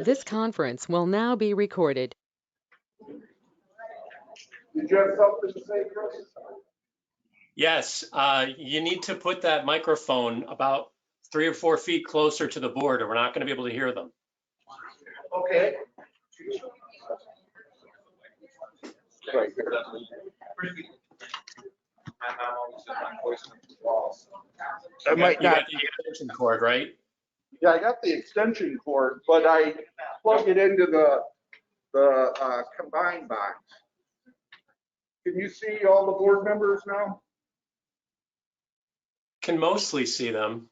This conference will now be recorded. Did you have something to say, Chris? Yes, you need to put that microphone about 3 or 4 feet closer to the board or we're not going to be able to hear them. Okay. Right. I might You not. got the extension cord, right? Yeah, I got the extension cord, but I plug it into the combined box. Can you see all the board members now? Can mostly see them.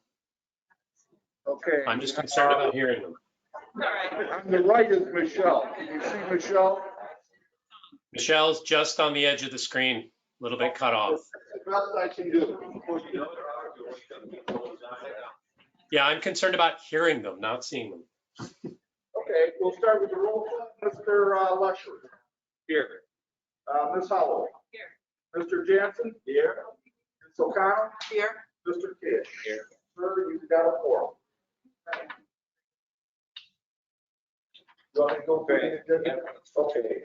Okay. I'm just concerned about hearing them. On the right is Michelle. Can you see Michelle? Michelle's just on the edge of the screen, a little bit cut off. That's the best I can do. Yeah, I'm concerned about hearing them, not seeing them. Okay, we'll start with the roll call. Mr. Lesher. Here. Ms. Howell. Here. Mr. Jansen. Here. Ms. O'Connell. Here. Mr. Kish. Here. Sir, you've got a quorum. You want me to go through the agenda? Okay.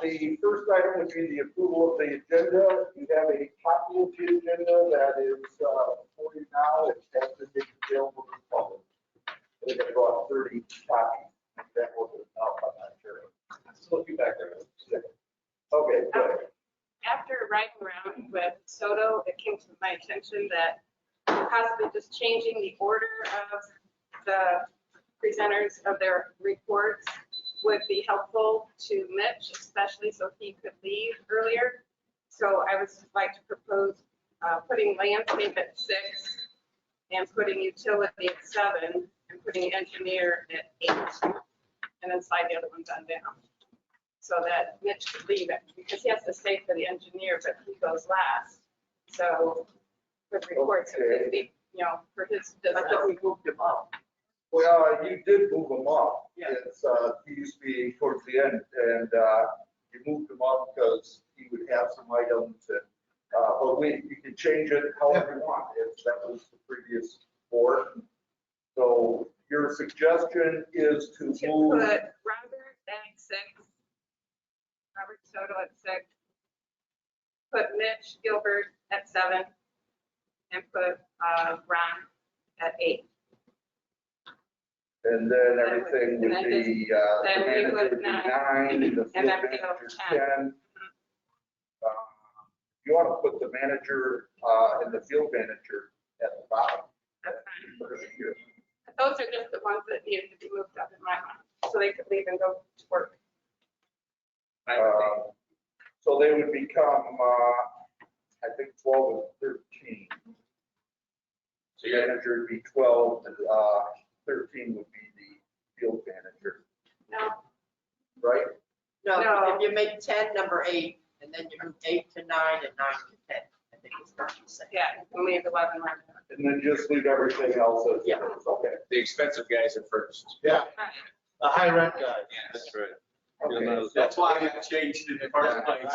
The first item would be the approval of the agenda. You have a copy of the agenda that is for you now. It has been made available to the public. We're going to go out 30 copies. That will be out. I'm not sure. Still be back there. Okay, good. After riding around with Soto, it came to my attention that possibly just changing the order of the presenters of their reports would be helpful to Mitch, especially so he could leave earlier. So I would like to propose putting landscape at 6 and putting utility at 7 and putting engineer at 8, and then slide the other ones on down so that Mitch could leave it because he has to stay for the engineer, but he goes last. So for the reports, it could be, you know, for his business. I thought we moved him up. Well, you did move him up. Yeah. It's, he used to be towards the end, and you moved him up because he would have some items, and, but you can change it however you want. That was the previous board. So your suggestion is to To move. put Robert at 6, Robert Soto at 6, put Mitch Gilbert at 7, and put Ron at 8. And then everything would be, the then we manager would would be 9, the field and everything manager else 10. You want to put the manager and the field manager at the bottom. That's fine. Those are just the ones that needed to be moved up in my mind, so they could leave and go to work. So they would become, I think 12 and 13. So manager would be 12, 13 would be the field manager, No, right? No. No, if you make 10 number 8, and then you move 8 to 9 and 9 to 10, I think it's what you say. yeah, and leave 11 right there. And then just leave everything else as Yeah. it is. Okay. The expensive guys are first. Yeah. Right. The high rent guy. That's right. Okay. That's why I changed it in the first place.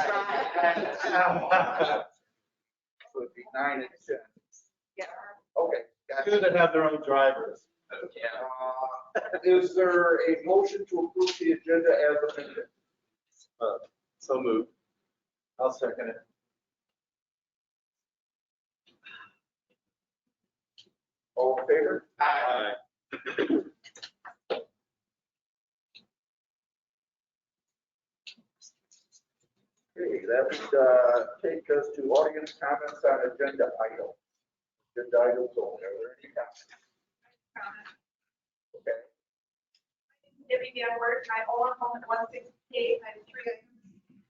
So it'd be 9 and 10. Yeah. Okay. Gotcha. Good to have their own drivers. Yeah. Is there a motion to approve the agenda as amended? So moved. I'll second it. All in favor? Aye. Okay, that would take us to audience comments on agenda items. Agenda items only. Are there any comments? Okay. Debbie Danworth, I own a home at 168, I have 3 items.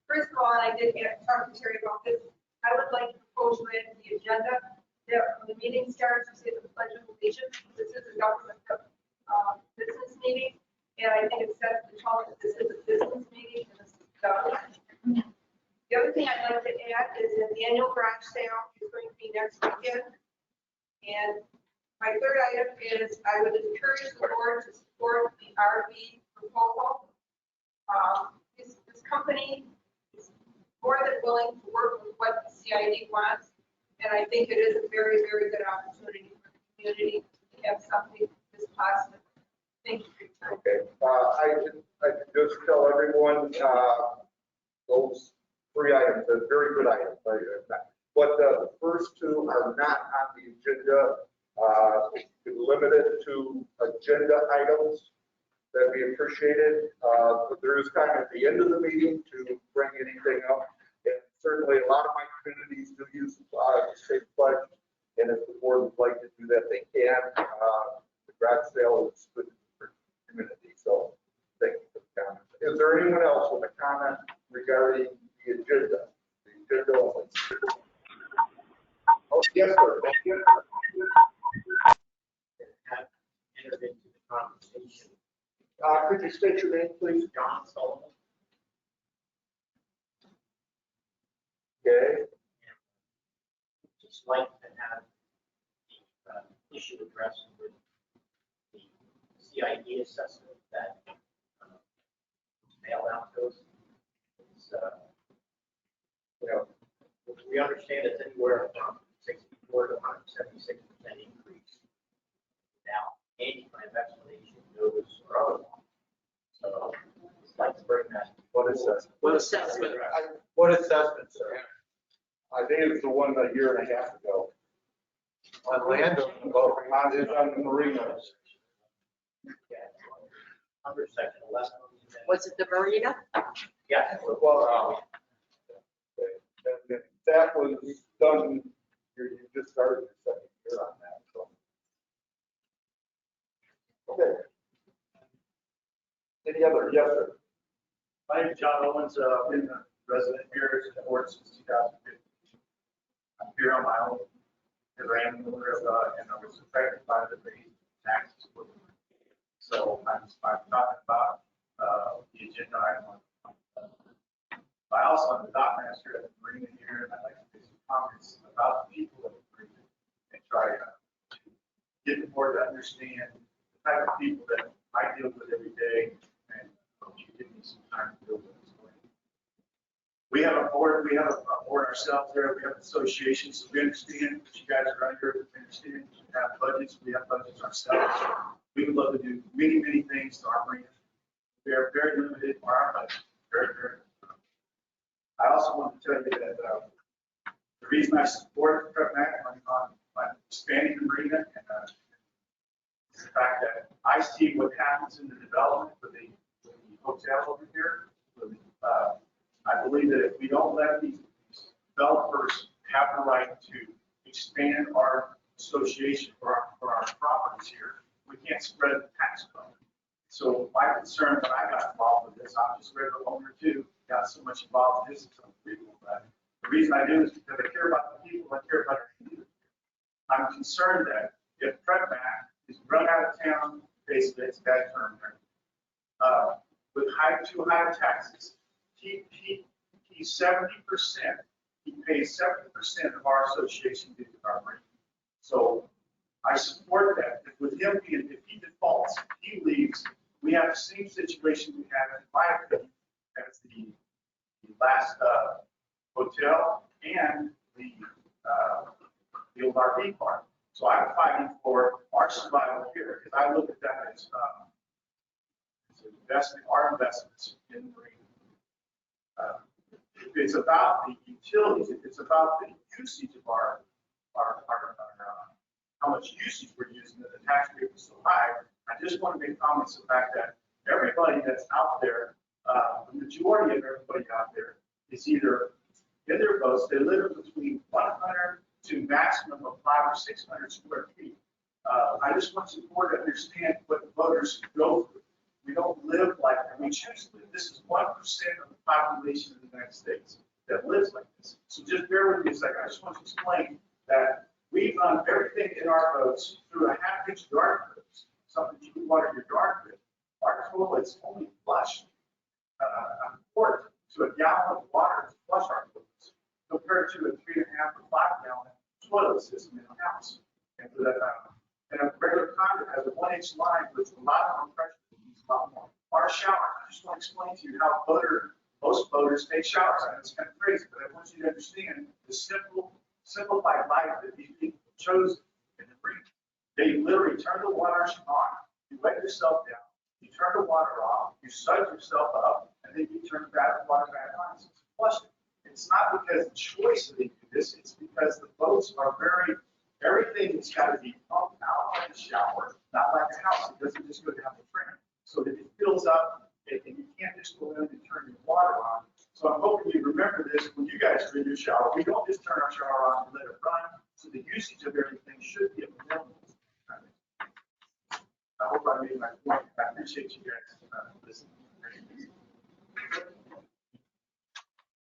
First of all, and I did get talk to Terry about this, I would like to propose right in the agenda that when the meeting starts, we say the pledge of allegiance. This is a government business meeting, and I think it sets the tone that this is a business meeting and this is government. The other thing I'd like to add is that the annual garage sale is going to be next weekend. And my third item is I would encourage the board to support the RV proposal. This company is more than willing to work with what the CID wants. And I think it is a very, very good opportunity for the community to have something this positive. Thank you for your Okay, I can just tell everyone, those three items, are very good items. But the first two are not on the agenda. Limit it to agenda items that we appreciated. There is time at the end of the meeting to bring anything up. And certainly a lot of my communities do use the state pledge. And if the board would like to do that, they can. The garage sale is good for the community. So thank you for the comment. Is there anyone else with a comment regarding the agenda? The agenda only. Oh, yes, sir. Thank you. Have entered into the conversation. Could you state your name, please? John Sullivan. Okay. Just like to have the issue addressed with the CID assessment that was mailed out to us. It's, we understand it's anywhere from 64 to 176% increase without any kind of explanation, notice, or otherwise. So I'd like to bring that. What assessment? What assessment? What assessment, sir? I think it's the one a year and a half ago. On land or on boat? It's on the marinas. Under section 11. Was it the marina? Yeah. Well, that was done, you just started your second year on that, so. Okay. Any other? Yes, sir. My name is John Owens, been a resident here in the board since 2015. I'm here on my own, because I am the owner of, and I was affected by the raise taxes. So I'm talking about the agenda item. I also am the dock master at the marina here, and I'd like to make some comments about the people of the marina and try to get the board to understand the type of people that I deal with every day, and you give me some time to deal with this. We have a board ourselves there, we have an association, so we understand what you guys are under, we understand we have budgets, we have budgets ourselves. We would love to do many, many things to our marina. We are very limited for our budget, very, very limited. I also want to tell you that the reason I support PrepMac on expanding the marina and the fact that I see what happens in the development for the hotel over here. I believe that if we don't let these developers have the right to expand our association for our properties here, we can't spread the tax code. So my concern when I got involved with this, I'm just a regular owner too, got so much involved in this, it's unbelievable. But the reason I do is because I care about the people, I care about our community. I'm concerned that if PrepMac is run out of town, basically it's a bad term there, with too high taxes, he's 70%, he pays 70% of our association dues with our marina. So I support that. With him being, if he defaults, he leaves, we have the same situation we had, in my opinion, as the last hotel and the old RV park. So I'm fighting for our survival here, because I look at that as investment, our investments in the marina. It's about the utilities, it's about the usage of our how much usage we're using, and the tax rate is so high. I just want to make comments the fact that everybody that's out there, the majority of everybody out there is either in their boats, they live between 100 to maximum of 500 or 600 square feet. I just want the board to understand what the voters go through. We don't live like that. We choose to live. This is 1% of the population of the United States that lives like this. So just bear with me a second. I just want to explain that we've done everything in our boats through a half-inch garden hose, something you can water your garden with. Our toilets only flush a quart to a gallon of water to flush our toilets, compared to a 3.5 or 5 gallon toilet system in a house. And for that, and a regular conduit has a 1-inch line with a lot more pressure. Our shower, I just want to explain to you how most boaters take showers. I know it's kind of crazy, but I want you to understand the simplified life that these people chose in the marina. They literally turn the water on, you wet yourself down, you turn turn the water off, you sud yourself up, and then you grab the water back on. So it's flush it. It's not because of choice that they do this, it's because the boats are everything's got to be pumped out like a shower, not like a house. It doesn't just go down the drain. So that it fills up, and you can't just go in and turn your water on. So I'm hoping you remember this when you guys are in your shower. We don't just turn our shower on and let it run. So the usage of everything should be minimal. I hope I made my point. I appreciate you guys listening.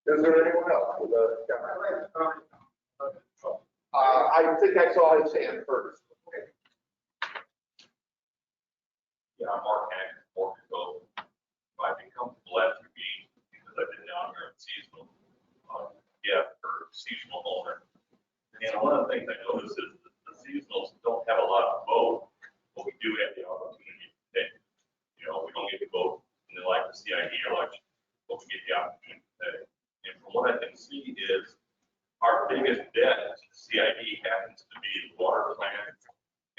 Is there anyone else with a comment? I think I saw his hand first. Yeah, I'm Mark Hack, Portico. I've been comfortable after being, because I've been down here in seasonal, for seasonal owner. And one of the things I noticed is that the seasonals don't have a lot of boat, but we do have the opportunity to pay. We don't get to vote in like the CID election, but we get the opportunity to pay. And from what I can see is our biggest debt to the CID happens to be the water plant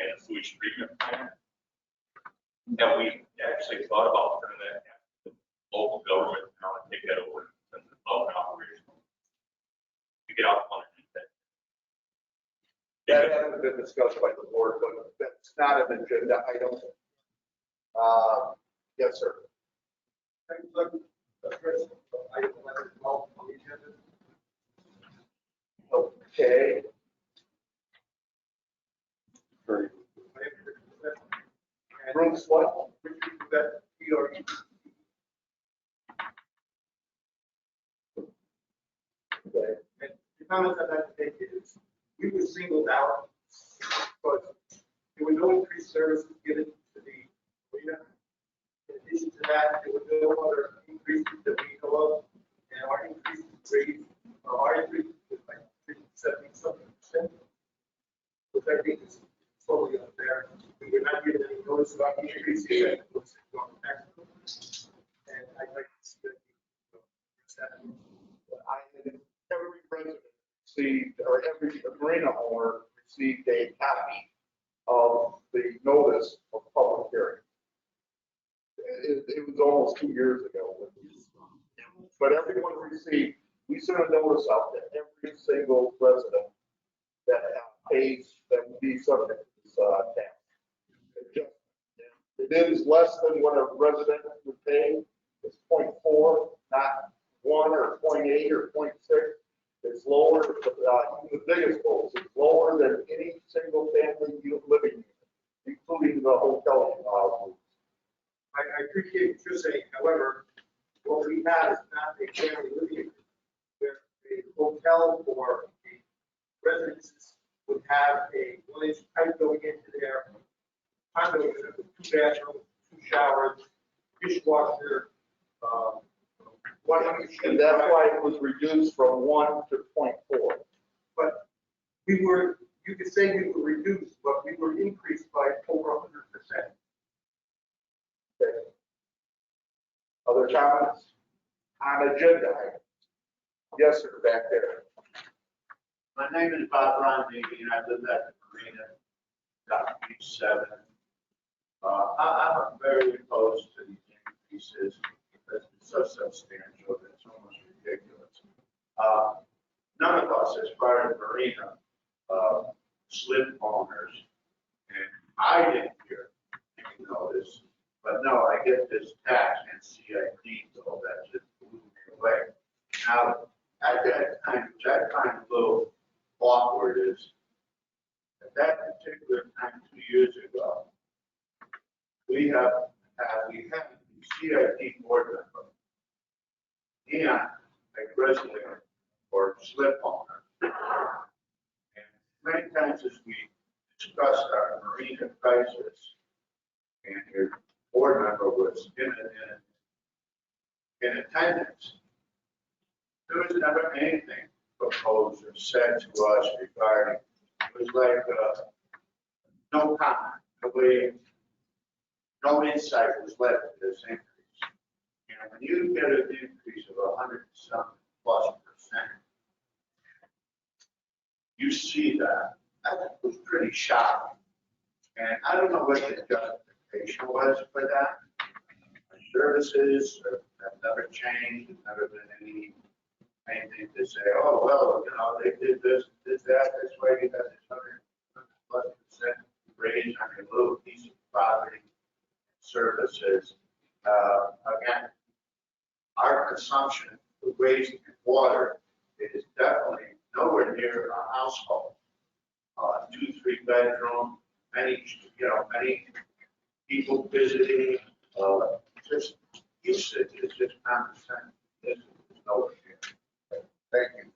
and the sewage treatment plant. And we actually thought about turning that to the local government now and take that over since it's all operational. To get out on it. That hasn't been discussed by the board, but that's not an agenda item. Yes, sir. Okay. Bruce, what? Okay. The comments I'd like to make is, we were singled out, but there were no increased services given to the arena. In addition to that, there were no other increases that we know of, and our increase rate, our increase was like 70-something%, which I think is totally unfair. We were not given any notice about the increase yet. And I'd like to see that. Every resident received, or every arena owner received a copy of the notice of public hearing. It was almost 2 years ago. But everyone received, we sent a notice out to every single resident that pays, that would be subject to this tax. It is less than what a resident would pay. It's 0.4, not 1 or 0.8 or 0.6. It's lower, even the biggest goals, it's lower than any single family living unit, including the hotel rooms. I appreciate what you're saying. However, what we have is not a family living unit. Where a hotel or a residence would have a 1-inch pipe going into their condo unit with 2 bathrooms, 2 showers, dishwasher, And that's why it was reduced from 1 to 0.4. But you could say we were reduced, but we were increased by over 100%. Okay. Other comments on agenda items? Yes, sir, back there. My name is Bob Rondiggy, and I live at the marina, Beach 7. I'm very opposed to these increases because it's so substantial that it's almost ridiculous. None of us, as part of the marina, slip owners, and I didn't hear any notice, but no, I get this tax and CID, so that just blew me away. Now, at that time, which I find a little awkward, is at that particular time 2 years ago, we had a CID board member and a resident or slip owner. And many times as we discussed our marina crisis, and your board member was in attendance, there was never anything proposed or said to us regarding, it was like no comment, no insight was left to this increase. And when you get an increase of 100+ percent, you see that. That was pretty shocking. And I don't know what the justification was for that. services have never changed, there's never been anything to say, oh, well, you know, they did this, did that, this way, you got this 100% raise on your little piece of property services. Again, our consumption of waste and water is definitely nowhere near a household. 2, 3 bedroom, many people visiting, just usage is just 10%. It's nowhere near. Thank you.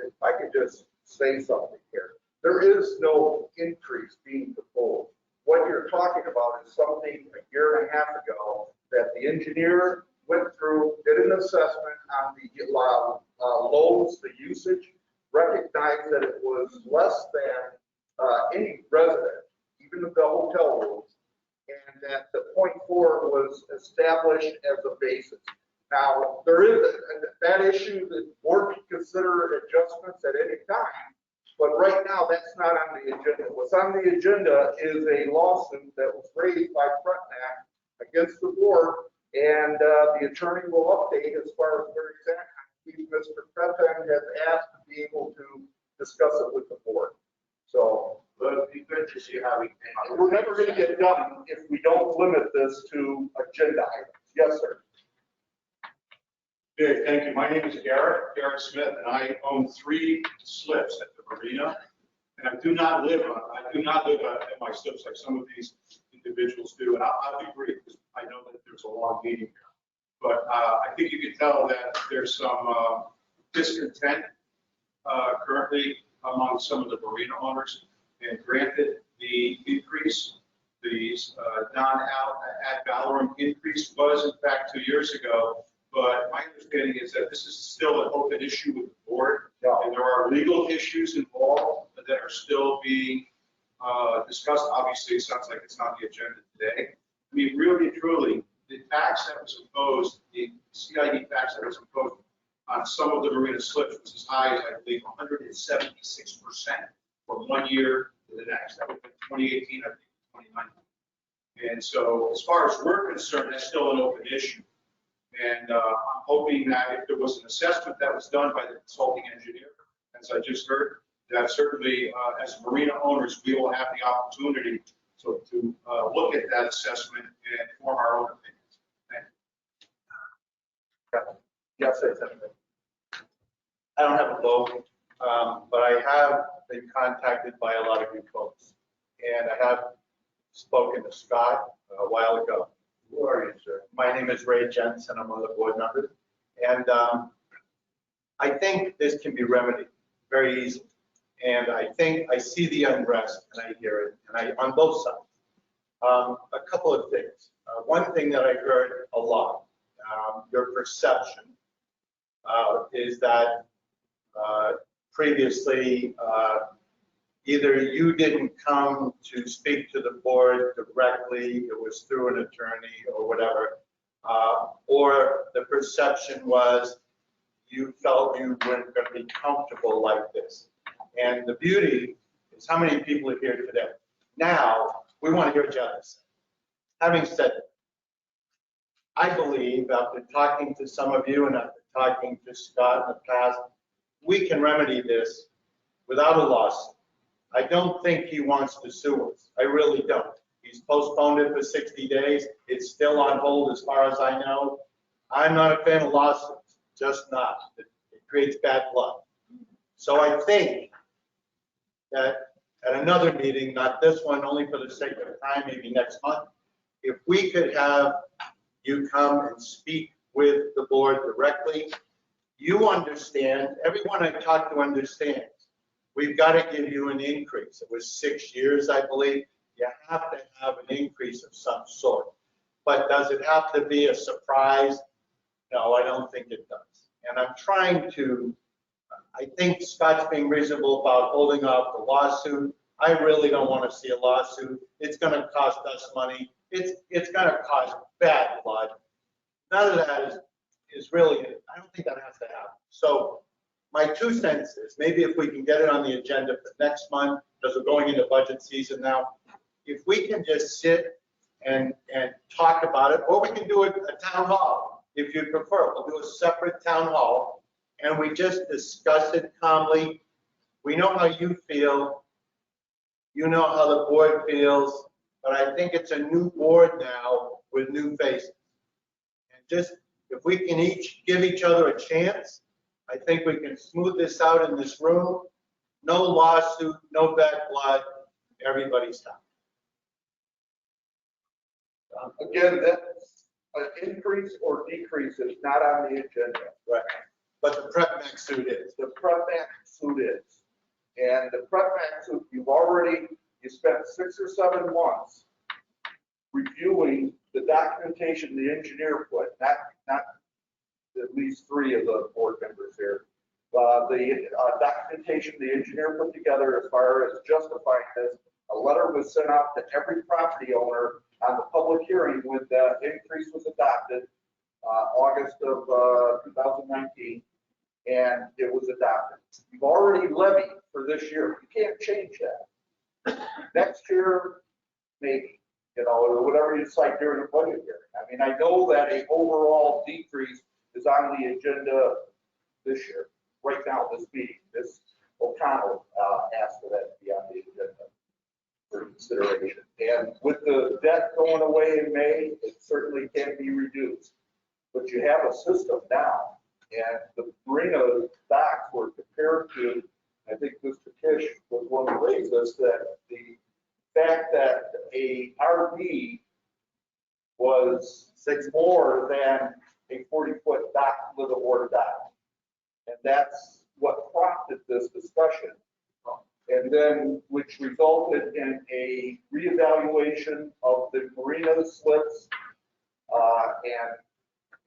If I could just say something here. There is no increase being proposed. What you're talking about is something a year and a half ago that the engineer went through, did an assessment on the loads, the usage, recognized that it was less than any resident, even the hotel rooms, and that the 0.4 was established as a basis. Now, there is that issue that board can consider adjustments at any time, but right now that's not on the agenda. What's on the agenda is a lawsuit that was raised by Frontenac against the board, and the attorney will update as far as where exactly. Mr. Frontenac has asked to be able to discuss it with the board. So, But it'd be good to see how we can. we're never going to get done if we don't limit this to agenda items. Yes, sir. Okay, thank you. My name is Garrett Smith, and I own 3 slips at the marina. And I do not live at my slips like some of these individuals do. And I'll be brief because I know that there's a long meeting here. But I think you can tell that there's some discontent currently among some of the marina owners. And granted, the increase, the non-ad valorem increase was in fact 2 years ago. But my understanding is that this is still an open issue with the board. And there are legal issues involved that are still being discussed. Obviously, it sounds like it's on the agenda today. I mean, really, truly, the tax that was imposed, the CID tax that was imposed on some of the marina slips was as high as, I believe, 176% from 1 year to the next. That would have been 2018, I think, 2019. And so as far as we're concerned, that's still an open issue. And I'm hoping that if there was an assessment that was done by the consulting engineer, as I just heard, that certainly as marina owners, we will have the opportunity to look at that assessment and form our own opinions. Thank you. Yes, sir. I don't have a vote, but I have been contacted by a lot of you folks. And I have spoken to Scott a while ago. Who are you, sir? My name is Ray Jensen. I'm one of the board members. And I think this can be remedied very easily. And I think I see the unrest and I hear it, and on both sides. A couple of things. One thing that I heard a lot, your perception is that previously either you didn't come to speak to the board directly, it was through an attorney or whatever, or the perception was you felt you weren't going to be comfortable like this. And the beauty is how many people are here today. Now, we want to hear what you have to say. Having said that, I believe after talking to some of you and after talking to Scott in the past, we can remedy this without a lawsuit. I don't think he wants to sue us. I really don't. He's postponed it for 60 days. It's still on hold as far as I know. I'm not a fan of lawsuits, just not. It creates bad blood. So I think that at another meeting, not this one, only for the sake of time, maybe next month, if we could have you come and speak with the board directly, you understand, everyone I talk to understands. We've got to give you an increase. It was 6 years, I believe. You have to have an increase of some sort. But does it have to be a surprise? No, I don't think it does. And I'm trying to, I think Scott's being reasonable about holding off the lawsuit. I really don't want to see a lawsuit. It's going to cost us money. It's going to cause bad blood. None of that is really, I don't think that has to happen. So my 2 cents is maybe if we can get it on the agenda for next month, because we're going into budget season now, if we can just sit and talk about it, or we can do it at town hall, if you prefer. We'll do a separate town hall, and we just discuss it calmly. We know how you feel. You know how the board feels, but I think it's a new board now with new faces. And just, if we can each give each other a chance, I think we can smooth this out in this room. No lawsuit, no bad blood, everybody's happy. Again, that's an increase or decrease is not on the agenda. Right. But the prep max suit is. The prep max suit is. And the prep max suit, you spent 6 or 7 months reviewing the documentation the engineer put, not at least 3 of the board members here. The documentation the engineer put together as far as justifying this, a letter was sent out to every property owner on the public hearing when the increase was adopted, August of 2019, and it was adopted. You've already levied for this year. You can't change that. Next year, maybe, or whatever you decide during the budget hearing. I mean, I know that an overall decrease is on the agenda this year, right now, this meeting. This O'Connell asked for that to be on the agenda for consideration. And with the debt going away in May, it certainly can be reduced. But you have a system now, and the marina docks were compared to, I think Mr. Kish was one who raised this, that the fact that a RV was more than a 40-foot dock with a water dock. And that's what prompted this discussion. And then, which resulted in a reevaluation of the marina slips.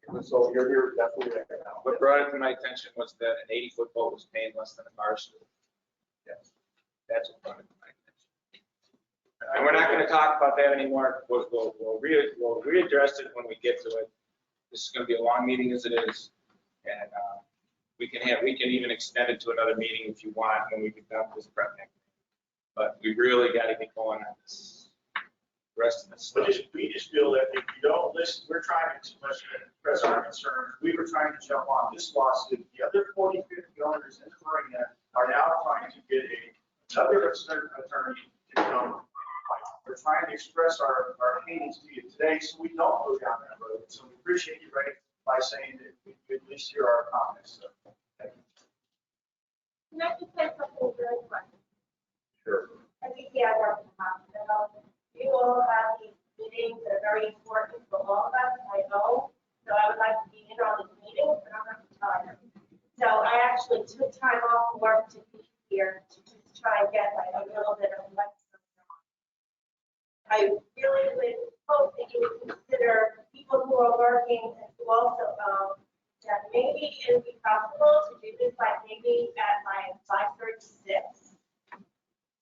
And so you're here, that's where you're at now. What brought it to my attention was that an 80-foot boat was paying less than a bar sloop. Yes. That's what brought it to my attention. And we're not going to talk about that anymore. We'll readdress it when we get to it. This is going to be a long meeting as it is. And we can even extend it to another meeting if you want when we get done with this prep next. But we really got to get going on this rest of this stuff. We just feel that if you don't listen, we're trying to express our concerns. We were trying to jump on this lawsuit. The other 40, 50 owners in the marina are now trying to get another attorney to come. We're trying to express our opinions to you today so we don't go down that road. So we appreciate you, Ray, by saying that we at least hear our comments. So, thank you. Can I just say something really quick? Sure. As you see, I work in the hospital. You all have these meetings that are very important for all of us, I know. So I would like to be in on these meetings, but I'm not retired. So I actually took time off work to be here to just try and get like a little bit of what's going on. I really would hope that you would consider people who are working and who also that maybe it would be possible to do this like maybe at like 5:36,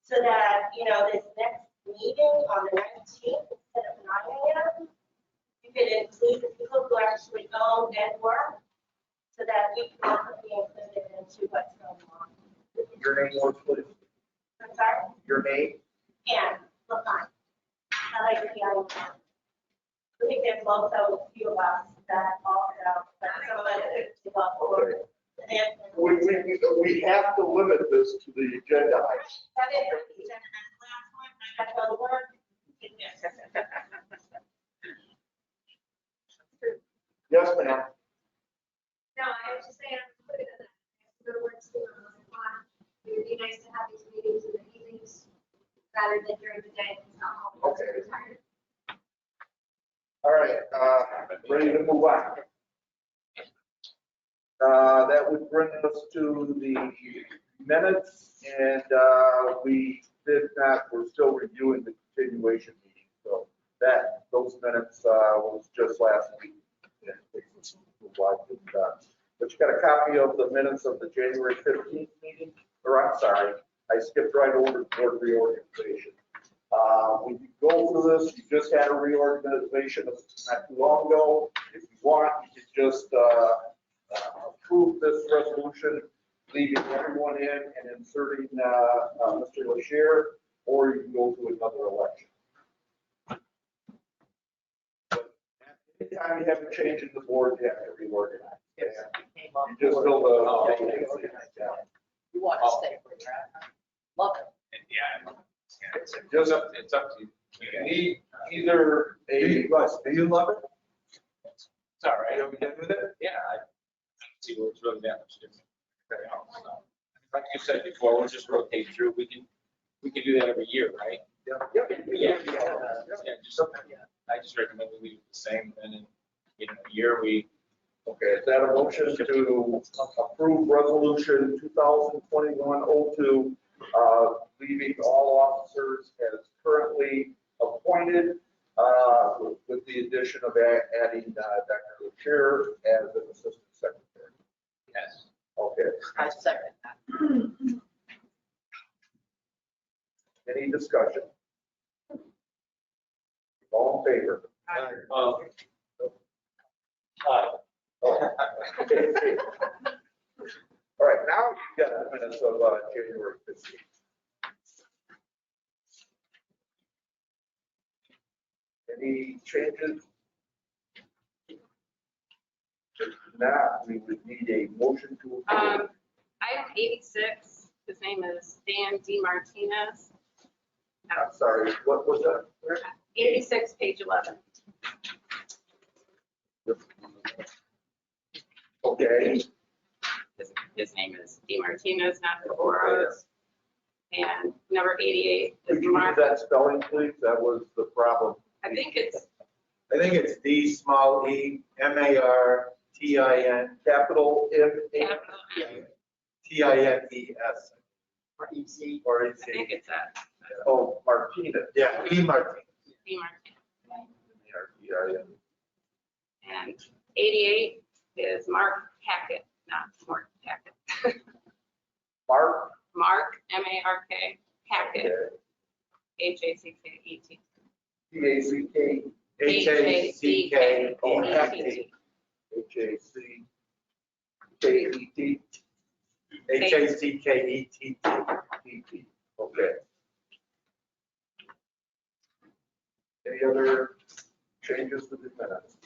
so that this next meeting on the 19th instead of 9 a.m. you could include the people who actually own and work, so that we can also be included into what's going on. Your name was, please. I'm sorry? Your name? And Lafine. I like the idea. I think there's also a few of us that also, but some of it is well for. We have to limit this to the agenda items. That is the agenda. And the last one, I got to go to work. Yes, ma'am. No, I was just saying, we're working on the clock. It would be nice to have these meetings in the evenings rather than during the day. It's not all Okay. retired. All right, ready to move on. That would bring us to the minutes, and we did not, we're still reviewing the continuation meeting, so those minutes was just last week. But you got a copy of the minutes of the January 15th meeting, or I'm sorry, I skipped right over board reorganization. When you go through this, you just had a reorganization not too long ago. If you want, you can just approve this resolution, leaving everyone in and inserting Mr. LaShare, or you can go to another election. Anytime you have a change in the board, you have to reorganize. And Came on you just board. build a. You want to stay where you're at. Love it. Yeah. Just, It's up to you. you need either a, Russ, do you love it? It's all right. are we good with it? Yeah, I don't see where it's really that much different. Like you said before, we'll just rotate through. We can do that every year, right? Yeah. Yeah, just, I just recommend we leave it the same, and in a year, we, Okay, is that a motion to approve resolution 2021-02, leaving all officers as currently appointed, with the addition of adding Dr. Chair as an assistant secretary? yes. Okay, I second that. any discussion? All in favor? Oh, Oh, okay. All right, now you've got the minutes of January 15th. Any changes? If not, we would need a motion to approve. Item 86, his name is Dan DiMartinez. I'm sorry, what was that? 86, page 11. Okay, His name is DiMartinez, not DeBoros. And number 88 could is you use Mark. that spelling, please? That was the problem. I think it's, I think it's D small e MARTIN Capital M A. capital M. TINES Or easy. or I think it's that, Oh, Martinez. Yeah, E Martin. DiMartinez. M-A-R-T-I-N. And 88 is Mark Hackett, not Mark Hackett. Mark. Mark, M-A-R-K, Hackett, Okay. H-A-C-K-E-T. P-A-C-K. HACKET. Oh, Hackett. H-A-C-K-E-T. HACKETT. P-T. Okay. Any other changes to the minutes?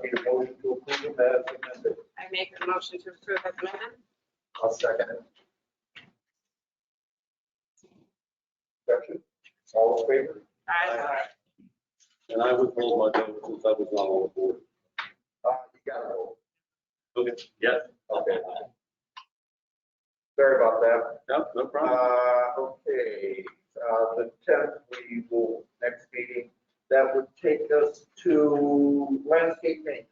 Need a motion to approve them as amended. I make a motion to approve as amended. I'll second it. Discussion? All in favor? Aye. And I would hold my vote since I was not on the board. You got to vote. Okay, yes. Okay. Sorry about that. No, no problem. Okay, the 10th, we will, next meeting, that would take us to landscape maintenance.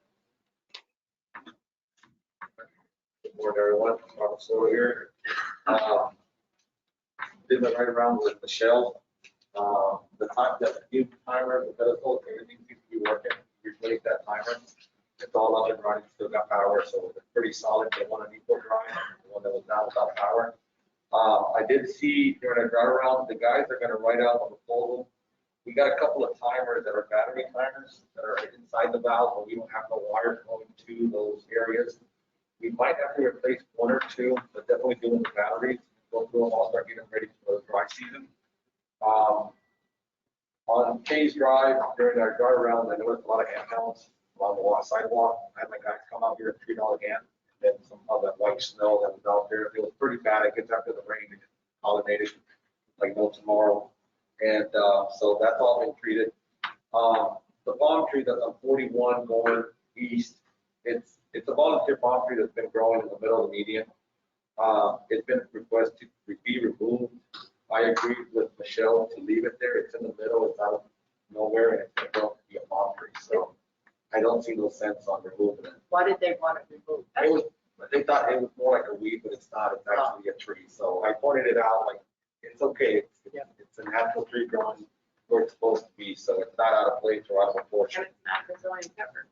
Good morning, everyone. I'm still here. Did the right around with Michelle. The time, that new timer, the pedestal, everything seems to be working. Replace that timer. It's all up and running, still got power, so it's pretty solid. The one on Equal Drive, the one that was down without power. I did see during a drive around, the guys are gonna write out a proposal. We got a couple of timers that are battery timers that are inside the valve, but we don't have no wires going to those areas. We might have to replace one or two, but definitely doing the batteries, go through them all, start getting them ready for the dry season. On Case Drive, during our drive around, I noticed a lot of handhelds along the sidewalk. I had my guys come out here and treat all again. And then some of that white snow that was out there, it was pretty bad. It gets after the rain, it gets pollinated like no tomorrow. And so that's all been treated. The palm tree that's on 41 going east, it's a volunteer palm tree that's been growing in the middle of the median. It's been requested to be removed. I agreed with Michelle to leave it there. It's in the middle, it's out of nowhere, and it's going to grow to be a palm tree. So I don't see no sense on removing it. Why did they want it removed? It was, they thought it was more like a weed, but it's not. It's actually a tree. So I pointed it out, like, it's okay. It's a natural tree growing where it's supposed to be. So it's not out of place or out of And proportion. it's not Brazilian pepper.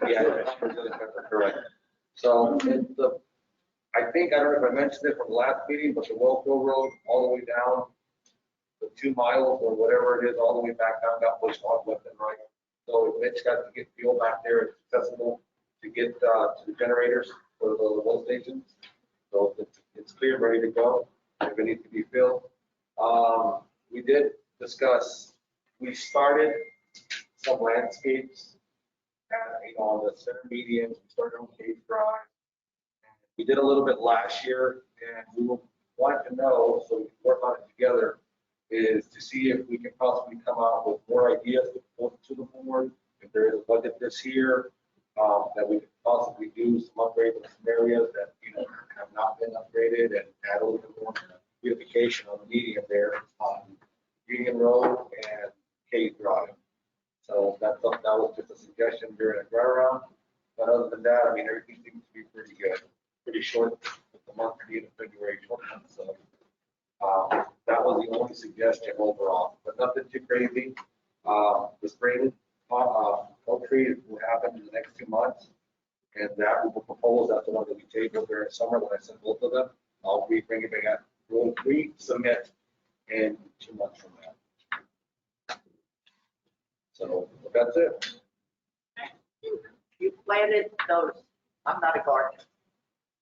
Yeah, it's Brazilian pepper, correct. So I think, I don't know if I mentioned it from the last meeting, but the Wellco Road all the way down the 2 miles or whatever it is, all the way back down, got pushed off left and right. So Mitch got to get fuel back there, it's accessible to get to the generators for the low stations. So it's clear, ready to go, if it needs to be filled. We did discuss we started some landscapes, on the center medians, we started on Cave Drive. We did a little bit last year, and we wanted to know, so we can work on it together, is to see if we can possibly come out with more ideas to the board, if there is a budget this year, that we could possibly do some upgrades in some areas that, have not been upgraded, and add a little bit more beautification on the median there on Union Road and Cave Drive. So that was just a suggestion during a drive around. But other than that, everything seems to be pretty good. Pretty short, with the month being February 20th. So that was the only suggestion overall, but nothing too crazy. The spring oak tree will happen in the next 2 months. And that we will propose, that's the one that we tabled during summer when I sent both of them. I'll bring it back, we'll resubmit in 2 months from now. So that's it. You planted those, I'm not a gardener,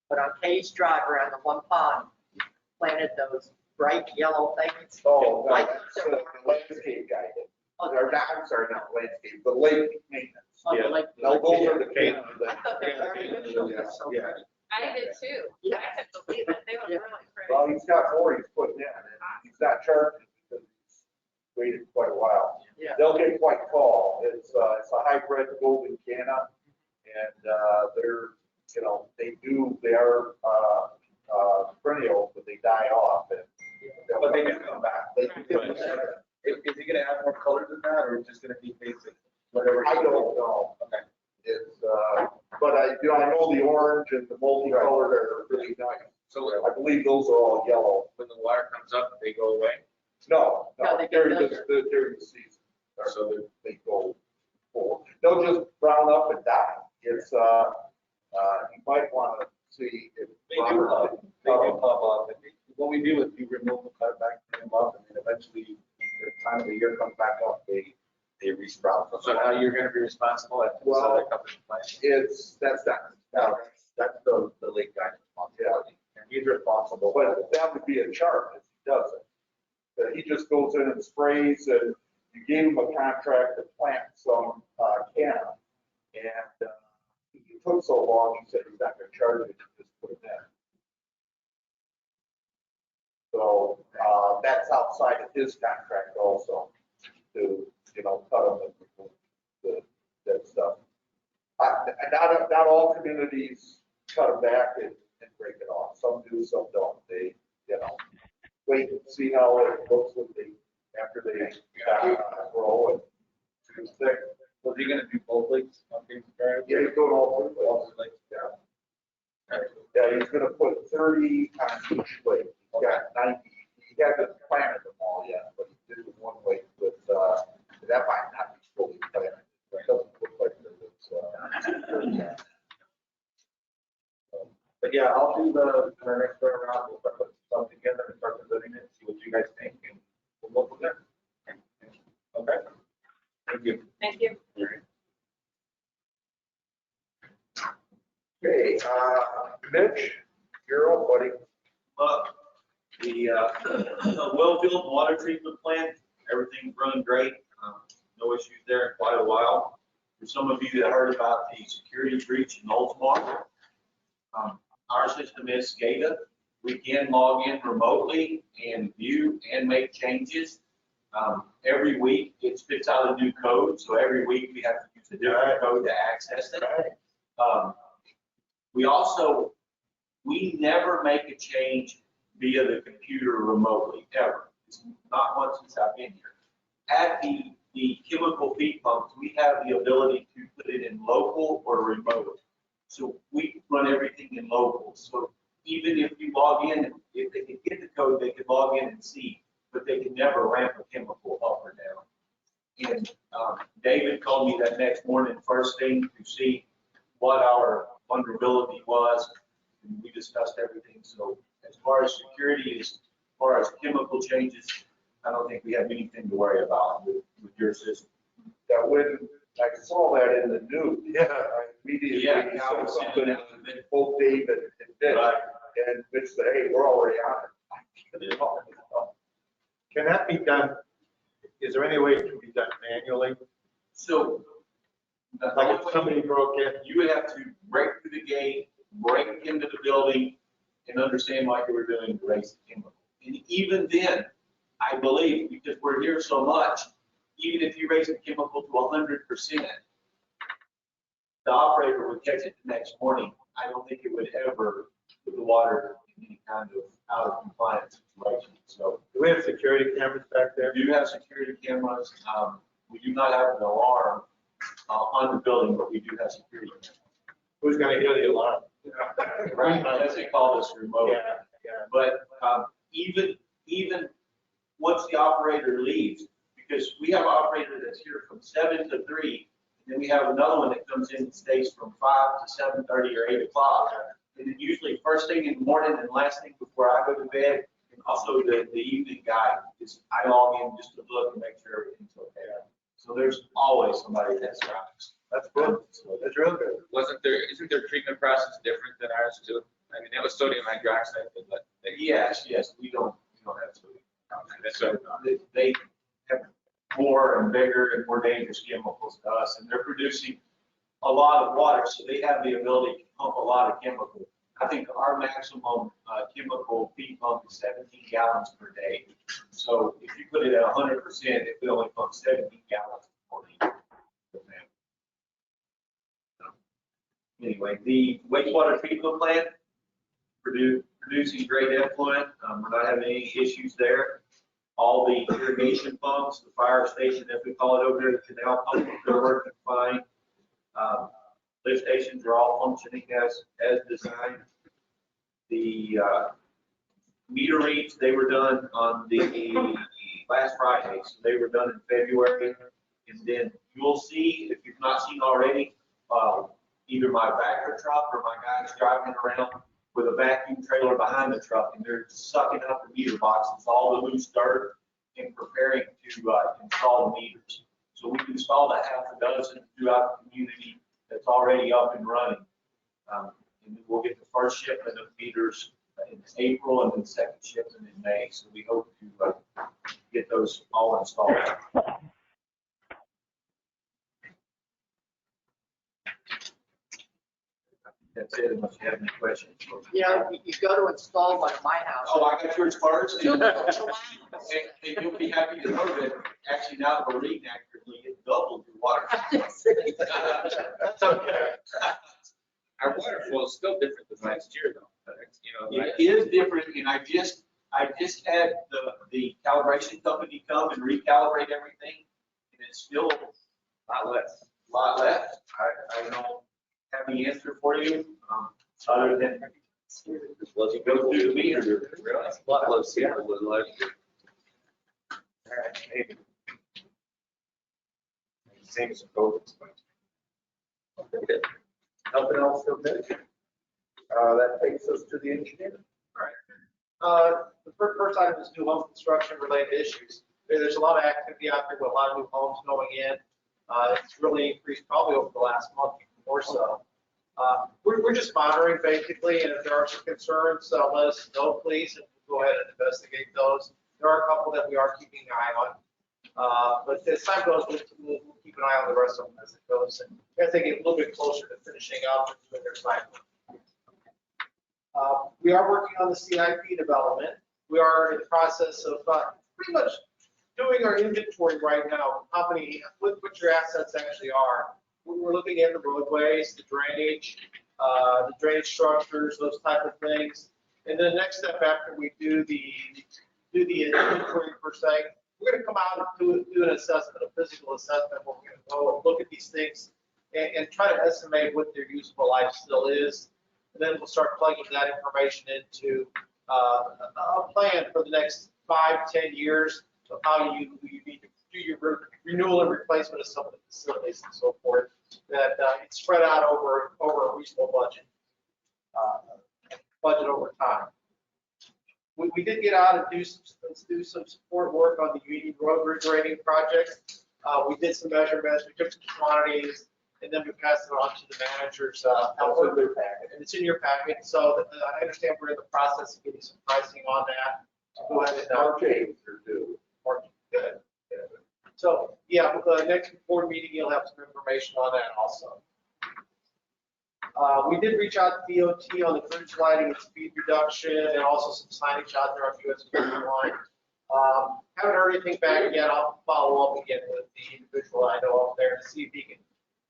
but on Case Drive around the one pond, you planted those bright yellow things. Oh, Like that's the landscape guy did. Or not, I'm sorry, not landscape, the lake maintenance. Oh, the lake- No, those are the I cannons. thought they were very good. So Yeah. I did too. I couldn't believe it. They were really pretty. Well, he's got more he's putting in, and he's not charging because he's waited quite a while. Yeah. They'll get quite tall. It's a hybrid golden canna, and they're, they are perennial, but they die off. But they do come back. They do Right. come back. Is he gonna add more color than that, or just gonna be basic? Whatever. I don't know. Okay. It's, but I know the orange and the multicolored are really nice. So I believe those are all yellow. when the water comes up, they go away? No, No, they get during bigger. during the season. So They go full. They'll just brown up and die. It's, you might want to see if. They do pop. They do pop up. And what we do is we remove the cut back, bring them up, and then eventually, the time of the year comes back up, they resprout. So now you're gonna be responsible at the Southern Company plant? That's not. That's the late guy's responsibility. And he's responsible. But that would be a charge if he does it. But he just goes in and sprays, and you gave him a contract to plant some canna. And it took so long, he said he's not going to charge it, just put it in. So that's outside of his contract also, to, cut them and remove that stuff. Not all communities cut them back and break it off. Some do, some don't. They, wait and see how it looks when after they grow and too thick. Was he gonna do both lakes on Kings Drive? Yeah, he's doing all three lakes. Yeah. Yeah, he's gonna put 30 on each lake. He's got 90. He hasn't planted them all yet, but he did one lake with, that might not be fully planted. It doesn't look like it's, But yeah, I'll do the next round around, we'll start putting stuff together and start presenting it, see what you guys think, and we'll go from there. Okay? Thank you. Thank you. Okay, Mitch, you're up, buddy. The well-field water treatment plant, everything's running great. No issues there in quite a while. For some of you that heard about the security breach in Altamont, our system is SCADA. We can log in remotely and view and make changes. Every week it spits out a new code, so every week we have to use a different code to access it. We never make a change via the computer remotely, ever. It's not once since I've been here. At the chemical feed pumps, we have the ability to put it in local or remote. So we run everything in local. So even if you log in, if they can get the code, they can log in and see, but they can never ramp a chemical up or down. And David called me that next morning, first thing, to see what our vulnerability was. And we discussed everything. So as far as security, as far as chemical changes, I don't think we have anything to worry about with your system. That when I saw that in the news, I immediately Yeah, saw I was something, sending out the minute. both David and Mitch, Right. and Mitch said, hey, we're already on it. Can that be done? is there any way it can be done manually? So. Like if somebody broke in? You would have to break through the gate, break into the building, and understand what you were doing to raise the chemical. And even then, I believe, because we're here so much, even if you raise the chemical to 100%, the operator would catch it the next morning. I don't think it would ever put the water in any kind of out of compliance situation. So Do we have security cameras back there? we do have security cameras. We do not have an alarm on the building, but we do have security cameras. Who's gonna hear the alarm? Right, that's they call this remote. Yeah, yeah. But even once the operator leaves, because we have an operator that's here from 7 to 3, and then we have another one that comes in and stays from 5 to 7:30 or 8 o'clock. And then usually first thing in the morning and last thing before I go to bed, and also the evening guy, is I log in just to look and make sure everything's okay. So there's always somebody that's around. That's good. That's real good. Isn't their treatment process different than ours too? I mean, that was sodium hydroxide, but Yes, we don't have to. that's what, They have more and bigger and more dangerous chemicals to us, and they're producing a lot of water, so they have the ability to pump a lot of chemical. I think our maximum chemical feed pump is 17 gallons per day. So if you put it at 100%, it will only pump 17 gallons per day. Anyway, the wastewater treatment plant producing great effluent. We're not having any issues there. All the irrigation pumps, the fire station, as we call it over there, the canal pumps, they're working fine. Lift stations are all functioning as designed. The meter reads, they were done on the last Friday, so they were done in February. And then you'll see, if you've not seen already, either my backer truck or my guys driving around with a vacuum trailer behind the truck, and they're sucking up the meter boxes, all the loose dirt, and preparing to install the meters. So we've installed a half a dozen throughout the community that's already up and running. And then we'll get the first shipment of meters in April and then the second shipment in May. So we hope to get those all installed. That's it, unless you have any questions. You know, you go to install one at my house. Oh, I got yours first. Two And minutes. and you'll be happy to know that actually now that we're reading accurately, it doubled your water. That's okay. our water flow is still different than last year though. You know, It is different, and I just had the calibration company come and recalibrate everything, and it's still a lot less. I don't have the answer for you, other than go through the meter. Really? A lot less here than last year. All right, maybe. Same as COVID. Nothing else from this? That takes us to the engineer. The first item is new home construction related issues. There's a lot of activity out there with a lot of new homes going in. It's really increased probably over the last month or so. We're just monitoring basically, and if there are some concerns, let us know, please, and we'll go ahead and investigate those. There are a couple that we are keeping an eye on. But as time goes, we'll keep an eye on the rest of them as it goes. And as they get a little bit closer to finishing up and doing their cycle. We are working on the CIP development. We are in the process of pretty much doing our inventory right now, what your assets actually are. We're looking at the roadways, the drainage structures, those type of things. And then the next step after we do the inventory per se, we're going to come out and do an assessment, a physical assessment. We're going to go and look at these things and try to estimate what their useful life still is. And then we'll start plugging that information into a plan for the next 5-10 years of how you need to do your renewal and replacement of some of the facilities and so forth. That it's spread out over a reasonable budget over time. We did get out and do some support work on the Union Road regrading project. We did some measurements. We took some quantities. And then we passed it on to the managers. And it's in your packet. So I understand we're in the process of getting some pricing on that. So go ahead and Our changes are due. Good. So, yeah, with the next board meeting, you'll have some information on that also. We did reach out to DOT on the bridge lighting and speed reduction and also some signage out there on US 41. Haven't heard anything back yet. I'll follow up again with the individual I know up there to see if he can,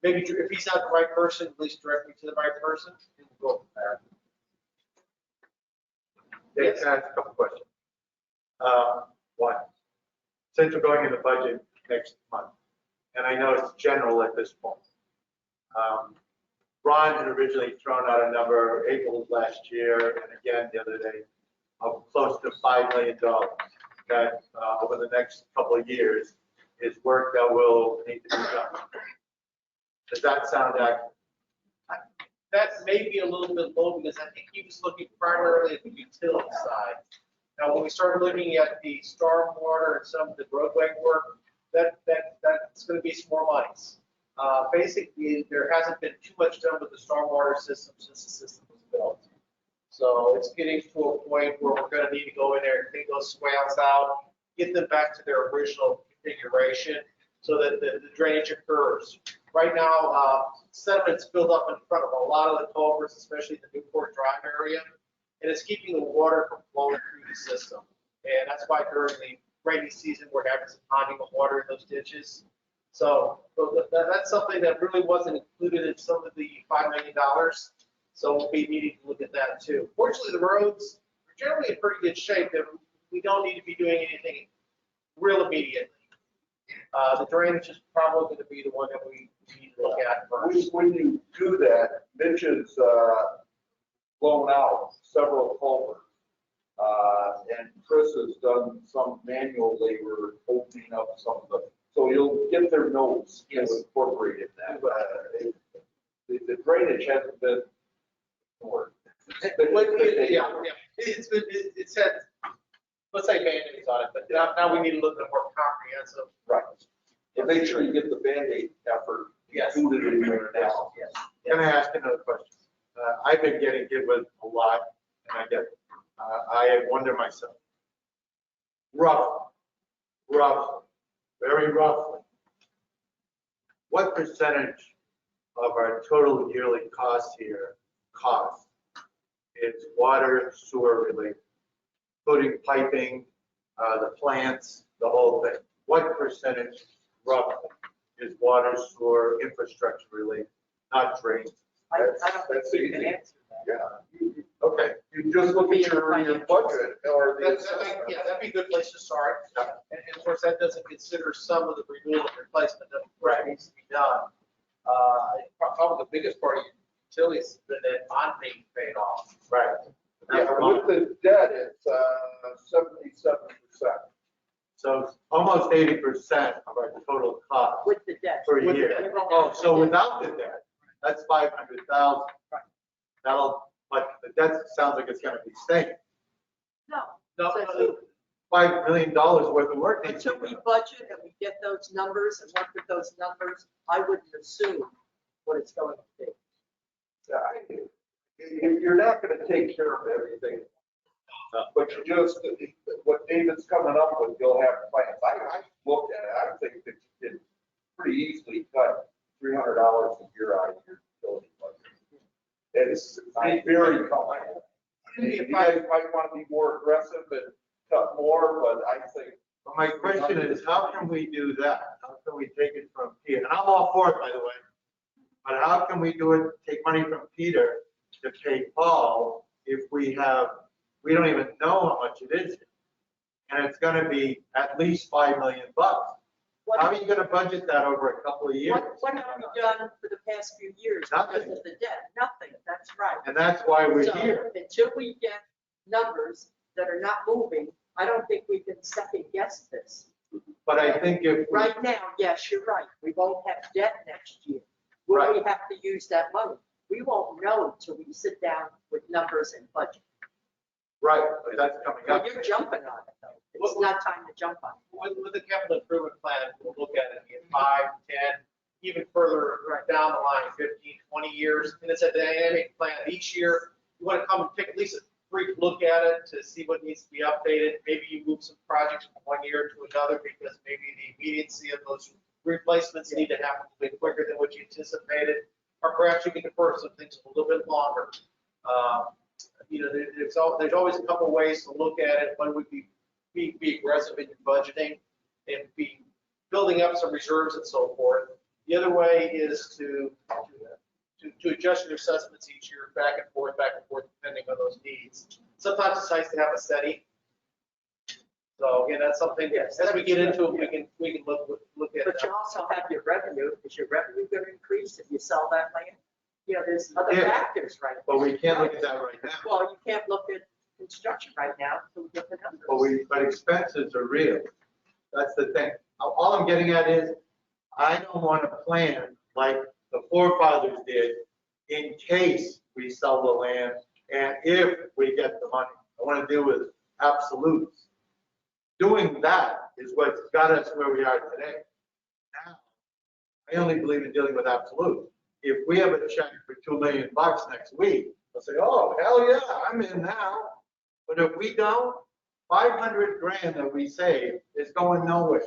maybe if he's not the right person, at least direct me to the right person and we'll go from there. Dave, can I ask a couple questions? One, since we're going into budget next month, and I know it's general at this point, Ron had originally thrown out a number April last year and again the other day of close to $5 million that over the next couple of years is work that will need to be done. Does that sound accurate? That may be a little bit low because I think he was looking primarily at the utility side. Now, when we started looking at the stormwater and some of the roadway work, that's going to be some more monies. Basically, there hasn't been too much done with the stormwater system since the system was built. So it's getting to a point where we're going to need to go in there and clean those swales out, get them back to their original configuration so that the drainage occurs. Right now, sediment's built up in front of a lot of the culverts, especially the Newport Drive area, and it's keeping the water from flowing through the system. And that's why during the rainy season, we're having some ponding of water in those ditches. So that's something that really wasn't included in some of the $5 million. So we'll be needing to look at that too. Fortunately, the roads are generally in pretty good shape. That we don't need to be doing anything real immediately. The drainage is probably going to be the one that we need to look at first. When you do that, Mitch has blown out several culverts. And Chris has done some manual labor opening up some of the, so you'll get their notes incorporated in that. The drainage hasn't been ignored. It's had, let's say Band-Aids on it, but now we need to look at a more comprehensive. Right. And make sure you get the Band-Aid effort included in your analysis. Yes. Can I ask another question? I've been getting hit with a lot, and I get it. I wonder myself, very roughly, what percentage of our total yearly cost here is water, sewer related, including piping, the plants, the whole thing? What percentage roughly is water, sewer, infrastructure related, not drains? I don't think you can answer that. Yeah. Okay. You just look at your budget or the Yeah, that'd be a good place to start. And of course, that doesn't consider some of the renewal and replacement that needs to be done. Probably the biggest part of utilities has been that bond being paid off. Right. Yeah, with the debt, it's 77%. So almost 80% of our total cost With the debt. per year. Oh, so without the debt, that's 500,000. But the debt sounds like it's going to be staying. No. $5 million worth of work. Until we budget and we get those numbers and work with those numbers, I wouldn't assume what it's going to be. You're not going to take care of everything. But you just, what David's coming up with, you'll have plans. I looked at it, I think that you can pretty easily cut $300 a year out of your utility budget. It's very comfortable. You guys might want to be more aggressive and cut more, but I think. Well, my question is, how can we do that? How can we take it from Peter? And I'm all for it, by the way. But how can we do it, take money from Peter to pay Paul if we don't even know how much it is? And it's going to be at least $5 million. How are you going to budget that over a couple of years? What have we done for the past few years? Nothing. Because of the debt, nothing, that's right. And that's why we're So, here. until we get numbers that are not moving, I don't think we can second guess this. But I think if. Right now, yes, you're right, we won't have debt next year. Will we have to use that money? We won't know until we sit down with numbers and budget. Right, that's coming Well, up. you're jumping on it, though. It's not time to jump on it. With the capital improvement plan, we'll look at it in 5, 10, even further down the line, 15, 20 years. And it's a dynamic plan. Each year, you want to come and pick at least brief look at it to see what needs to be updated. Maybe you move some projects from one year to another because maybe the immediacy of those replacements need to happen a bit quicker than what you anticipated. Or perhaps you can defer some things a little bit longer. There's always a couple ways to look at it. One would be aggressive in your budgeting and be building up some reserves and so forth. The other way is to adjust your assessments each year back and forth, depending on those needs. Sometimes it's nice to have a steady. So again, that's something, as we get into it, we can look at it. But you also have your revenue. Is your revenue going to increase if you sell that land? There's other factors, right? But we can't look at that right now. Well, you can't look at construction right now until we get the numbers. But expenses are real. That's the thing. All I'm getting at is, I don't want to plan like the forefathers did in case we sell the land and if we get the money. I want to deal with absolutes. Doing that is what's got us where we are today. Now, I only believe in dealing with absolutes. If we have a check for $2 million next week, I'll say, oh, hell yeah, I'm in now. But if we don't, 500 grand that we save is going nowhere.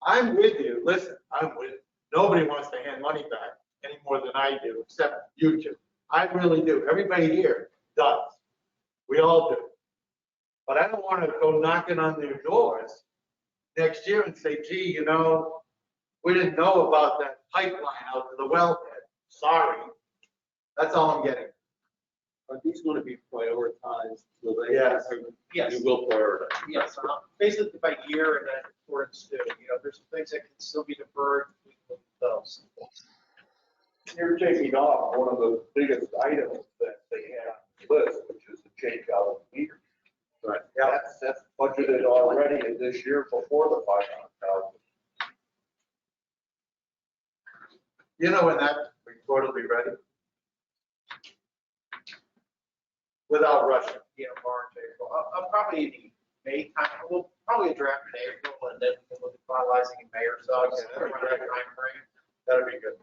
I'm with you. Listen, I'm with you. Nobody wants to hand money back any more than I do, except you two. I really do. Everybody here does. We all do. But I don't want to go knocking on their doors next year and say, gee, we didn't know about that pipeline out to the wellhead. Sorry. That's all I'm getting. Are these going to be prioritized? Will they? Yes. Yes. You will prioritize? Yes, basically by year and then accordance to, there's some things that can still be deferred. We can look at those. You're taking off one of the biggest items that they had on the list, which is the change out of the meters. Right. That's budgeted already in this year before the 500,000. When that report will be ready? Without rushing. March, April. I'll probably in the May time. We'll probably draft in April and then we can look at finalizing in May or so. Okay, that'd be great. Time frame. That'd be good.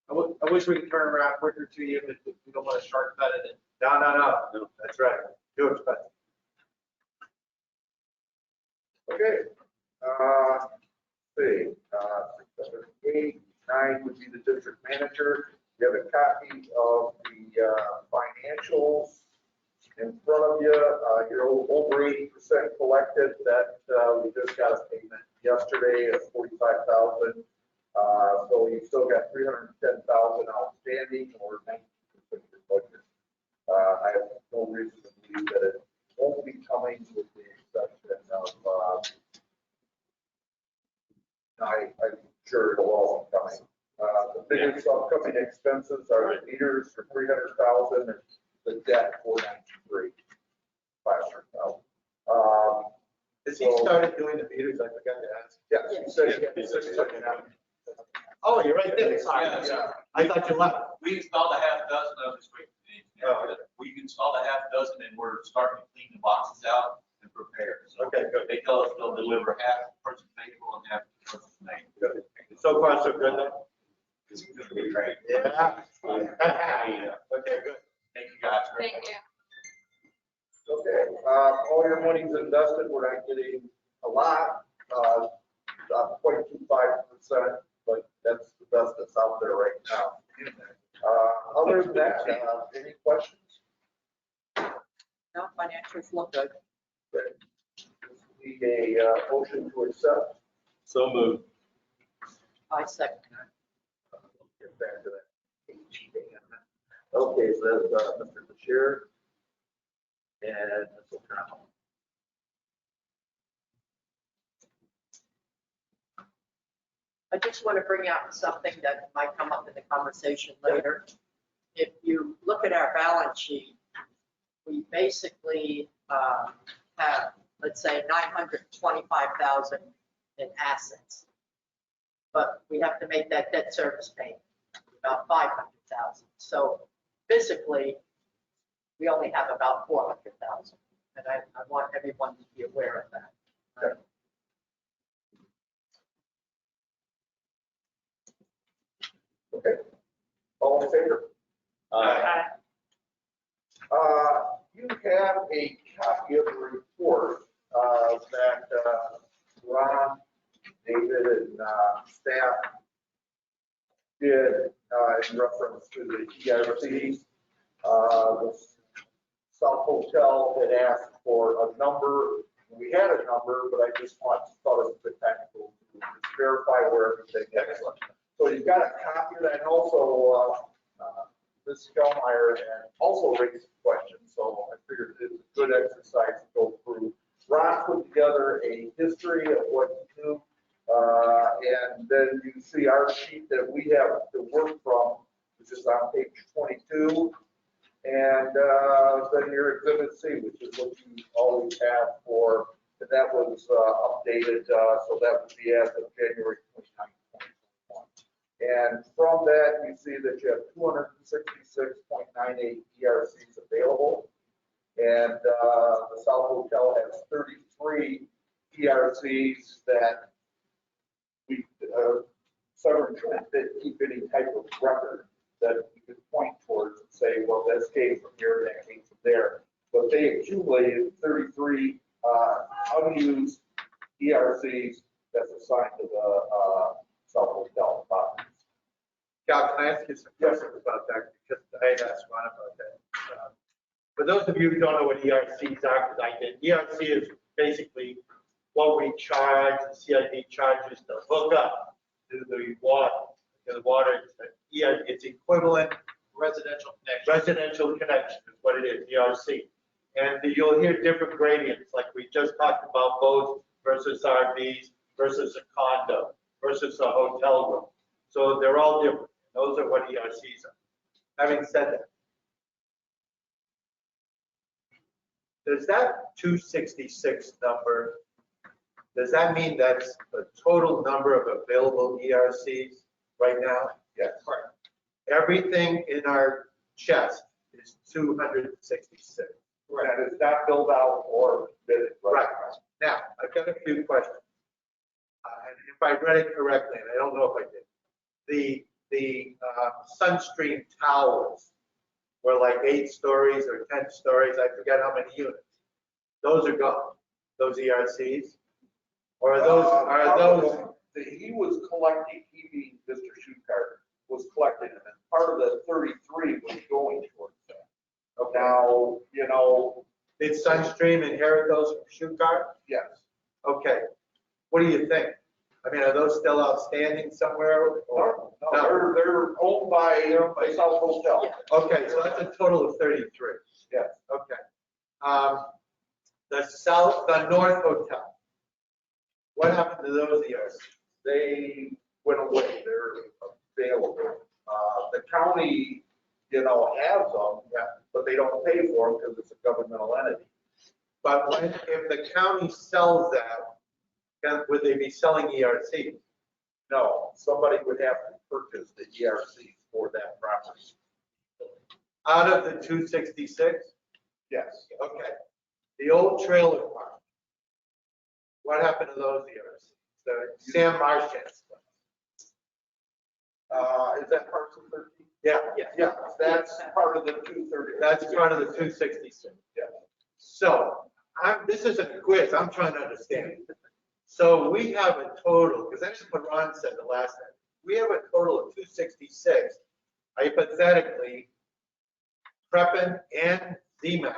I wish we could turn around quicker to you, but we don't want to shortcut it. No. That's right. Too expensive. Okay. See, 8, 9 would be the district manager. You have a copy of the financials in front of you. You're over 80% collected. That we just got a payment yesterday of 45,000. So you still got 310,000 outstanding, or 19% of your budget. I have no reason to believe that it won't be coming, with the exception of I'm sure it'll all be coming. The biggest upcoming expenses are the meters for 300,000 and the debt 493, 500,000. Has he started doing the meters? I forgot to ask. Yes, he said he had 600 now. Oh, you're right there. Sorry. Yeah. I thought you left. We installed a half dozen of this week. Oh, okay. We installed a half dozen and we're starting to clean the boxes out and prepare. So Okay, good. they tell us they'll deliver half the first of April and half the first of May. Good. So far, so good then? It's going to be great. Yeah. Okay, good. Thank you, guys. Thank you. Okay, all your money's invested. We're not getting a lot, 0.25%, but that's the best that's out there right now. Other than that, any questions? No, financials look good. Need a motion to accept. So moved. I second that. Get back to that. Okay, so that's Mr. Bashir and Ms. O'Connell. I just want to bring out something that might come up in the conversation later. If you look at our balance sheet, we basically have, let's say, 925,000 in assets. But we have to make that debt service payment, about 500,000. So physically, we only have about 400,000. And I want everyone to be aware of that. Okay. Okay. All in favor? Aye. have a copy of the report that Ron, David, and staff did in reference to the ERCs. The South Hotel had asked for a number. We had a number, but I just thought it was a good time to verify where everything is. So you've got a copy of that, and also Ms. Skelmeyer had also raised questions, so I figured it was a good exercise to go through. Ron put together a history of what he knew, and then you see our sheet that we have to work from, which is on page 22. And then your exhibit C, which is what you always have for, and that was updated, so that would be as of January 29th, 2021. And from that, you see that you have 266.98 ERCs available. And the South Hotel has 33 ERCs that we, Southern Trent didn't keep any type of record that we could point towards and say, well, this came from here, that came from there. But they accumulated 33 unused ERCs that's assigned to the South Hotel properties. Cal, can I ask you some questions about that? Because I had asked Ron about that. For those of you who don't know what ERCs are, because I did, ERC is basically what we charge, the CID charges to hook up to the water. The water, it's equivalent Residential connection. residential connection is what it is, ERC. And you'll hear different gradients, like we just talked about boats versus RVs versus a condo versus a hotel room. So they're all different. Those are what ERCs are. Having said that, does that 266 number, does that mean that's the total number of available ERCs right now? Yes. Everything in our chest is 266. That is not filled out or bid. Right. Now, I've got a few questions. And if I read it correctly, and I don't know if I did, the Sunstream towers were like 8 stories or 10 stories. I forget how many units. Those are gone. Those ERCs, or are those? He was collecting. He being Mr. Schuchart was collecting them, and part of the 33 was going towards that. Okay. Now, you know, Did Sunstream inherit those from Schuchart? yes. Okay. What do you think? I mean, are those still outstanding somewhere? Or? No, they're owned by South Hotel. Okay, so that's a total of 33. Yes. Okay. The North Hotel. What happened to those ERCs? They went away. They're available. The county, you know, has them, but they don't pay for them because it's a governmental entity. But if the county sells that, would they be selling ERCs? No, somebody would have to purchase the ERCs for that property. Out of the 266? Yes. Okay. The old trailer park. What happened to those ERCs? The Sam Marchant's. Is that parcel 13? Yeah. Yeah, that's part of the 230. That's part of the 266. Yeah. So this isn't a quiz. I'm trying to understand. So we have a total, because that's what Ron said the last time. We have a total of 266. Hypothetically, Preppin and ZMAC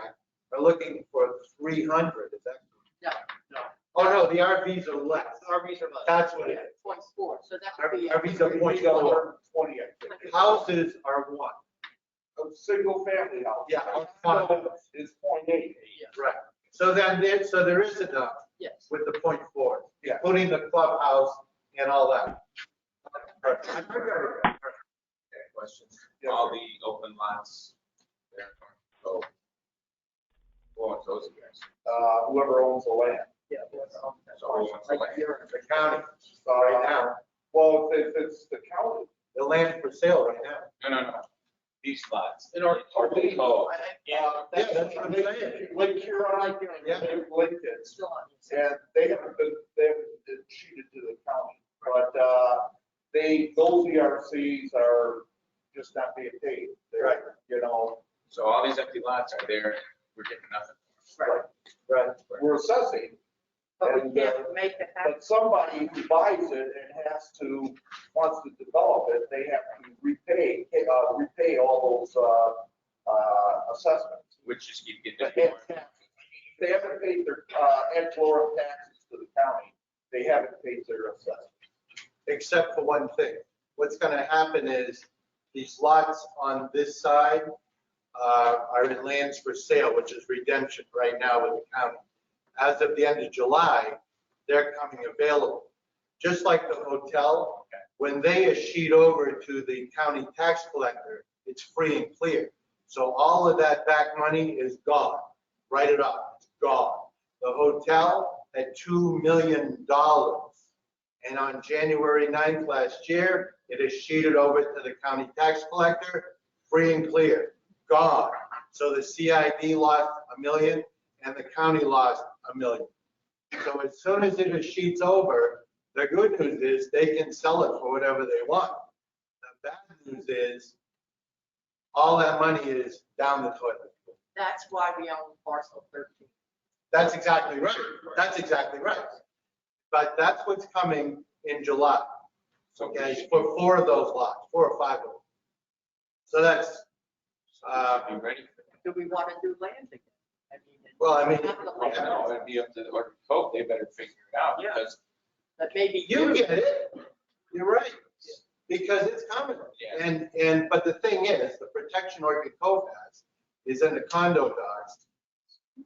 are looking for 300. Is that? No. Oh, no, the RVs are less. RVs are less. That's what it is. 0.4, so that would be. RVs are 0.4. 20, I think. Houses are one. A single family house. Yeah. Is 0.8. Right. So then, there is enough. Yes. With the 0.4. Yeah. Including the clubhouse and all that. Questions? All the open lots. There. Oh. Who owns those guys? Whoever owns the land. Yeah. So who owns the land? The county, right now. Well, if it's the county. The land for sale right now. No. These lots. In our. Oh. That's what I'm saying. Lake Huron, Yeah. they've linked it, Still on. and they haven't been cheated to the county, but those ERCs are just not being paid. They're, Right. You know, So all these empty lots are there we're getting nothing. Right. Right, we're assessing, But we And, can't make it happen. but somebody who buys it and has to, wants to develop it, they have to repay all those, assessments. Which just keep The getting ad more. taxes. If they haven't paid their, ad valorem taxes to the county, they haven't paid their assessment. Except for one thing. What's going to happen is these lots on this side are in lands for sale, which is redemption right now with the county. As of the end of July, they're coming available. Just like the hotel, when they sheet over to the county tax collector, it's free and clear. So all of that back money is gone. Write it off, it's gone. The hotel at $2 million. And on January 9th last year, it is sheeted over to the county tax collector, free and clear, gone. So the CID lost $1 million and the county lost $1 million. So as soon as it sheets over, the good news is they can sell it for whatever they want. The bad news is all that money is down the toilet. That's why we own parcel 13. That's exactly right. That's exactly right. But that's what's coming in July. Okay, for 4 of those lots, 4 or 5 of them. So that's, Be ready for that. Do we want to do land again? I mean, well, I mean, not the I land, don't know, it'd be up to the Oregon Code, they better figure it out, Yeah. because, But maybe you get it. You're right. Because it's coming. yeah. But the thing is, the protection Oregon Code has is in the condo docs.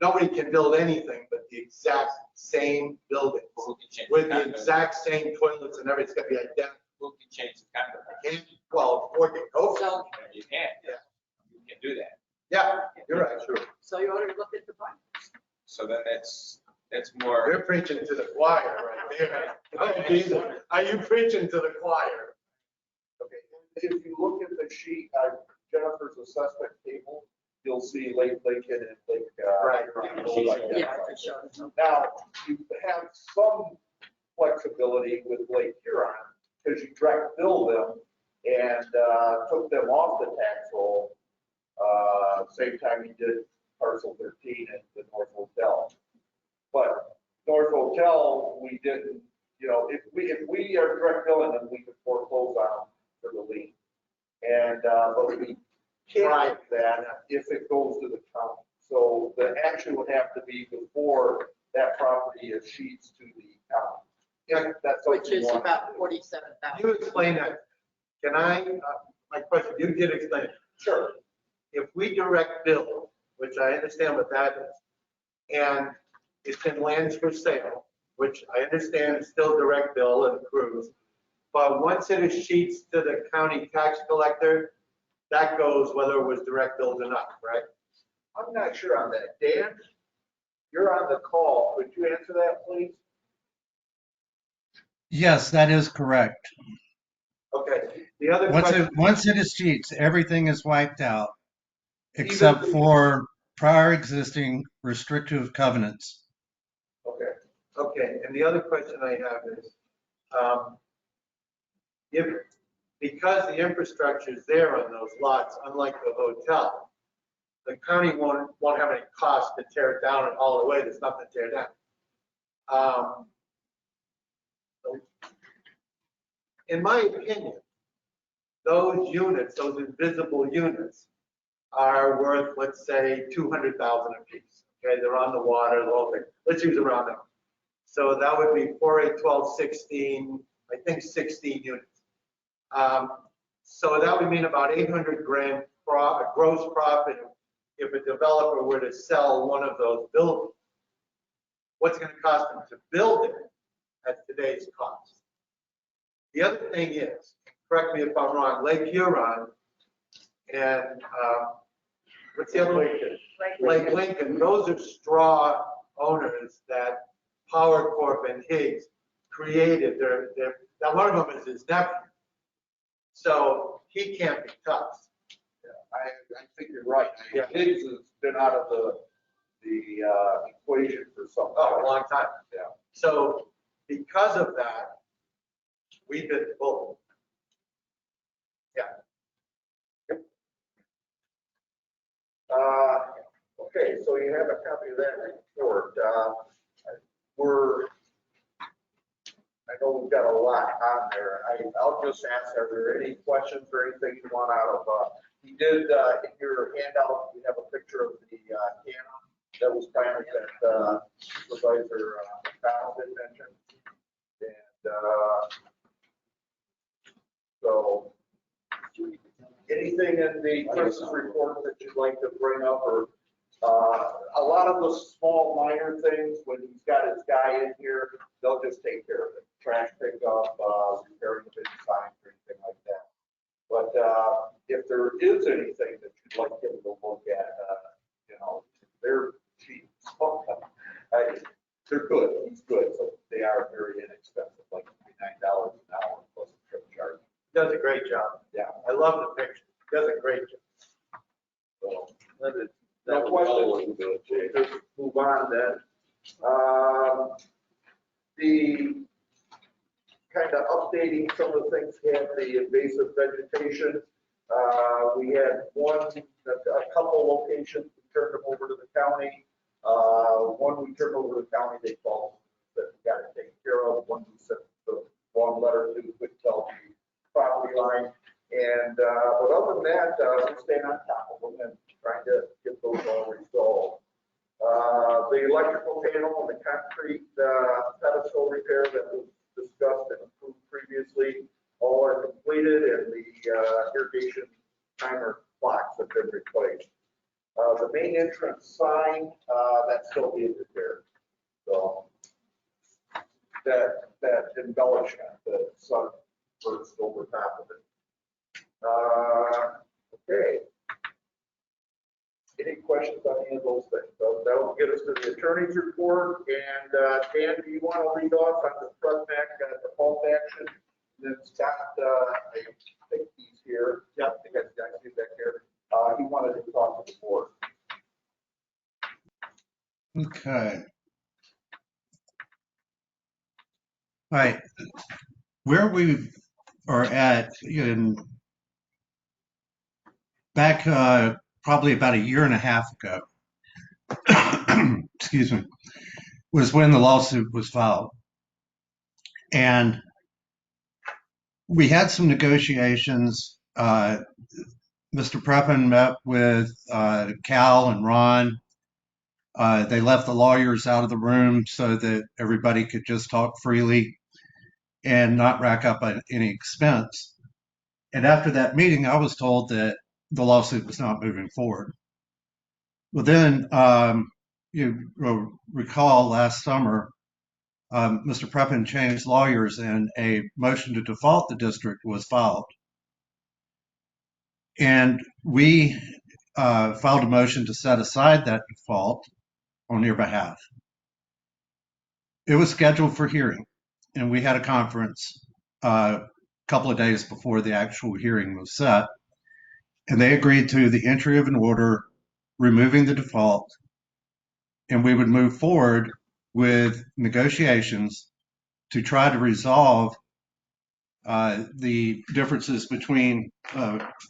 Nobody can build anything but the exact same building Who can change with the condo? exact same toilets and everything. It's gonna be identical. Who can change the condo? And, well, Oregon Code. So, You can't, Yeah. you can do that. Yeah, you're right, sure. so you ought to look at the bike. So then that's more, You're preaching to the choir right there. Oh, Jesus. Are you preaching to the choir? Okay, if you look at the sheet, Jennifer's assessment table, you'll see Lake Lincoln and Lake. Right. Huron like that. Yeah, for sure. Now, you have some flexibility with Lake Huron because you direct bill them and took them off the tax roll. Same time you did parcel 13 at the North Hotel. But North Hotel, we didn't, if we are direct billing them, we could foreclose on them for the lien. And, but we can't do that if it goes to the county. So the action would have to be before that property is sheets to the county. Yeah, that's. Which is about 47,000. You explain that. Can I, my question, you did explain it. Sure. If we direct bill, which I understand what that is, and it's in lands for sale, which I understand is still direct bill and cruise, but once it is sheets to the county tax collector, that goes whether it was direct billed or not, right? I'm not sure on that. Dan, you're on the call. Could you answer that, please? Yes, that is correct. Okay. The other question. Once it is sheets, everything is wiped out except for prior existing restrictive covenants. Okay. Okay, and the other question I have is, because the infrastructure is there on those lots, unlike the hotel, the county won't have any cost to tear it down and haul it away. There's nothing to tear down. In my opinion, those units, those invisible units, are worth, let's say, 200,000 a piece. Okay, they're on the water, the whole thing. Let's use around them. So that would be 4, 8, 12, 16, I think 16 units. So that would mean about 800 grand gross profit if a developer were to sell one of those buildings. What's it going to cost them to build it at today's cost? The other thing is, correct me if I'm wrong, Lake Huron and what's the other one? Lake Lincoln. Those are straw owners that Power Corp and Higgs created. Now one of them is his nephew, so he can't be touched. Yeah, I think you're right. Higgs has been out of the equation for some time. Oh, a long time. Yeah. So because of that, we bit the bullet. Yeah. Okay, so you you have a copy of that report. I know we've got a lot on there. I'll just ask, are there any questions or anything you want out of, he did, in your handout, we have a picture of the cannon that was planted that Supervisor Powell had mentioned. And so anything in the Chris's report that you'd like to bring up, or a lot of the small minor things, when he's got his guy in here, they'll just take care of it. Trash pickup, repairing the signs or anything like that. But if there is anything that you'd like him to look at, you know, they're cheap. They're good. He's good. So they are very inexpensive, like $59 an hour plus a trip charge. Does a great job. Yeah. I love the picture. Does a great job. So, No questions? Just move on then. The kind of updating some of the things, have the invasive vegetation. We had a couple locations, we turned them over to the county. One we turned over to the county, they called that we got it taken care of. One we sent the wrong letter to, couldn't tell the property line. And, but other than that, we're staying on top of them and trying to get those all resolved. The electrical panel and the concrete pedestal repair that was discussed and approved previously, all are completed, and the irrigation timer clocks have been replaced. The main entrance sign, that's still being repaired. So that embellishment, the sun burst over top of it. Okay. Any questions on any of those things? So that will get us to the attorney's report. And Dan, do you want to lead off on the front back default action? And then Scott, I think he's here. Yeah, I think that's back here. He wanted to talk to the board. Okay. All right. Where we are at back probably about a year and a half ago, excuse me, was when the lawsuit was filed. And we had some negotiations. Mr. Preppen met with Cal and Ron. They left the lawyers out of the room so that everybody could just talk freely and not rack up any expense. And after that meeting, I was told that the lawsuit was not moving forward. Well, then you recall last summer, Mr. Preppen changed lawyers and a motion to default the district was filed. And we filed a motion to set aside that default on your behalf. It was scheduled for hearing, and we had a conference a couple of days before the actual hearing was set. And they agreed to the entry of an order removing the default, and we would move forward with negotiations to try to resolve the differences between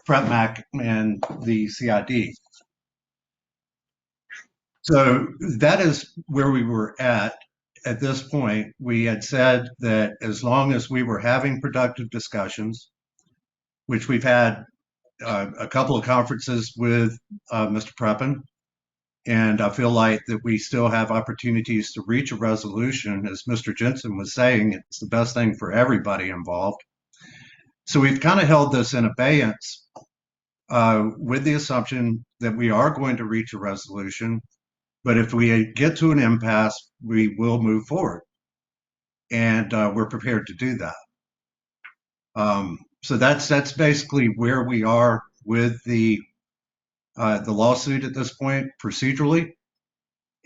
PrepMac and the CID. So that is where we were at this point. We had said that as long as we were having productive discussions, which we've had a couple of conferences with Mr. Preppen, and I feel like that we still have opportunities to reach a resolution. As Mr. Jensen was saying, it's the best thing for everybody involved. So we've kind of held this in abeyance with the assumption that we are going to reach a resolution. But if we get to an impasse, we will move forward. And we're prepared to do that. So that's basically where we are with the lawsuit at this point procedurally.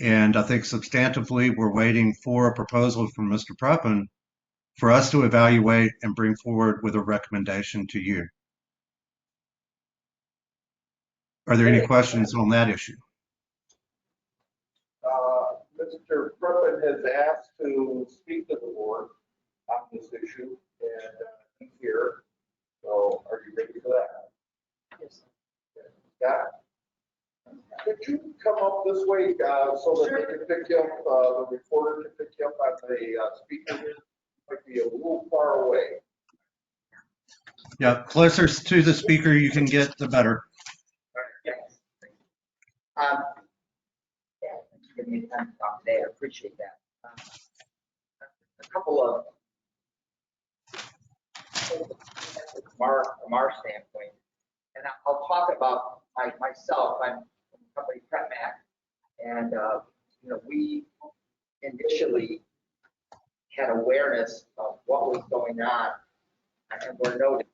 And I think substantively, we're waiting for a proposal from Mr. Preppen for us to evaluate and bring forward with a recommendation to you. Are there any questions on that issue? Mr. Preppen has asked to speak to the board on this issue, and he's here. So are you ready for that? Yes. Scott, could you come up this way, so that they can pick you up, the reporter can pick you up on the speaker. Might be a little far away. Yeah, closer to the speaker you can get, the better. Yeah, thanks for giving me the time to talk today. I appreciate that. A couple of from our standpoint, and I'll talk about myself. I'm from the company PrepMac, and we initially had awareness of what was going on, and were noted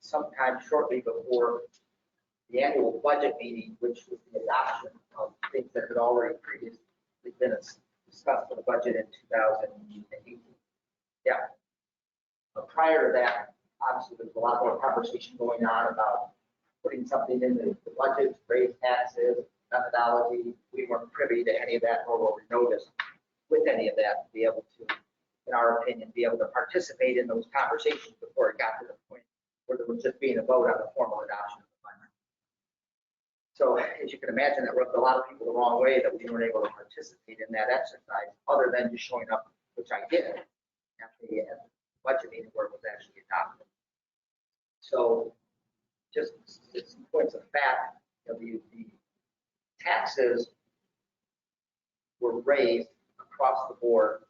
sometime shortly before the annual budget meeting, which was the adoption of things that had already previously been discussed for the budget in 2018. Yeah. But prior to that, obviously, there's a lot more conversation going on about putting something in the budget, raise taxes, methodology. We weren't privy to any of that, nor were we noticed with any of that to be able to, in our opinion, be able to participate in those conversations before it got to the point where there was just being a vote on the formal adoption of the budget. So as you can imagine, that rubbed a lot of people the wrong way that we weren't able to participate in that exercise, other than just showing up, which I did at the budget meeting where it was actually adopted. So just some points of fact, the taxes were raised across the board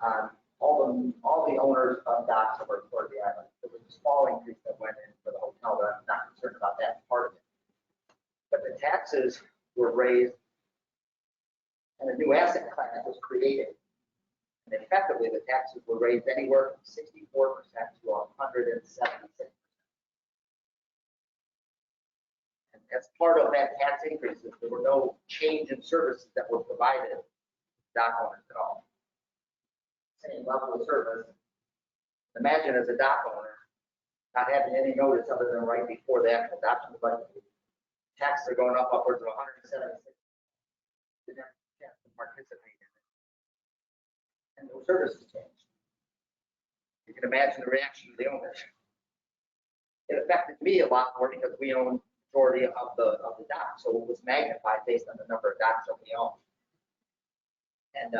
on all the owners of docks that were toward the island. There was a small increase that went in for the hotel, but I'm not concerned about that part of it. But the taxes were raised and a new asset class was created. And effectively, the taxes were raised anywhere from 64% to 176%. And as part of that tax increases, there were no change in services that were provided to dock owners at all. Same level of service. Imagine as a dock owner, not having any notice other than right before the actual adoption of the budget. Taxes are going up upwards of 176. Didn't have a chance to participate in it. And no services changed. You can imagine the reaction of the owners. It affected me a lot more because we own the majority of the dock, so it was magnified based on the number of docks that we own. And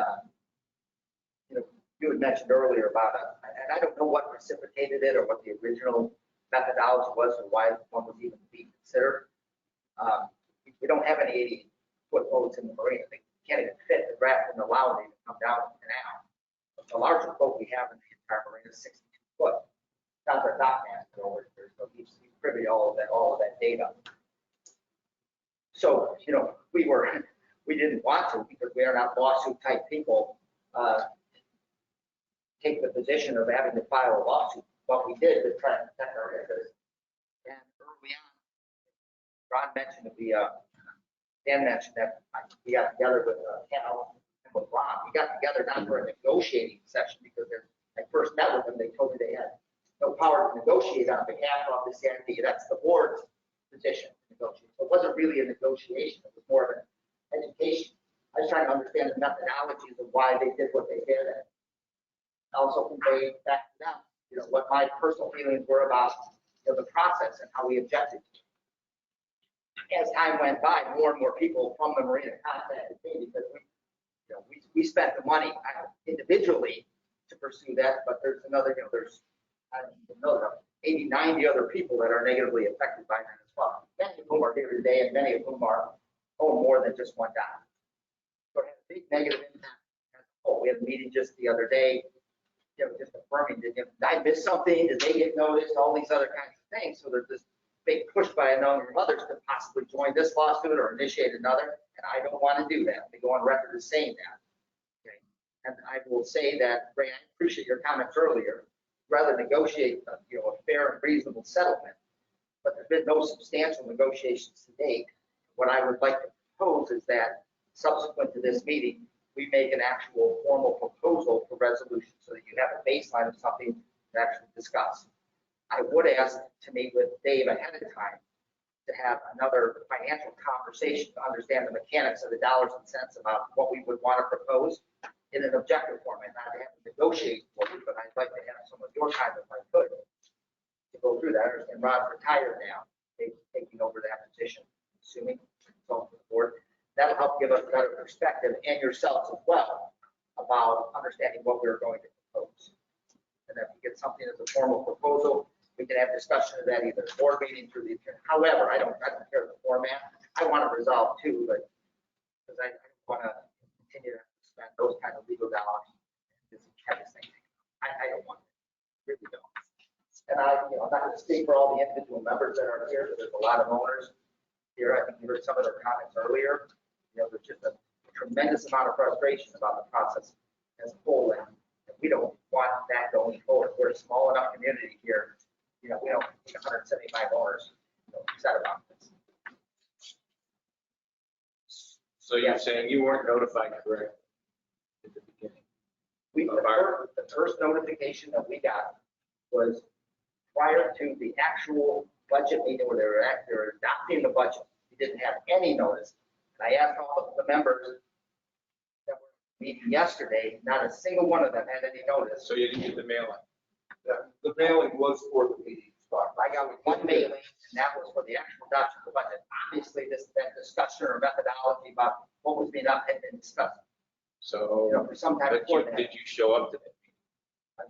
you had mentioned earlier about and I don't know what precipitated it or what the original methodology was or why one was even being considered. We don't have any 80-foot boats in the marina. They can't even fit the draft and allow them to come down the canal. But the largest boat we have in the entire marina is 62 foot. That's our dock master over here, so he's privy to all of that data. So we didn't want to because we are not lawsuit type people. Take the position of having to file a lawsuit, but we did to try to protect our interests. And early on, Ron mentioned that Dan mentioned that we got together with Cal and with Ron. We got together not for a negotiating session because when I first met with them, they told me they had no power to negotiate on behalf of the CND. That's the board's position to negotiate. So it wasn't really a negotiation. It was more of an education. I was trying to understand the methodologies of why they did what they did. And also convey back to them, what my personal feelings were about the process and how we objected to it. As time went by, more and more people from the marina contacted me because we spent the money individually to pursue that, but there's another, there's I don't even know, 80, 90 other people that are negatively affected by that as well. Many of whom are here today, and many of whom own more than just one dock. So it has a big negative impact. We had a meeting just the other day. Just affirming, did I miss something? Did they get noticed? All these other kinds of things. So there's this big push by a number of others to possibly join this lawsuit or initiate another. And I don't want to do that. They go on record as saying that. Okay. And I will say that, Ray, I appreciate your comments earlier. Rather negotiate a fair and reasonable settlement, but there's been no substantial negotiations to date. What I would like to propose is that subsequent to this meeting, we make an actual formal proposal for resolution so that you have a baseline of something to actually discuss. I would ask to meet with Dave ahead of time to have another financial conversation to understand the mechanics of the dollars and cents about what we would want to propose in an objective format, not to have to negotiate for it, but I'd like to have some of your time if I could to go through that. I understand Rod's retired now, taking over that position, assuming so on the board. That'll help give us a better perspective, and yourselves as well, about understanding what we're going to propose. And if we get something as a formal proposal, we can have discussion of that either board meeting through the attorney. However, I don't care the format. I want to resolve too, but because I want to continue to spend those kind of legal dollars. Just have this thing. I don't want it. Really don't. And not to speak for all the individual members that are here, but there's a lot of owners here. I think you heard some of their comments earlier. There's just a tremendous amount of frustration about the process as a whole, and we don't want that going forward. We're a small enough community here. We don't need 175 owners upset about this. So you're saying you weren't notified correctly at the beginning? The first notification that we got was prior to the actual budget meeting where they were adopting the budget. We didn't have any notice. And I asked all of the members that were meeting yesterday, not a single one of them had any notice. So you didn't get the mailing? The mailing was for the meeting. I got one mailing, and that was for the actual adoption of the budget. Obviously, that discussion or methodology about what was being done had been discussed. So, for some time but before that. did you show up to that meeting?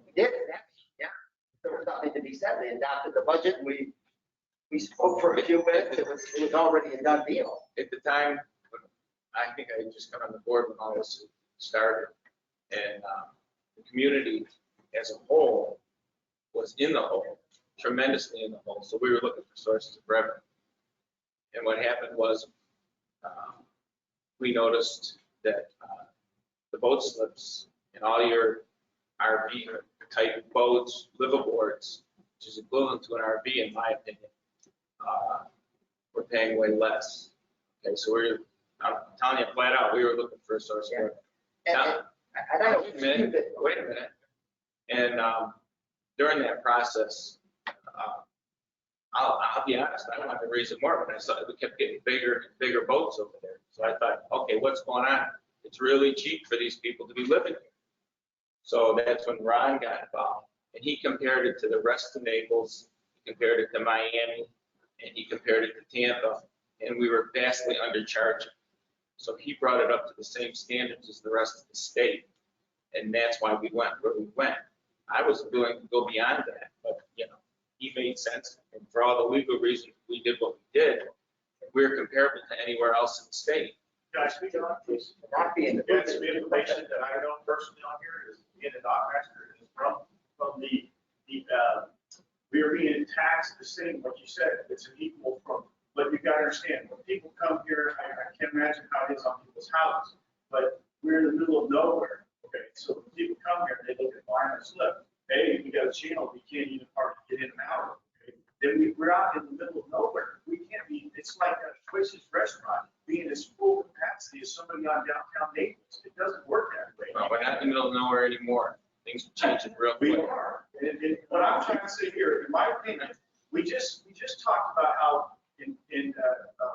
We did, yeah. There was nothing to be said. They adopted the budget. We spoke for a few minutes. It was already a done deal. At the time, I think I just got on the board when all this started, and the community as a whole was in the hole, tremendously in the hole. So we were looking for sources of revenue. And what happened was we noticed that the boat slips and all your RV type boats, liveaboards, which is equivalent to an RV in my opinion, we're paying way less. Okay, so I'm telling you flat out, we were looking for a source of revenue. Wait a minute. And during that process, I'll be honest, I wanted to raise it more, but I saw we kept getting bigger and bigger boats over there. So I thought, okay, what's going on? It's really cheap for these people to be living here. So that's when Ron got involved, and he compared it to the rest of Naples, he compared it to Miami, and he compared it to Tampa, and we were vastly undercharging. So he brought it up to the same standards as the rest of the state, and that's why we went where we went. I was willing to go beyond that, but he made sense, and for all the legal reasons we did what we did, we're comparable to anywhere else in the state. Can I speak on this? Not being the It's the information that I know personally on here is in the dockmaster is from the we are being taxed the same, what you said, it's an equal from, but you've got to understand, when people come here, I can't imagine how it is on people's houses, but we're in the middle of nowhere, okay? So when people come here, they look at Barn and Slip, hey, we got a channel, we can't even hardly get in and out of, okay? Then we're out in the middle of nowhere. We can't be, it's like a Choices restaurant being as full capacity as somebody on downtown Naples. It doesn't work that way. Well, we're not in the middle of nowhere anymore. Things are changing real quick. We are. And what I'm trying to say here, in my opinion, we just talked about how in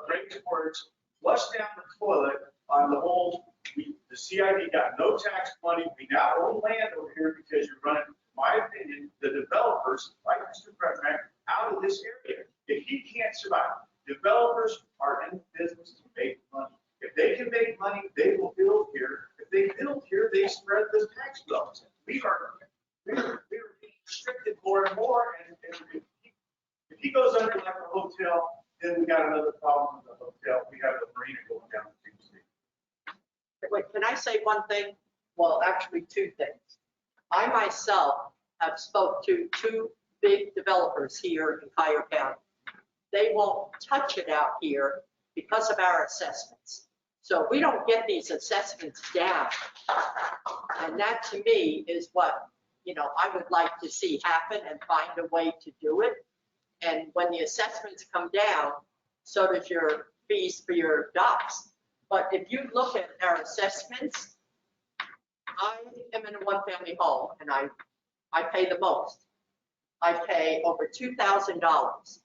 Ray's words, flush down the toilet on the whole, the CID got no tax money. We now own land over here because you're running, in my opinion, the developers, like Mr. President, out of this area. If he can't survive, developers are in business to make money. If they can make money, they will build here. If they build here, they spread the tax bills. We are being restricted more and more. And if he goes under like a hotel, then we got another problem with the hotel. We have the marina going down the Tuesday. Wait, can I say one thing? Well, actually, two things. I myself have spoke to two big developers here in Cuyahoga County. They won't touch it out here because of our assessments. So we don't get these assessments down. And that to me is what, I would like to see happen and find a way to do it. And when the assessments come down, so does your fees for your docks. But if you look at our assessments, I am in a one-family home and I pay the most. I pay over $2,000.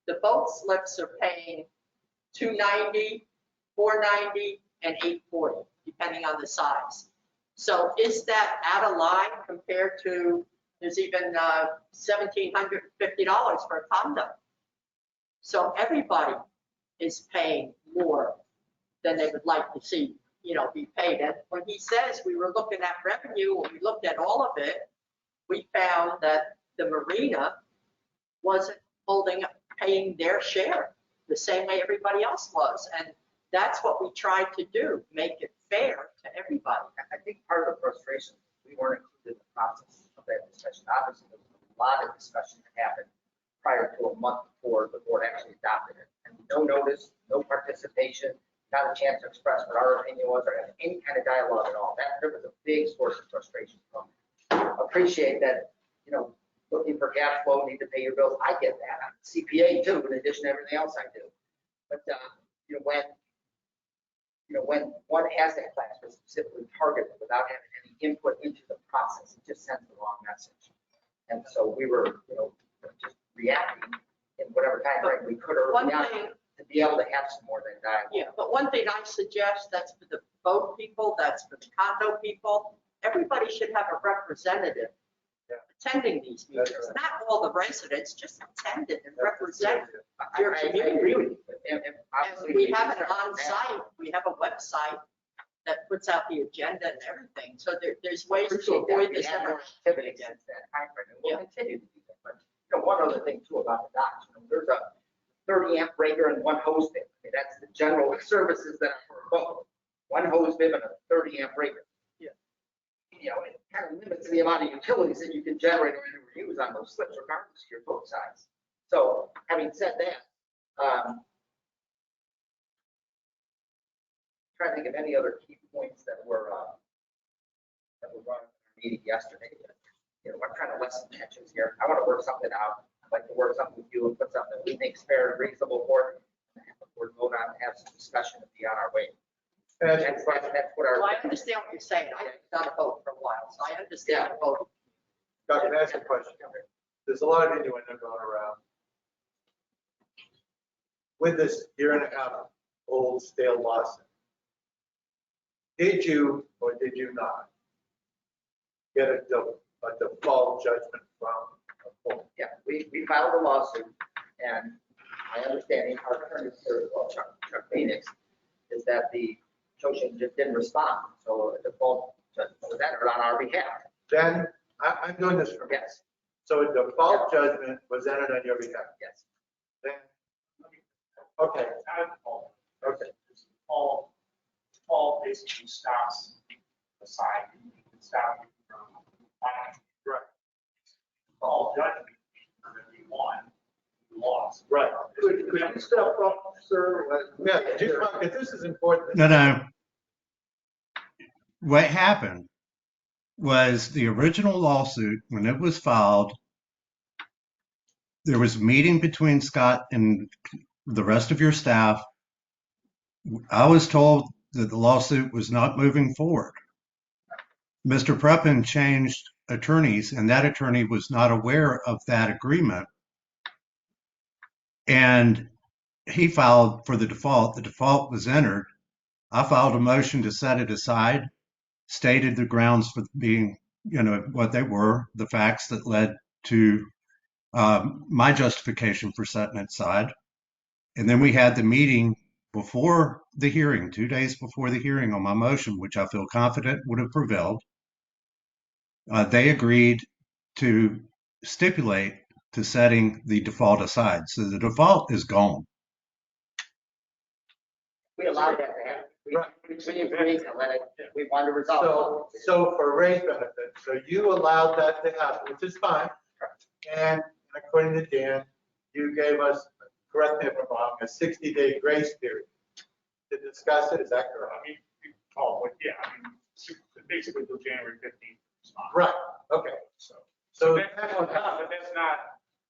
The boat slips are paying $290, $490, and $840, depending on the size. So is that out of line compared to, there's even $1,750 for a condo. So everybody is paying more then they would like to see, be paid. And when he says we were looking at revenue, when we looked at all of it, we found that the marina wasn't paying their share the same way everybody else was. And that's what we tried to do, make it fair to everybody. I think part of the frustration, we weren't included in the process of that discussion. Obviously, there was a lot of discussion that happened prior to a month before the board actually adopted it. And no notice, no participation, not a chance to express what our opinion was or have any kind of dialogue at all. There was a big source of frustration from me. Appreciate that, looking for cash flow, need to pay your bills. I get that. I'm a CPA too, in addition to everything else I do. But, when one asset class was specifically targeted without having any input into the process, it just sends the wrong message. And so we were, just reacting in whatever time frame we could early on to be able to have some more than dialogue. Yeah, but one thing I suggest, that's for the boat people, that's for the condo people, everybody should have a representative attending these meetings. Not all the residents, just attend it and represent your I community. agree with you. And And we have it on site, we have a website that puts out the agenda and everything. So there's ways to avoid this ever. Activity against that time frame, and we'll continue to do that. But one other thing too about the docks, there's a 30 amp breaker and one hose bib. Okay, that's the general services that are for a boat. One hose bib and a 30 amp breaker. It kind of limits the amount of utilities that you can generate or use on those slips regardless of your boat size. So having said that, trying to think of any other key points that were brought up in our meeting yesterday. I'm trying to lessen tensions here. I want to work something out. I'd like to work something with you and put something that we think is fair and reasonable for it. We're going on and have some discussion and be on our way. That's what Well, I understand what you're saying. I haven't done a vote for a while, so I understand the vote. Doc, can I ask a question? There's a lot of innuendo going around. With this year and a half old stale lawsuit, did you or did you not get a default judgment from a court? Yeah, we filed a lawsuit, and my understanding, our attorney, Chuck Phoenix, is that the Toshin just didn't respond, so a default judgment was entered on our behalf. Then, I'm doing this for me. Yes. So a default judgment was entered on your behalf? Yes. Then, okay. Okay. All basically stops the side, stop from fighting. Right. All judgment, if you won, you lost. Right. Could you step up, sir? Yeah, because this is important. No. What happened was the original lawsuit, when it was filed, there was a meeting between Scott and the rest of your staff. I was told that the lawsuit was not moving forward. Mr. Preppin changed attorneys, and that attorney was not aware of that agreement. And he filed for the default. The default was entered. I filed a motion to set it aside, stated the grounds for being, what they were, the facts that led to my justification for setting it aside. And then we had the meeting before the hearing, 2 days before the hearing on my motion, which I feel confident would have prevailed. They agreed to stipulate to setting the default aside. So the default is gone. We allowed that to happen. We agreed to let it, we wanted to resolve it. So for Ray's benefit, so you allowed that to happen, which is fine. And according to Dan, you gave us, correct me if I'm wrong, a 60-day grace period to discuss it. Is that correct? Basically till January 15th. Right, okay. So But that's not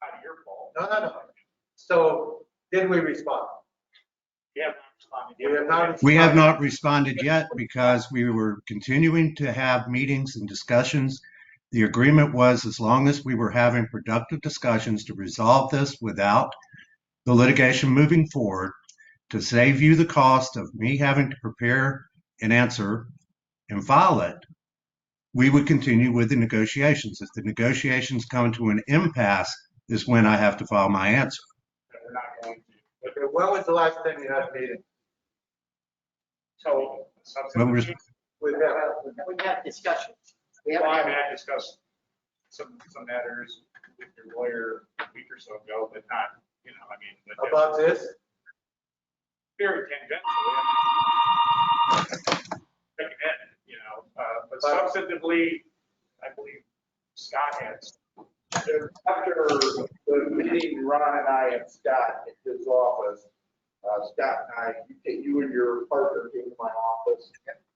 out of your fault. No. So did we respond? You have not responded. We have not responded. We have not responded yet because we were continuing to have meetings and discussions. The agreement was, as long as we were having productive discussions to resolve this without the litigation moving forward, to save you the cost of me having to prepare an answer and file it, we would continue with the negotiations. If the negotiations come to an impasse, is when I have to file my answer. We're not going to. Okay, when was the last time you had a meeting? So Well, we're- substantive, we've had, We have discussions. We well, I haven't mean, had, I discussed some matters with your lawyer a week or so ago, but not, you know, I mean. but About this? Very tangential. Recommend, you know, but substantively, I believe Scott has. After the meeting, Ron and I and Scott at his office, Scott and I, you and your partner came to my office,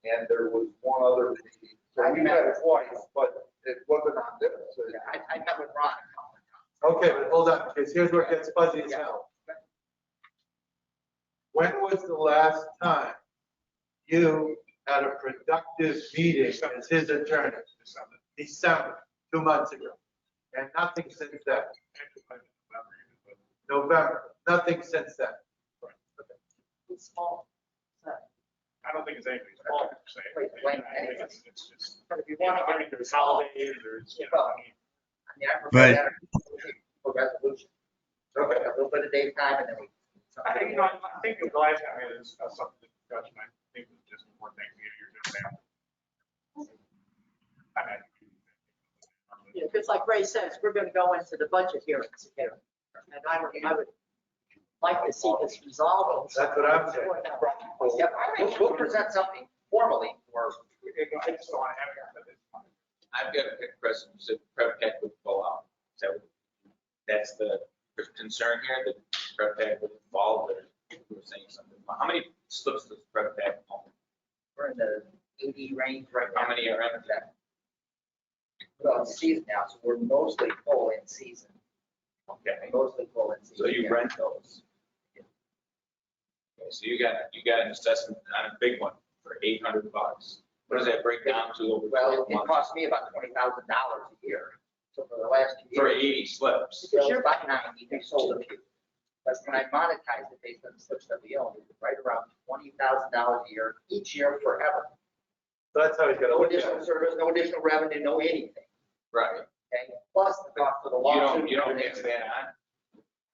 and there was one other meeting. So we met twice, but it wasn't on this. I met with Ron. Okay, but hold on, because here's where it gets fuzzy as hell. When was the last time you had a productive meeting as his attorney? December, 2 months ago. And nothing since then. November, nothing since then. It's small. I don't think it's anything small per se. Wait, I think it's just, But if you you know, want I mean, there's holidays, there's, you know, I mean, I prefer But- that for resolution. Okay, a little bit of daytime and then we. you know, I think the last time we had something to discuss, I think it was just more things you're just saying. I mean, Yeah, because like Ray says, we're going to go into the budget hearings again. And I would like to see this resolved. That's what I'm saying. Yep, we'll present something formally for. I just don't want to have it, but it's fine. I've got a question, so prep tech would fall out. So that's the concern here, that prep tech would fall, or you were saying something. How many slips does prep tech own? We're in the 80 range right now. How many are in that? Well, it's season now, so we're mostly full in season. Okay, Mostly full in season. so you rent those? Okay, so you got an assessment on a big one for $800. What does that break down to over Well, 12 it months? cost me about $20,000 a year. So for the last 2 For years. 80 slips. This year about 90, we sold a few. But when I monetized it based on the slips that we own, it was right around $20,000 a year, each year forever. So that's how he's gonna No look at additional it. service, no additional revenue, no anything. Right. Okay, plus the cost of the lawsuit. You don't mix that on?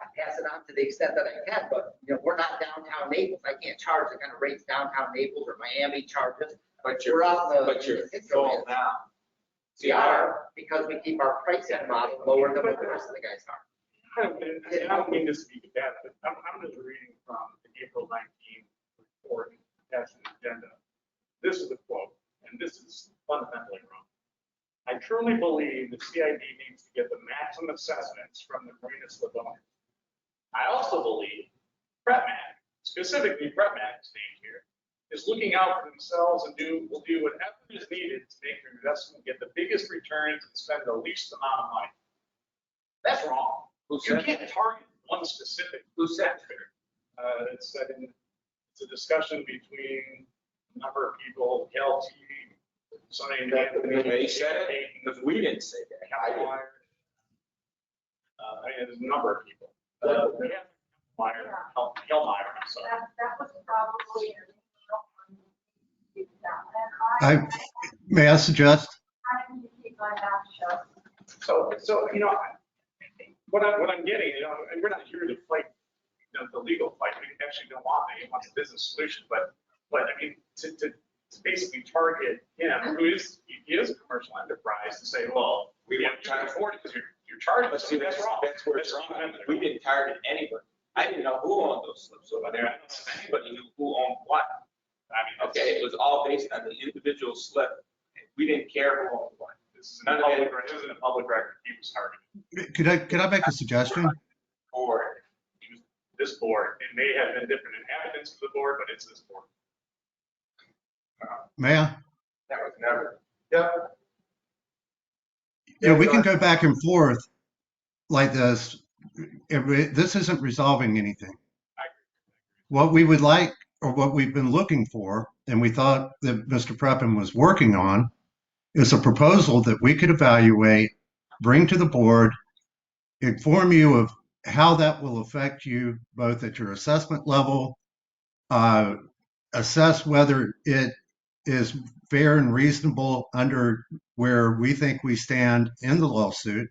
I pass it on to the extent that I can, but, you know, we're not downtown Naples. I can't charge the kind of rates downtown Naples or Miami charges. But We're out in the. But you're full now. We are, because we keep our pricing model lower than what the rest of the guys are. I don't mean this to be bad, but I'm just reading from the April 19th report, that's the agenda. This is the quote, and this is fundamentally wrong. I truly believe the CID needs to get the maximum assessments from the marina slip owners. I also believe PrepMat, specifically PrepMat is named here, is looking out for themselves and will do whatever is needed to make their investment get the biggest returns and spend the least amount of money. That's wrong. Who You said can't target one specific. Who said Uh, it's a discussion between a number of people, LT, somebody named Anthony. They said it, because we didn't say that. Meyer. I mean, there's a number of people. Hillmeyer, I'm sorry. That was probably. May I suggest? I need to keep my mouth shut. So, you know, what I'm getting, you know, and we're not here to fight, you know, the legal fight. We actually don't want that. We want a business solution, but I mean, to basically target him, he is a commercial enterprise, to say, well, you can't afford it because you're charging. But see, That's wrong. That's where it's wrong. We didn't target anybody. I didn't know who owned those slips over there. I don't know if anybody knew who owned what. I mean, Okay, it was all based on the individual slip. We didn't care who owned what. This isn't a public record. He was targeted. Could I make a suggestion? Board, this board, it may have been different inhabitants of the board, but it's this board. May I? That was never. Yep. Yeah, we can go back and forth like this. This isn't resolving anything. What we would like, or what we've been looking for, and we thought that Mr. Preppen was working on, is a proposal that we could evaluate, bring to the board, inform you of how that will affect you both at your assessment level, assess whether it is fair and reasonable under where we think we stand in the lawsuit.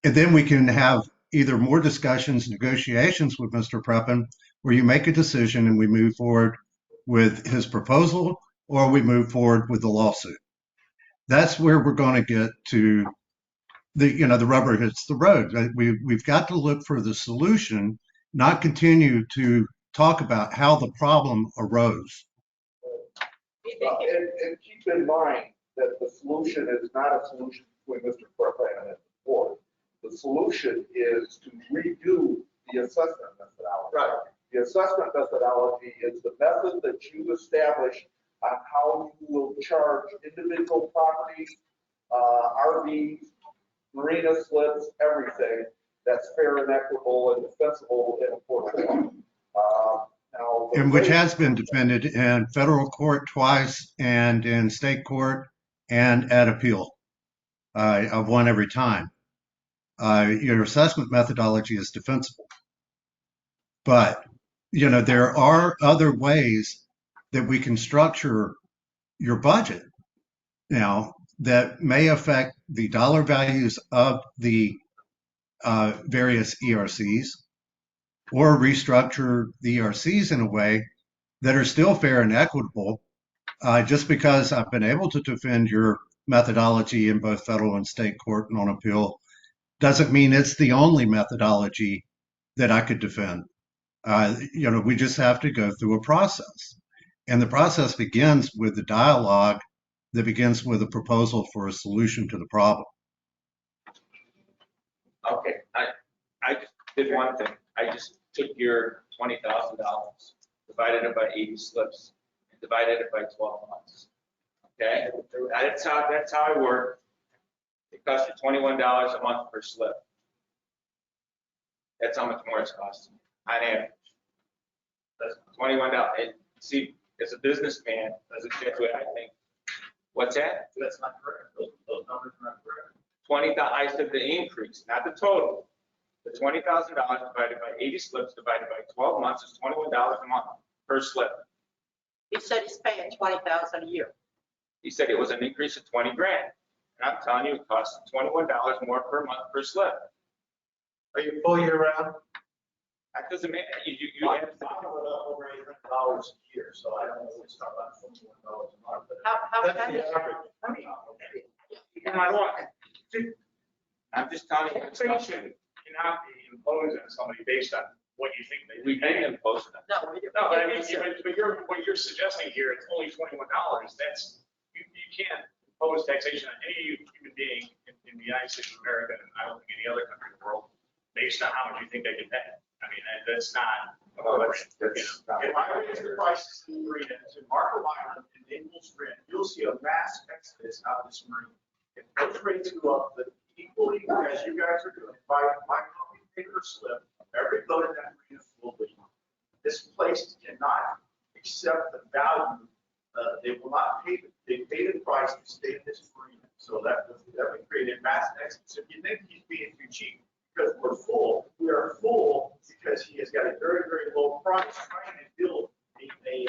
And then we can have either more discussions, negotiations with Mr. Preppen, where you make a decision and we move forward with his proposal or we move forward with the lawsuit. That's where we're going to get to the rubber hits the road. We've got to look for the solution, not continue to talk about how the problem arose. And keep in mind that the solution is not a solution between Mr. Corcoran and the board. The solution is to redo the assessment methodology. Right. The assessment methodology is the method that you establish on how you will charge individual properties, RVs, marina slips, everything that's fair and equitable and defensible in a court of law. And which has been defended in federal court twice and in state court and at appeal. I've won every time. Your assessment methodology is defensible. But, there are other ways that we can structure your budget now that may affect the dollar values of the various ERCs, or restructure the ERCs in a way that are still fair and equitable. Just because I've been able to defend your methodology in both federal and state court and on appeal doesn't mean it's the only methodology that I could defend. We just have to go through a process. And the process begins with the dialogue that begins with a proposal for a solution to the problem. Okay, I just did one thing. I just took your $20,000, divided it by 80 slips, and divided it by 12 months. Okay, that's how I work. It costs you $21 a month per slip. That's how much more it's costing on average. That's $21. And see, as a businessman, as a graduate, I think, what's that? That's not correct. Those numbers are not correct. 20,000, I said the increase, not the total. The $20,000 divided by 80 slips divided by 12 months is $21 a month per slip. He said he's paying 20,000 a year. He said it was an increase of 20 grand. And I'm telling you, it costs $21 more per month per slip. Are you full year round? That doesn't matter. You I'm talking about over $800 a year, so I don't know what's talking about $21 a month. But How That's can the it? average. And I want, I'm just telling you. Taxation cannot be imposed on somebody based on what you think they. We can impose it. No, we No, but I mean, but what you're suggesting here, it's only $21. That's, you can't impose taxation on any human being in the United States of America, and I don't think any other country in the world, based on how much you think they can pay. I mean, that's not. If I raise the prices in the marina, to Marco Island and Naples Grand, you'll see a mass exodus out of this marina. If those rates go up, the equally as you guys are doing, by my company paper slip, every boat in that marina will leave. This place cannot accept the value. They will not pay. They pay the price to stay in this marina. So that would create a mass exodus. If you think he's being too cheap, because we're full, we are full because he has got a very, very low price trying to build a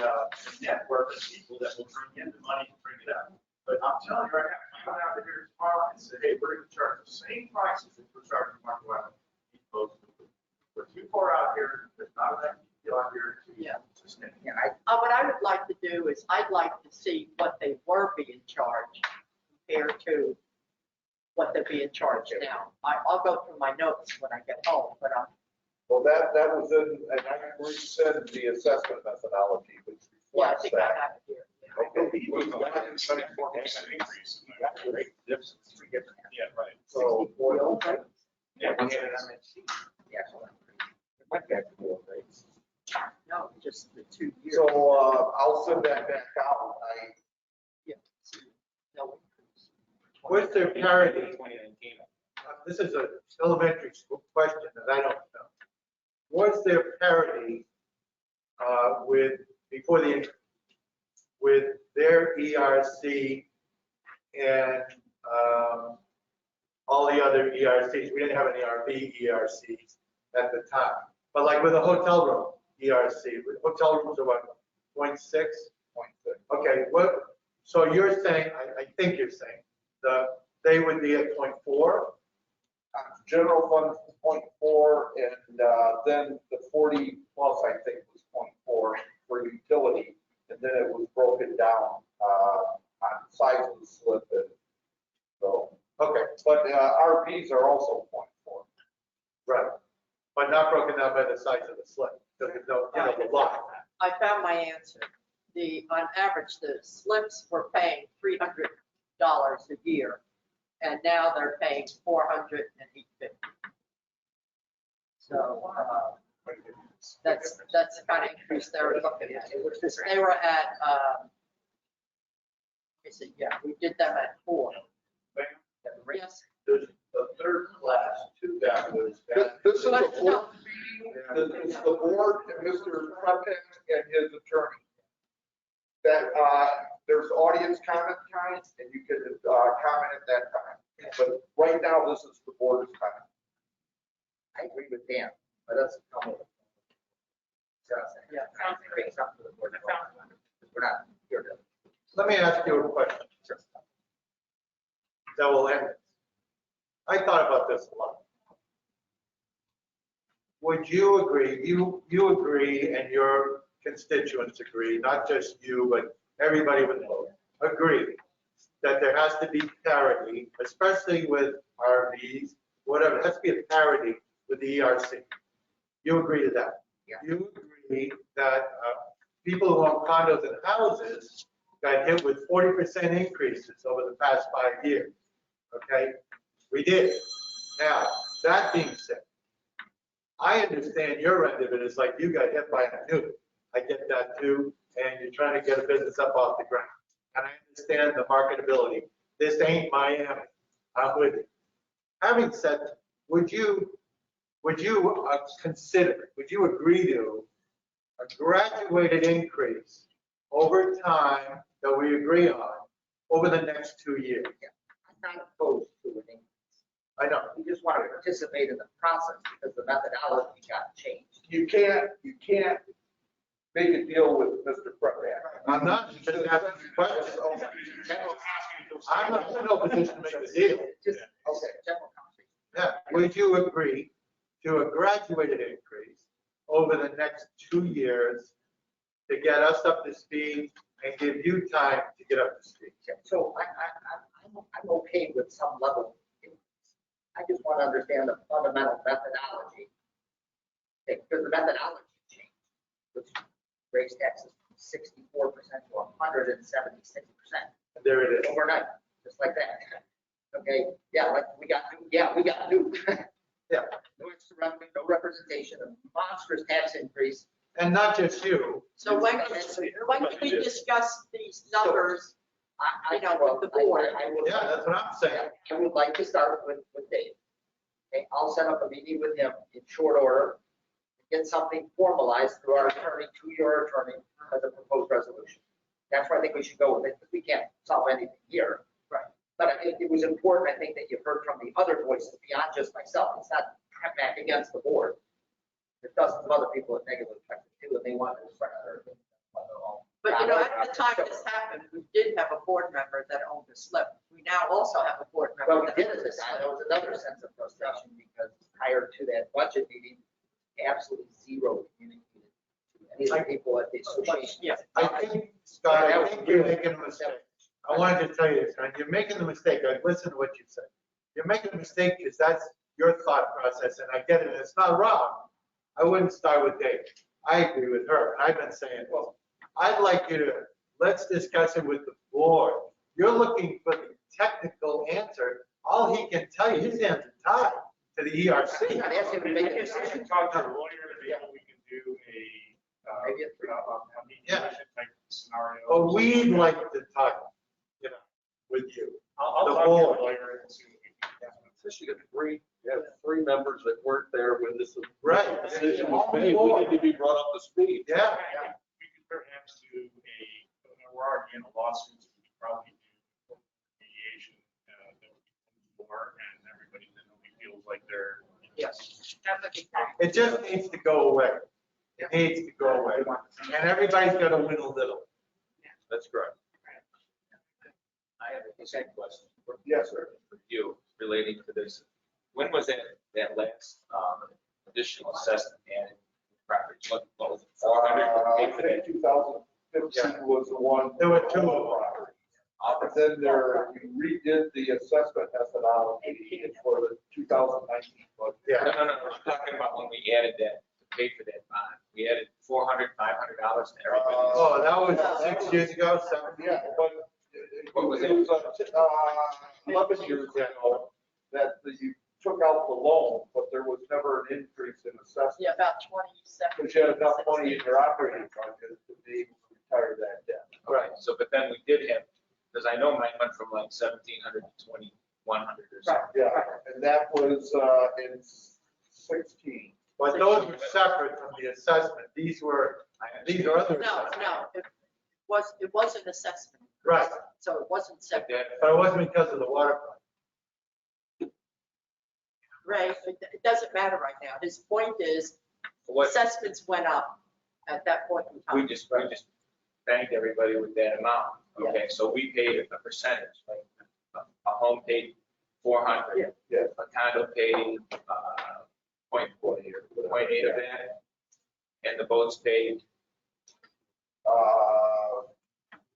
network of people that will bring in the money and bring it out. But I'm telling you right now, if I went out here tomorrow and said, hey, we're going to charge the same prices that we're charging Marco Island, we're too far out here. There's not enough people out here to sustain. What I would like to do is I'd like to see what they were being charged compared to what they're being charged now. I'll go through my notes when I get home, but Well, that was in, and I resend the assessment methodology, which yeah, I reflects think I that. have it here. It was 174% increase. Yeah, right. So, Yeah, we had it on that sheet. No, just the 2 years. so I'll send that back out. Yeah. No increase. What's their parity? 2019. This is an elementary school question that I don't know. What's their parity before the increase, with their ERC and all the other ERCs? We didn't have any RV ERCs at the time, but like with a hotel room ERC, hotel rooms are what, 0.6? 0.6. Okay, so you're saying, I think you're saying, they would be at 0.4? General fund 0.4, and then the 40 plus, I think, was 0.4 for utility then it was broken down, on size of the slip. And so, okay, but RVs are also 0.4. Right. But not broken down by the size of the slip, because there's no, the lot. I found my answer. On average, the slips were paying $300 a year, and now they're paying $450. So that's the kind of increase they were looking at. They were at, we did them at 4. Yes. There's a third class to that was. This is a board meeting, this is the board and Mr. Prepin and his attorney. That, there's audience comment time, and you can comment at that time. But right now, this is the board's comment. I agree with Dan, but that's comment. Yeah, sounds great. We're not here to. Let me ask you a question. That will end it. I thought about this a lot. Would you agree, you agree and your constituents agree, not just you, but everybody would vote, agree that there has to be parity, especially with RVs, whatever, there has to be a parity with the ERC. You agree to that? Yeah. You agree that people who own condos and houses got hit with 40% increases over the past 5 years, okay? We did. Now, that being said, I understand your end of it is like you got hit by a nuke. I get that too, and you're trying to get a business up off the ground. And I understand the marketability. This ain't Miami. I'm with you. Having said that, would you consider, would you agree to a graduated increase over time that we agree on over the next 2 years? I'm not opposed to an increase. I know. We just want to participate in the process because the methodology got changed. You can't make a deal with Mr. Prepin. I'm not just asking questions. I'm not in no position to make a deal. Just, okay, general conversation. Yeah, would you agree to a graduated increase over the next 2 years to get us up to speed and give you time to get up to speed? So I'm okay with some level of increase. I just want to understand the fundamental methodology. Okay, because the methodology changed, which raised taxes from 64% to 176%. There it is. Overnight, just like that. Okay, yeah, like we got new. Yeah. Yeah. No extra revenue, no representation, a monstrous tax increase. And not just you. So when can we discuss these numbers, with the board? Yeah, that's what I'm saying. I would like to start with Dave. Okay, I'll set up a meeting with him in short order, get something formalized through our attorney, to your attorney, as a proposed resolution. That's where I think we should go with it, because we can't solve anything here. Right. But I think it was important, I think, that you've heard from the other voices beyond just myself. It's not back against the board. There's dozens of other people that negatively affected too, and they want to express their opinion. But at the time this happened, we did have a board member that owned a slip. We now also have a board member. Well, we that did at owns a the time. slip. There was another sense of frustration because prior to that budget meeting, absolutely zero communicated to any of the people at the association. Yeah. I think, Scott, I think you're making a mistake. I wanted to tell you this, you're making the mistake. I listened to what you said. You're making a mistake because that's your thought process, and I get it, and it's not wrong. I wouldn't start with Dave. I agree with her, and I've been saying, well, I'd like you to, let's discuss it with the board. You're looking for the technical answer. All he can tell you, his hands are tied to the ERC. I'm not asking him to make a decision. Talk to a lawyer to be able, we can do Maybe it's a mediation type scenario. But we'd like to talk, with you. I'll the talk board. to a lawyer and see what we can do. Especially you have three members that weren't there when this Right. decision was made. We need to be brought up to speed. Yeah. We could perhaps do we're already in a lawsuit, so we could probably do mediation that would be for, and everybody then feels like they're. Yes. It just needs to go away. It needs to go away. And everybody's got to win a little. That's correct. I have a second question. Yes, sir. For you relating to this. When was that last additional assessment added? Property? What was it, 400? I think 2015 15 was the one. There were two. properties. And then there, we redid the assessment methodology for the 2019 budget. Yeah. No, I'm talking about when we added that, to pay for that bond. We added $400, $500 to everybody. Oh, that was 6 years ago, 7 years. Yeah, but What was it? it was 11 years ago that you took out the loan, but there was never an increase in assessment. Yeah, about 27. Because you had enough money in your operating budget to be able to retire that debt. Right, so, but then we did have, because I know mine went from like 1,700 to 2,100 or something. Yeah, and that was in 16. But those were separate from the assessment. These are other No, assessments. no, it was an assessment. Right, So it wasn't separate. but it wasn't because of the water plant. Ray, it doesn't matter right now. His point is What, assessments went up at that point in time. we just banked everybody with that amount. Okay, so we paid a percentage, like a home paid 400. Yeah. A condo paid, point eight of that. And the boats paid,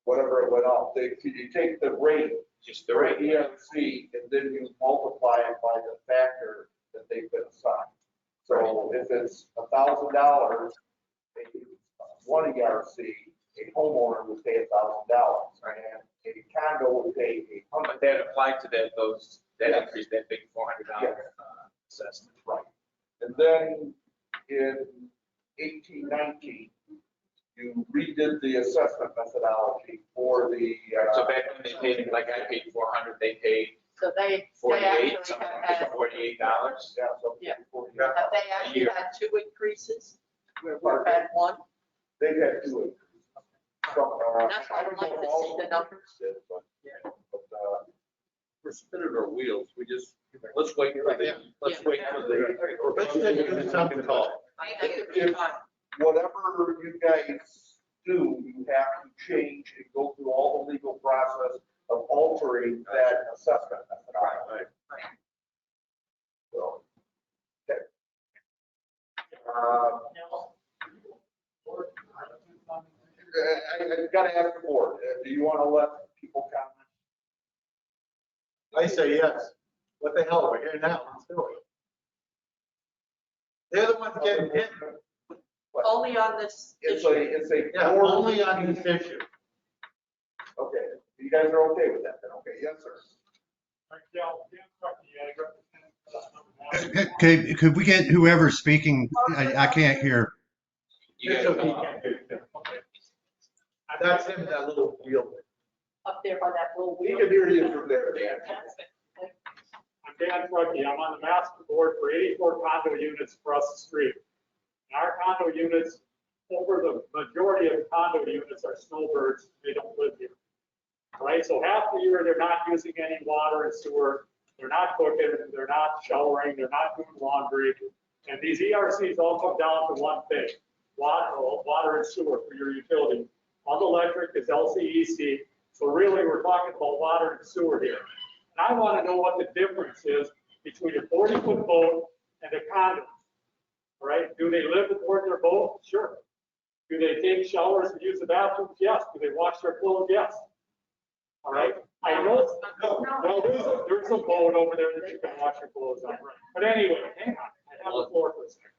Whatever it went up, you take the rate, just the the rate. EMC, and then you multiply it by the factor that they've been assigned. So if it's $1,000, one ERC, a homeowner would pay $1,000, and a condo would pay $800. But that applied to that increase, that big $400 assessment. Right. And then in 18, 19, you redid the assessment methodology for the. So back when they paid, like I paid 400, they paid So they 48, actually something have like had, $48. Yeah, so Yeah. 40. have they actually year. had two increases? Where we've had one? They've had two increases. So, I would like to see the numbers. We're spinning our wheels. Let's wait for the, let's wait for the. Let's just do something called. I think it'd be fine. Whatever you guys do, you have to change and go through all the legal process of altering that assessment methodology. So, okay. I gotta ask the board, do you want to let people comment? I say yes. What the hell, we're here now, let's do it. They're the ones getting hit. Only on this It's issue. a. Yeah, board only on meeting. this issue. Okay, you guys are okay with that then? Okay, yes, sir. Okay, could we get whoever's speaking? I can't hear. You It's guys okay, know. can't do it. That's him, that little wheel. Up there by that little We wheel. can hear you from there, Dan. I'm Dan Truckee. I'm on the master board for 84 condo units across the street. And our condo units, over the majority of condo units are snowbirds. They don't live here. All right, so half the year, they're not using any water and sewer. They're not cooking, they're not showering, they're not doing laundry. And these ERCs all come down to one thing, water and sewer for your utility. On the electric is LCEC. So really, we're talking about water and sewer here. And I want to know what the difference is between a 40-foot boat and a condo. All right, do they live aboard their boat? Sure. Do they take showers and use the bathrooms? Yes. Do they wash their clothes? Yes. All right, I know, well, there's a boat over there that you can wash your clothes on. But anyway, hang on, I have the floor for a second.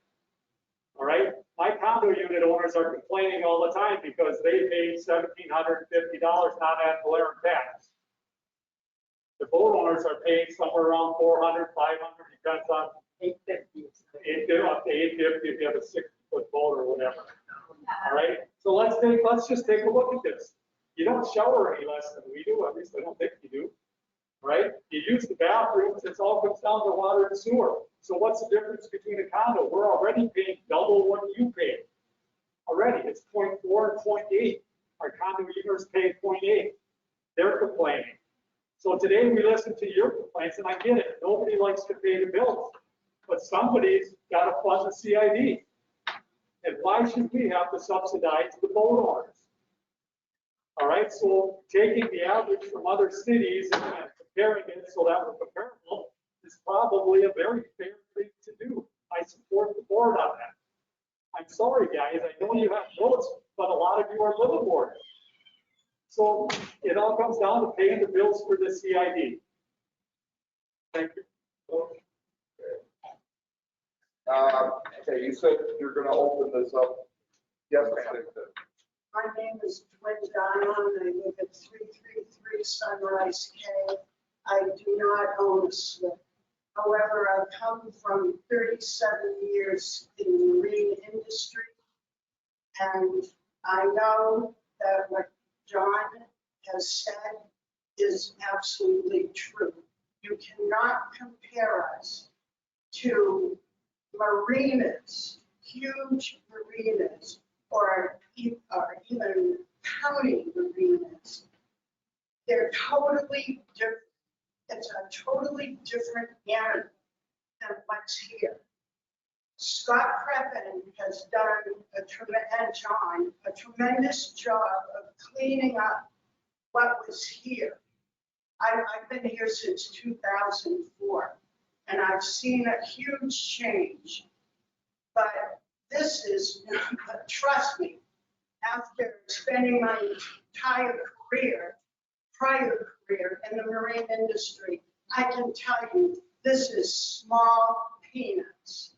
All right, my condo unit owners are complaining all the time because they paid $1,750 non-ad valorem tax. The boat owners are paying somewhere around 400, 500, depends on. 850. Up to 850 if you have a 60-foot boat or whatever. All right, so let's just take a look at this. You don't shower any less than we do, at least I don't think you do, right? You use the bathrooms, it all comes down to water and sewer. So what's the difference between a condo? We're already paying double what you pay. Already, it's 0.4 and 0.8. Our condo users pay 0.8. They're complaining. So today we listen to your complaints, and I get it. Nobody likes to pay the bills, but somebody's got to fund the CID. And why should we have to subsidize the boat owners? All right, so taking the average from other cities and comparing it so that we're comparable is probably a very fair thing to do. I support the board on that. I'm sorry, guys, I know you have votes, but a lot of you are liveaboard. So it all comes down to paying the bills for the CID. Thank you. Okay, you said you're gonna open this up. Yes, ma'am. My name is Dwin Donna, and I live at 333 Sunrise K. I do not own a slip. However, I've come from 37 years in the marine industry, and I know that what John has said is absolutely true. You cannot compare us to marinas, huge marinas, or even county marinas. They're totally different. It's a totally different animal than what's here. Scott Creppen has done and John, a tremendous job of cleaning up what was here. I've been here since 2004, and I've seen a huge change. But this is, trust me, after spending my entire prior career in the marine industry, I can tell you this is small peanuts.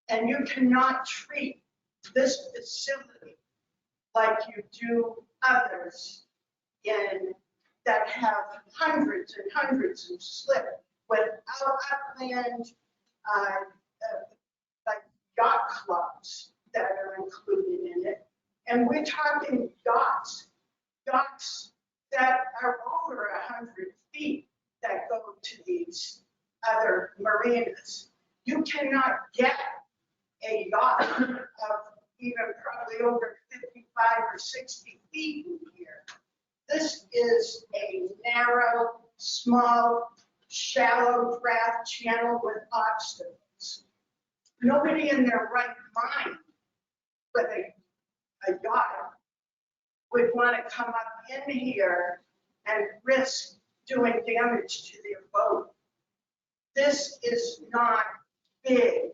And you cannot treat this facility like you do others that have hundreds and hundreds of slip without upland, like yacht clubs that are included in it. And we're talking yachts that are over 100 feet that go to these other marinas. You cannot get a yacht of even probably over 55 or 60 feet in here. This is a narrow, small, shallow draft channel with obstacles. Nobody in their right mind with a yacht would want to come up in here and risk doing damage to their boat. This is not big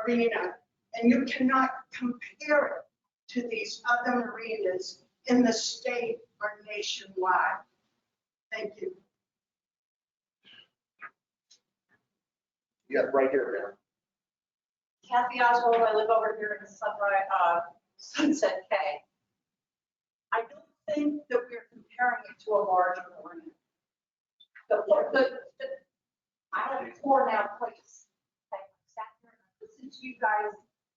arena, and you cannot compare it to these other marinas in the state or nationwide. Thank you. Yeah, right here, ma'am. Kathy Oswald, I live over here in Sunset K. I don't think that we're comparing it to a large marina. I have a torn out place. I sat here and listened to you guys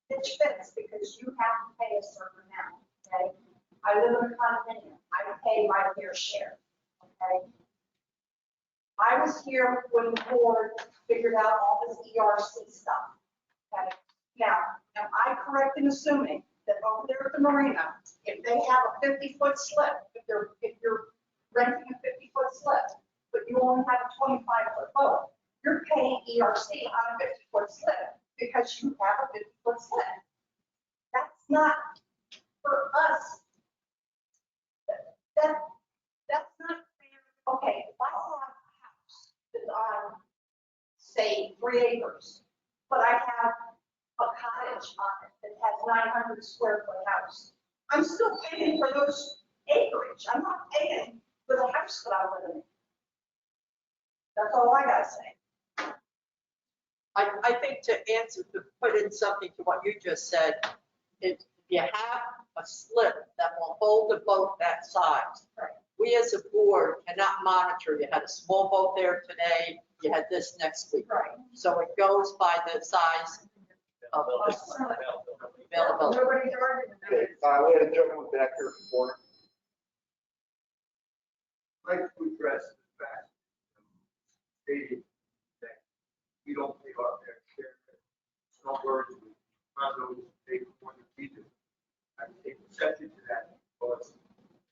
pitch fits because you have to pay a certain amount, okay? I live in a condominium. I pay my fair share, okay? I was here when the board figured out all this ERC stuff, okay? Now, am I correct in assuming that over there at the marina, if they have a 50-foot slip, if you're renting a 50-foot slip, but you only have a 25-foot boat, you're paying ERC on a 50-foot slip because you have a 50-foot slip. That's not for us. That's not fair. Okay, if I have a house that's on, say, 3 acres, but I have a cottage on it that has 900 square foot house, I'm still paying for those acreage. I'm not paying for the house that I live in. That's all I gotta say. I think to answer, to put in something to what you just said, if you have a slip that will hold a boat that size, we as a board cannot monitor. You had a small boat there today, you had this next week. Right. So it goes by the size of the availability. Okay, we had a gentleman back here before. I'd like to address the fact stated that we don't pay our fair share. Snowbirds, condos, pay for the season. I take exception to that because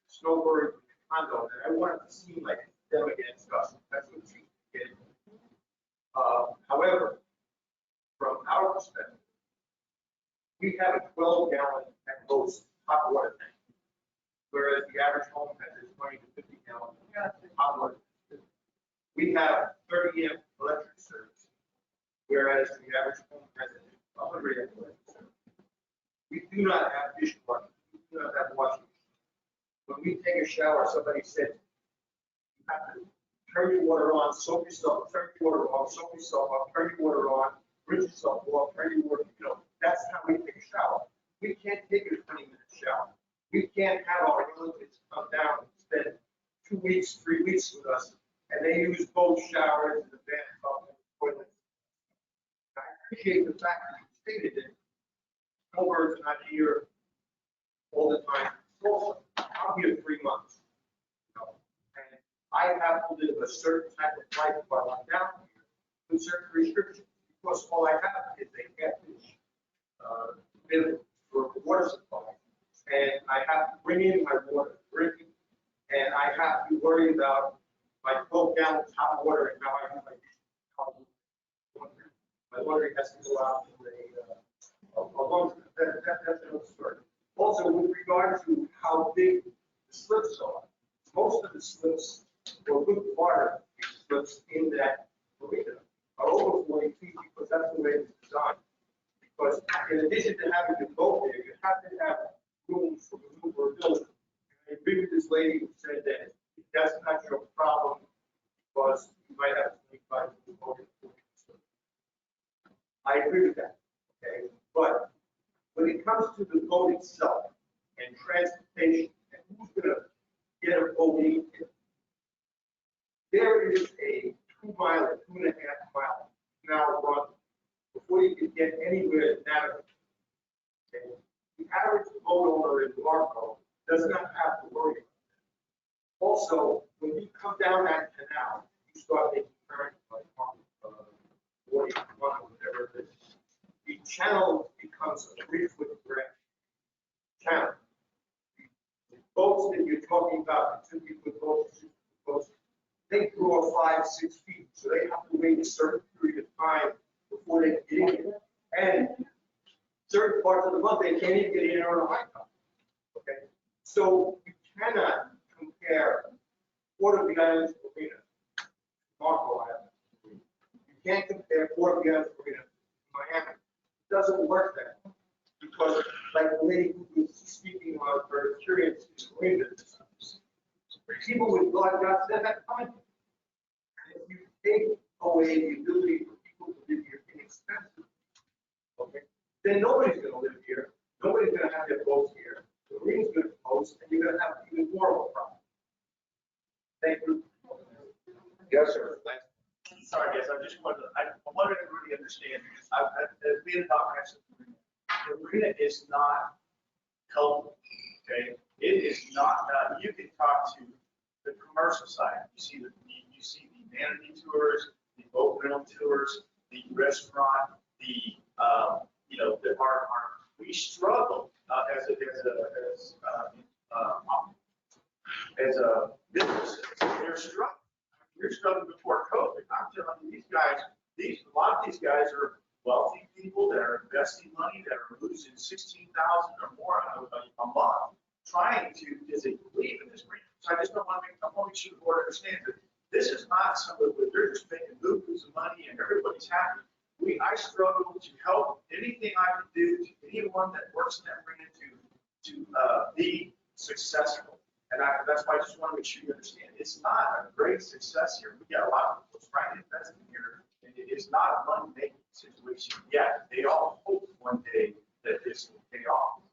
snowbirds and condos, and I want it to seem like it's them against us. That's what it seems to get. However, from our perspective, we have a 12-gallon at most hot water tank, whereas the average home has a 20 to 50 gallon hot water tank. We have 30 amp electric service, whereas the average home has a 100 amp electric service. We do not have dishwashers. We do not have washing machines. When we take a shower, somebody said, you have to turn your water on, soap yourself, turn your water on, soap yourself up, turn your water on, rinse yourself off, turn your water, that's how we take a shower. We can't take a 20-minute shower. We can't have our relatives come down and spend 2 weeks, 3 weeks with us, and they use both showers and the bathtub and the toilet. I appreciate the fact that you stated it. Snowbirds are not here all the time. Also, I'm here 3 months. And I have to live a certain type of life while I'm down here with certain restrictions. Because all I have is a catfish bill for water supply. And I have to bring in my water, drinking, and I have to worry about my 12 gallons hot water and how I do my laundry. My laundry has to go out to a laundry. That's another story. Also, with regard to how big the slips are, most of the slips or good water slips in that marina are over 40 feet because that's the way it's designed. Because in addition to having to go there, you have to have room for maneuverability. I agree with this lady who said that that's not your problem because you might have 25 to 40. I agree with that. Okay, but when it comes to the boat itself and transportation and who's going to get a boat in here, there is a 2 mile or 2.5 mile canal run before you can get anywhere to navigate. Okay? The average boat owner in Marco does not have to worry about that. Also, when you come down that canal, you start making turns like 41 or whatever it is. The channel becomes a 3-foot branch channel. The boats that you're talking about, the 50-foot boats, 60-foot boats, they draw 5, 6 feet, so they have to wait a certain period of time before they get in. And certain parts of the month, they can't even get in on a high tide. Okay, so you cannot compare Port of the Islands Marina, Marco Island. You can't compare Port of the Islands Marina to Miami. It doesn't work that way. Because, like the lady who was speaking on her experience in marina business, people with large yachts, they have time. If you take away the ability for people to live here inexpensively, okay, then nobody's going to live here. Nobody's going to have their boats here. The marine's going to close, and you're going to have even more of a problem. Thank you. Yes, sir. Sorry, guys, I wanted everybody to understand, as being a doctor, the marina is not helpful, okay? It is not, you can talk to the commercial side. You see the vanity tours, the boat rental tours, the restaurant, we struggle as a business. We're struggling before COVID. I'm telling you, a lot of these guys are wealthy people that are investing money that are losing 16,000 or more a month trying to, because they believe in this brand. So I just don't want to make sure the board understands that this is not something where they're just making loopholes of money and everybody's happy. I struggle to help anything I can do to anyone that works in that brand to be successful. And that's why I just want to make sure you understand. It's not a great success here. We got a lot of people trying to invest in here, and it is not a money-making situation yet. They all hope one day that this will pay off.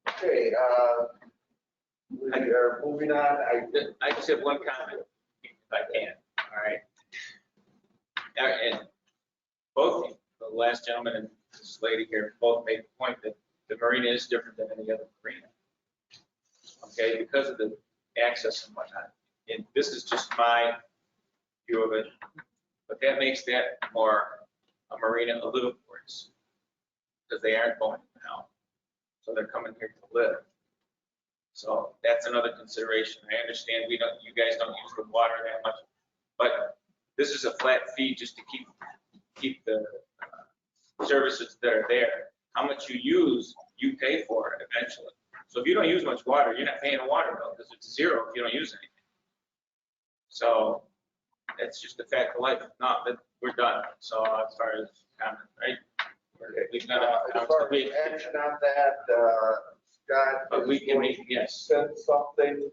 Okay, we are moving on. I just have one comment, if I can, all right? And both the last gentleman and this lady here both made the point that the marina is different than any other marina. Okay, because of the access and whatnot. And this is just my view of it, but that makes that more a marina of live ports because they aren't going now. So they're coming here to live. So that's another consideration. I understand you guys don't use the water that much, but this is a flat fee just to keep the services that are there. How much you use, you pay for it eventually. So if you don't use much water, you're not paying a water bill because it's zero if you don't use anything. So that's just the fact of life. No, we're done. So as far as comments, right? We've got As far as action on that, Scott. But we is can going make, yes. to Send something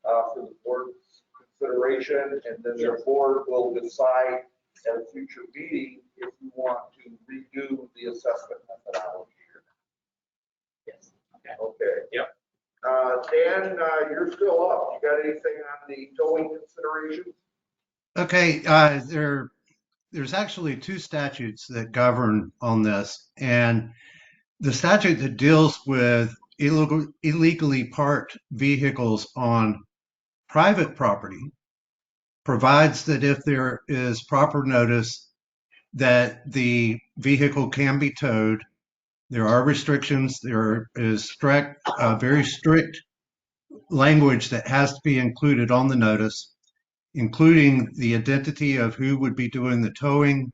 for the board's consideration, and then the board will decide at a future meeting if you want to redo the assessment methodology. Yes. Okay. Yep. Dan, you're still up. You got anything on the towing consideration? Okay, there's actually two statutes that govern on this, and the statute that deals with illegally parked vehicles on private property provides that if there is proper notice that the vehicle can be towed, there are restrictions, there is very strict language that has to be included on the notice, including the identity of who would be doing the towing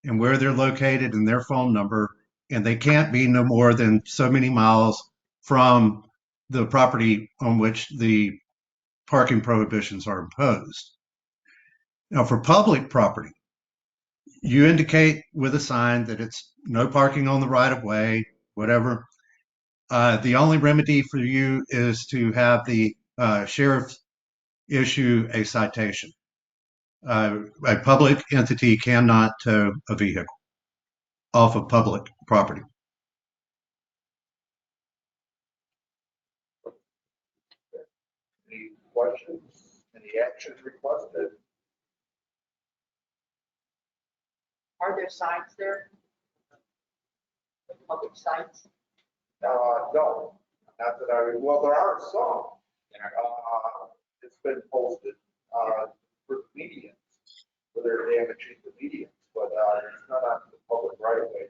and where they're located and their phone number, and they can't be no more than so many miles from the property on which the parking prohibitions are imposed. Now, for public property, you indicate with a sign that it's no parking on the right of way, whatever. The only remedy for you is to have the sheriff issue a citation. A public entity cannot tow a vehicle off of public property. Any questions? Any actions requested? Are there signs there? Public signs? No, not that well, there are some. It's been posted, for medians, where they're damaging the medians, but, it's not on the public right of way.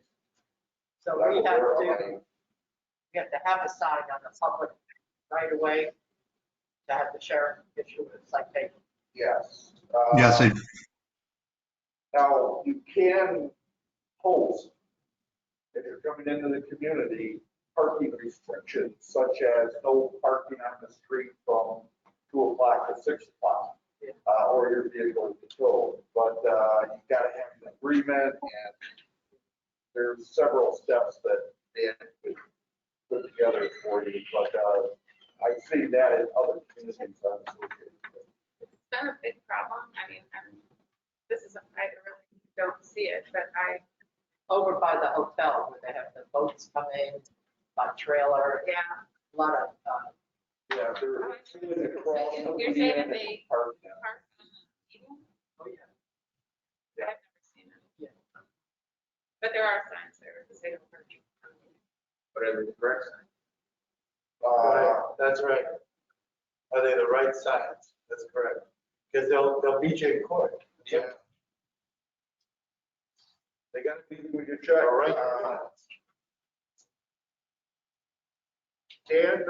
So we have to have a sign on the public right away to have the sheriff issue a citation. Yes. Yes, Now, you can post, if you're coming into the community, parking restrictions such as no parking on the street from 2 o'clock to 6 o'clock, or your vehicle will be towed. But you gotta have an agreement, and there's several steps that Dan could put together for you. But I see that in other communities. It's been a big problem. I mean, this is, I really don't see it, but Over by the hotel where they have the boats come in, by trailer. Yeah. A lot of, yeah, they're you're saying that they park on the median? oh yeah. I've never seen it. Yeah. But there are signs there that say no parking. Whatever the correct sign. That's right. Are they the right signs? That's correct. Because they'll meet you in court. Yeah. They gotta be with your check. All right. Dan,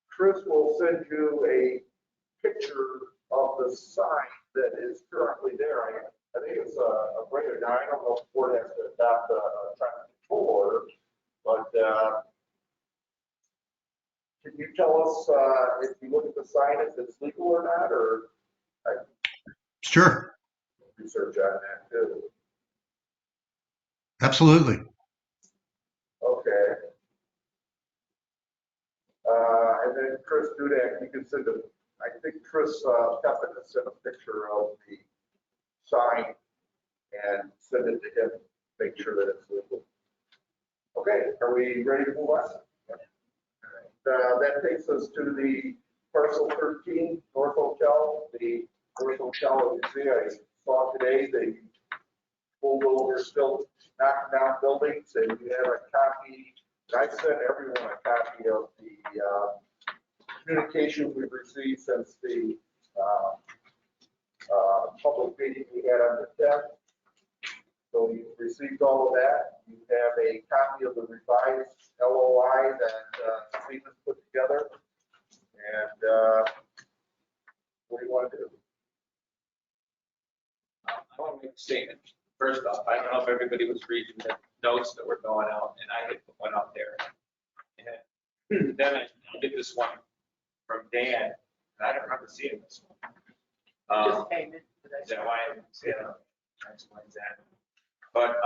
Chris will send you a picture of the sign that is currently there. I think it's a regular, now I don't know if the board has to adopt a traffic control order, but can you tell us if you look at the sign, if it's legal or not, or? Sure. Research on that too. Absolutely. Okay. And then Chris Dudak, you can send a, I think Chris Pepin has sent a picture of the sign and send it to him, make sure that it's legal. Okay, are we ready to move on? That takes us to the parcel 13, North Hotel. The North Hotel, as you see, I saw today, they pulled over, still knocking down buildings, and you have a copy. I sent everyone a copy of the communication we've received since the public meeting we had on the 10th. So you've received all of that. You have a copy of the revised LOI that Stephen put together. And what do you want to do? I want to make a statement. First off, I don't know if everybody was reading the notes that were going out, and I had put one out there. And then I did this one from Dan, and I don't remember seeing this one. Just came in today. Is that why I didn't see it? Explains that. But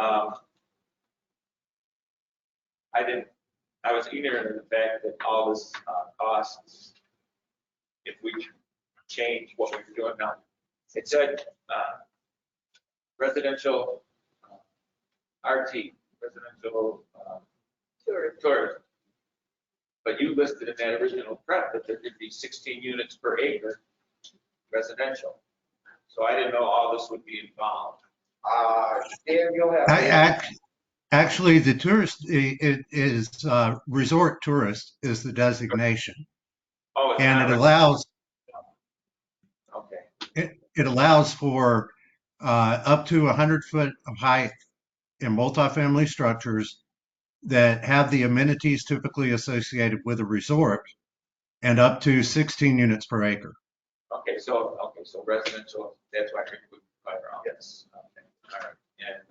I was ignorant of the fact that all this costs, if we change what we're doing now. It said residential RT, residential tourism. But you listed in that original prep that there could be 16 units per acre residential. So I didn't know all this would be involved. Dan, you'll have. Actually, the tourist, it is resort tourist is the designation. Oh, it's and not it allows, okay. It allows for up to 100 foot of height in multifamily structures that have the amenities typically associated with a resort and up to 16 units per acre. Okay, so residential, that's why we cover all this. Okay, all right. And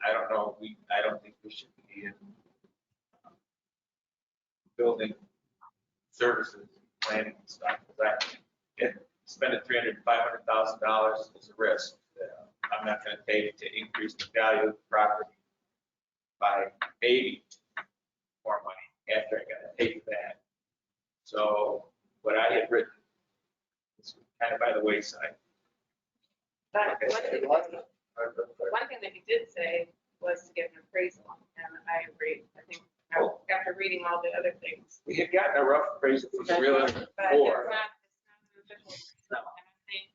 I don't know, I don't think we should be in building services, planning and stuff. Because spending $300,000 to $500,000 is a risk that I'm not going to take to increase the value of the property by maybe more money after I got to pay for that. So what I had written is kind of by the wayside. But one thing that he did say was to get an appraisal, and I agree. I think after reading all the other things. We had gotten a rough appraisal from the real estate before. But it's not an official appraisal. And I think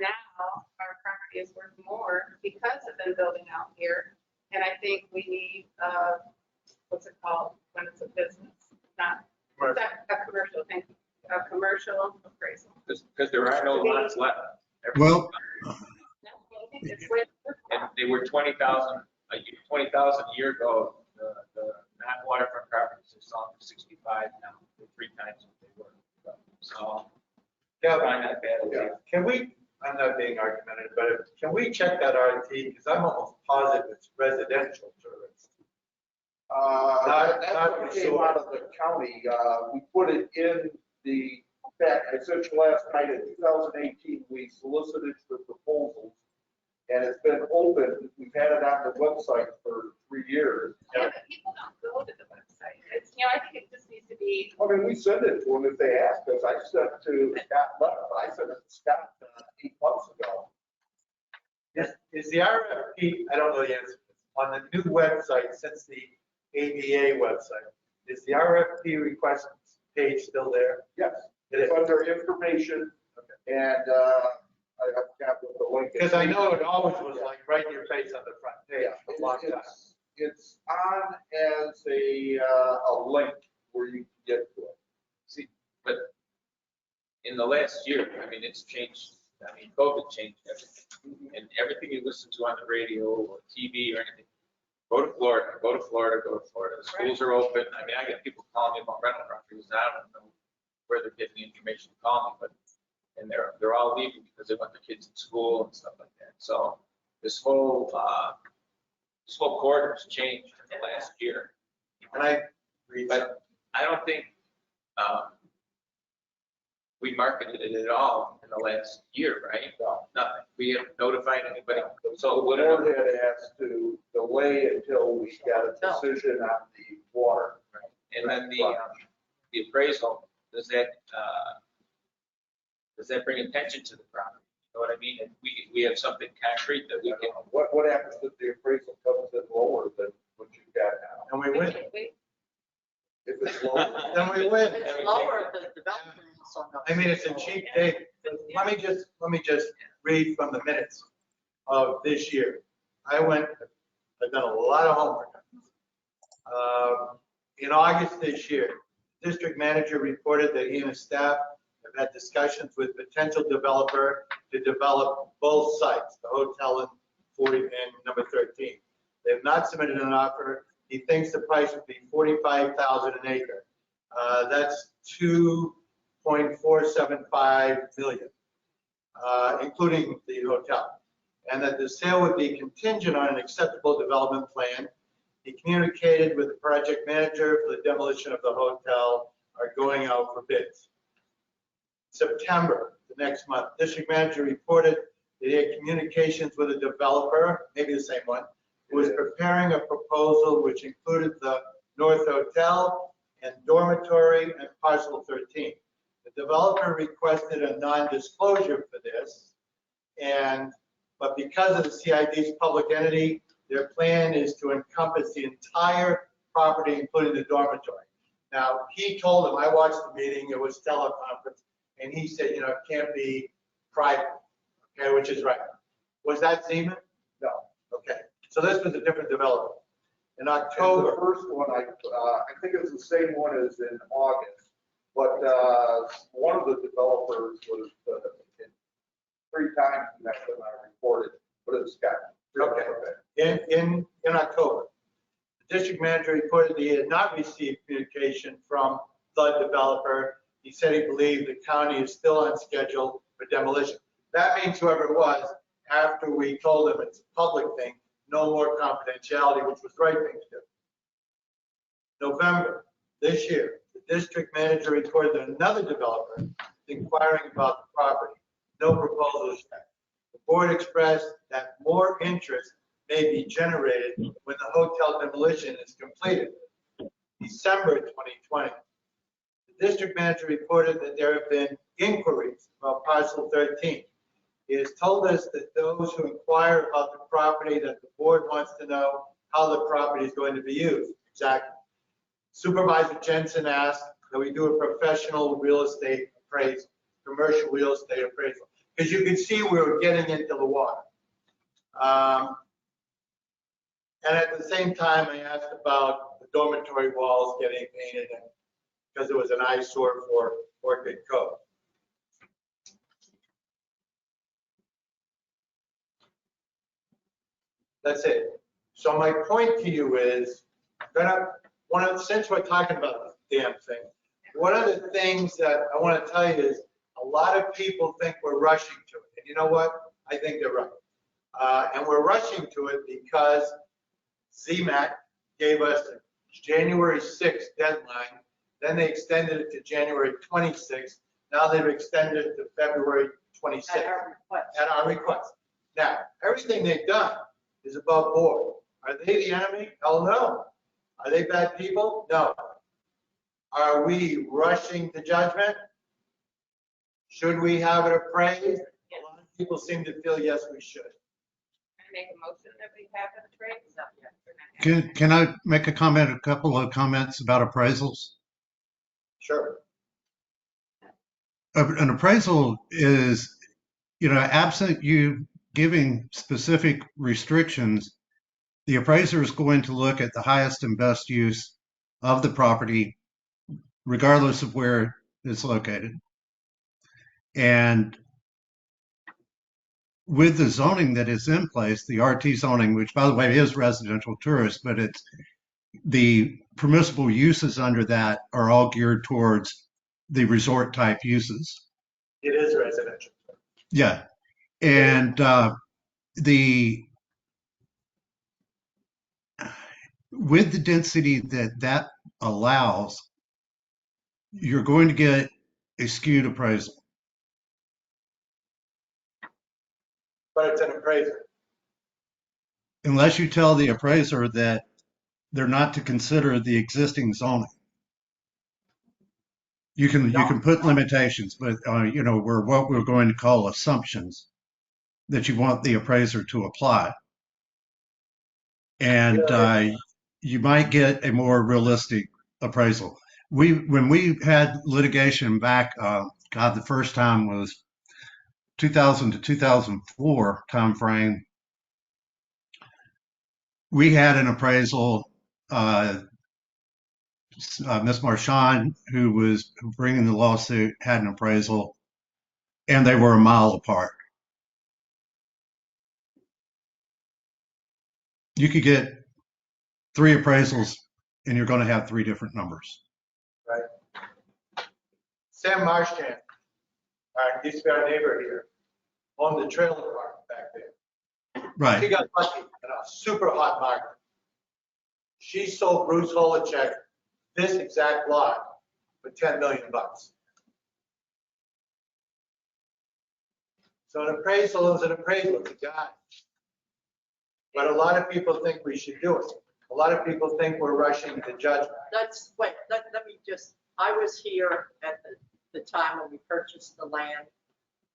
now our property is worth more because of them building out here. And I think we need, what's it called when it's a business? Not a commercial thing, a commercial appraisal. Because there are no lots left. Well, and they were 20,000 a year ago. The non-waterfront properties are selling for 65 now. They're 3 times what they were. So Yeah, find that bad. yeah. Can we, I'm not being argumentative, but can we check that RT? Because I'm almost positive it's residential tourist. That's not what came resort. out of the county. We put it in the, in fact, I sent you last night in 2018, we solicited for proposals. And it's been open. We've had it on the website for 3 years. Yeah, but people don't go to the website. It's, I think it just needs to be. I mean, we send it to them if they ask us. I sent it to Scott Lutton. I sent it to Scott 8 months ago. Is the RFP, I don't know the answer, on the new website since the ADA website, is the RFP request page still there? Yes, it's under information and I got the link. Because I know it always was like right in your face on the front page for a long time. It's on as a link where you can get to it. See, but in the last year, I mean, it's changed. I mean, COVID changed everything. And everything you listen to on the radio or TV or anything, go to Florida, go to Florida, go to Florida. The schools are open. I mean, I get people calling me about rental properties. And I don't know where they're getting the information to call me, but and they're all leaving because they want their kids in school and stuff like that. So this whole corridor's changed in the last year. And but I don't think we marketed it at all in the last year, right? No. Nothing. We haven't notified anybody. So The what board had asked to delay until we got a decision on the water. and then the appraisal, does that bring attention to the property? You know what I mean? And we have something concrete that we can. What happens if the appraisal comes in lower than what you've got now? And we win. If it's lower. Then we win. It's lower than development. I mean, it's a cheap date. Let me just read from the minutes of this year. I've done a lot of homework. In August this year, the district manager reported that he and his staff have had discussions with potential developer to develop both sites, the hotel and 40 and number 13. They have not submitted an offer. He thinks the price would be $45,000 an acre. That's $2.475 million, including the hotel. And that the sale would be contingent on an acceptable development plan. He communicated with the project manager for the demolition of the hotel are going out for bids. September, the next month, district manager reported that he had communications with a developer, maybe the same one, was preparing a proposal which included the North Hotel and dormitory and parcel 13. The developer requested a non-disclosure for this, but because of the CID's public entity, their plan is to encompass the entire property, including the dormitory. Now, he told them, I watched the meeting, it was teleconference, and he said, it can't be private, okay, which is right. Was that Zeman? No. Okay, so this was a different developer. In October. The first one, I think it was the same one as in August, but one of the developers was 3 times that when I reported, but it was Scott. Okay. In October, the district manager reported that he had not received communication from the developer. He said he believed the county is still on schedule for demolition. That means whoever it was, after we told him it's a public thing, no more confidentiality, which was the right thing to do. November this year, the district manager reported that another developer is inquiring about the property. No proposals yet. The board expressed that more interest may be generated when the hotel demolition is completed. December 2020. The district manager reported that there have been inquiries about parcel 13. He has told us that those who inquire about the property, that the board wants to know how the property is going to be used. Exactly. Supervisor Jensen asked that we do a professional real estate appraisal, commercial real estate appraisal. Because you can see we were getting into the water. And at the same time, I asked about the dormitory walls getting painted because it was an eyesore for Orchid Cove. That's it. So my point to you is, since we're talking about this damn thing, one of the things that I want to tell you is a lot of people think we're rushing to it. And you know what? I think they're right. And we're rushing to it because ZMAC gave us a January 6th deadline. Then they extended it to January 26th. Now they've extended it to February 26th. At our request. Now, everything they've done is above board. Are they the enemy? Hell no. Are they bad people? No. Are we rushing to judgment? Should we have it appraised? A lot of people seem to feel yes, we should. Can I make a motion that we have it appraised? Can I make a comment, a couple of comments about appraisals? Sure. An appraisal is, absent you giving specific restrictions, the appraiser is going to look at the highest and best use of the property, regardless of where it's located. And with the zoning that is in place, the RT zoning, which by the way is residential tourist, but it's the permissible uses under that are all geared towards the resort type uses. It is residential. Yeah. And with the density that allows, you're going to get a skewed appraisal. But it's an appraiser. Unless you tell the appraiser that they're not to consider the existing zoning. You can put limitations, but what we're going to call assumptions that you want the appraiser to apply. And you might get a more realistic appraisal. When we had litigation back, the first time was 2000 to 2004 timeframe. We had an appraisal. Ms. Marchand, who was bringing the lawsuit, had an appraisal, and they were a mile apart. You could get 3 appraisals, and you're going to have 3 different numbers. Right. Sam Marchand, used to be our neighbor here, owned the trailer park back there. Right. She got lucky in a super hot market. She sold Bruce Holichek this exact lot for $10 million. So an appraisal is an appraisal. It's a guy. But a lot of people think we should do it. A lot of people think we're rushing to judgment. Wait, let me just, I was here at the time when we purchased the land,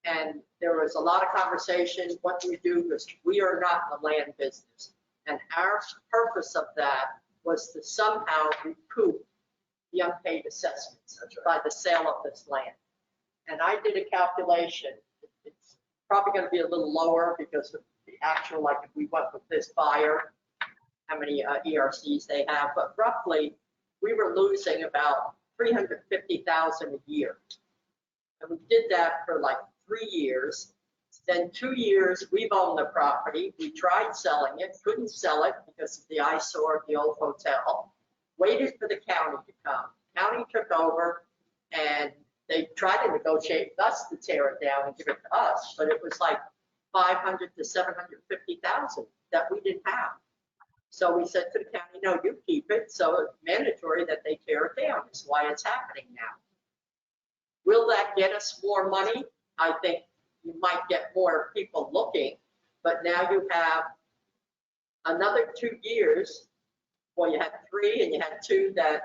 and there was a lot of conversation, what do we do? Because we are not in the land business. And our purpose of that was to somehow recoup the unpaid assessments by the sale of this land. And I did a calculation. It's probably going to be a little lower because of the actual, like if we went with this buyer, how many ERCs they have, but roughly we were losing about $350,000 a year. And we did that for like 3 years. Then 2 years, we've owned the property. We tried selling it, couldn't sell it because of the eyesore of the old hotel. Waited for the county to come. County took over and they tried to negotiate with us to tear it down and give it to us, but it was like 500 to 750,000 that we didn't have. So we said to the county, no, you keep it. So it's mandatory that they tear it down. That's why it's happening now. Will that get us more money? I think you might get more people looking, but now you have another 2 years. Well, you had 3 and you had 2 that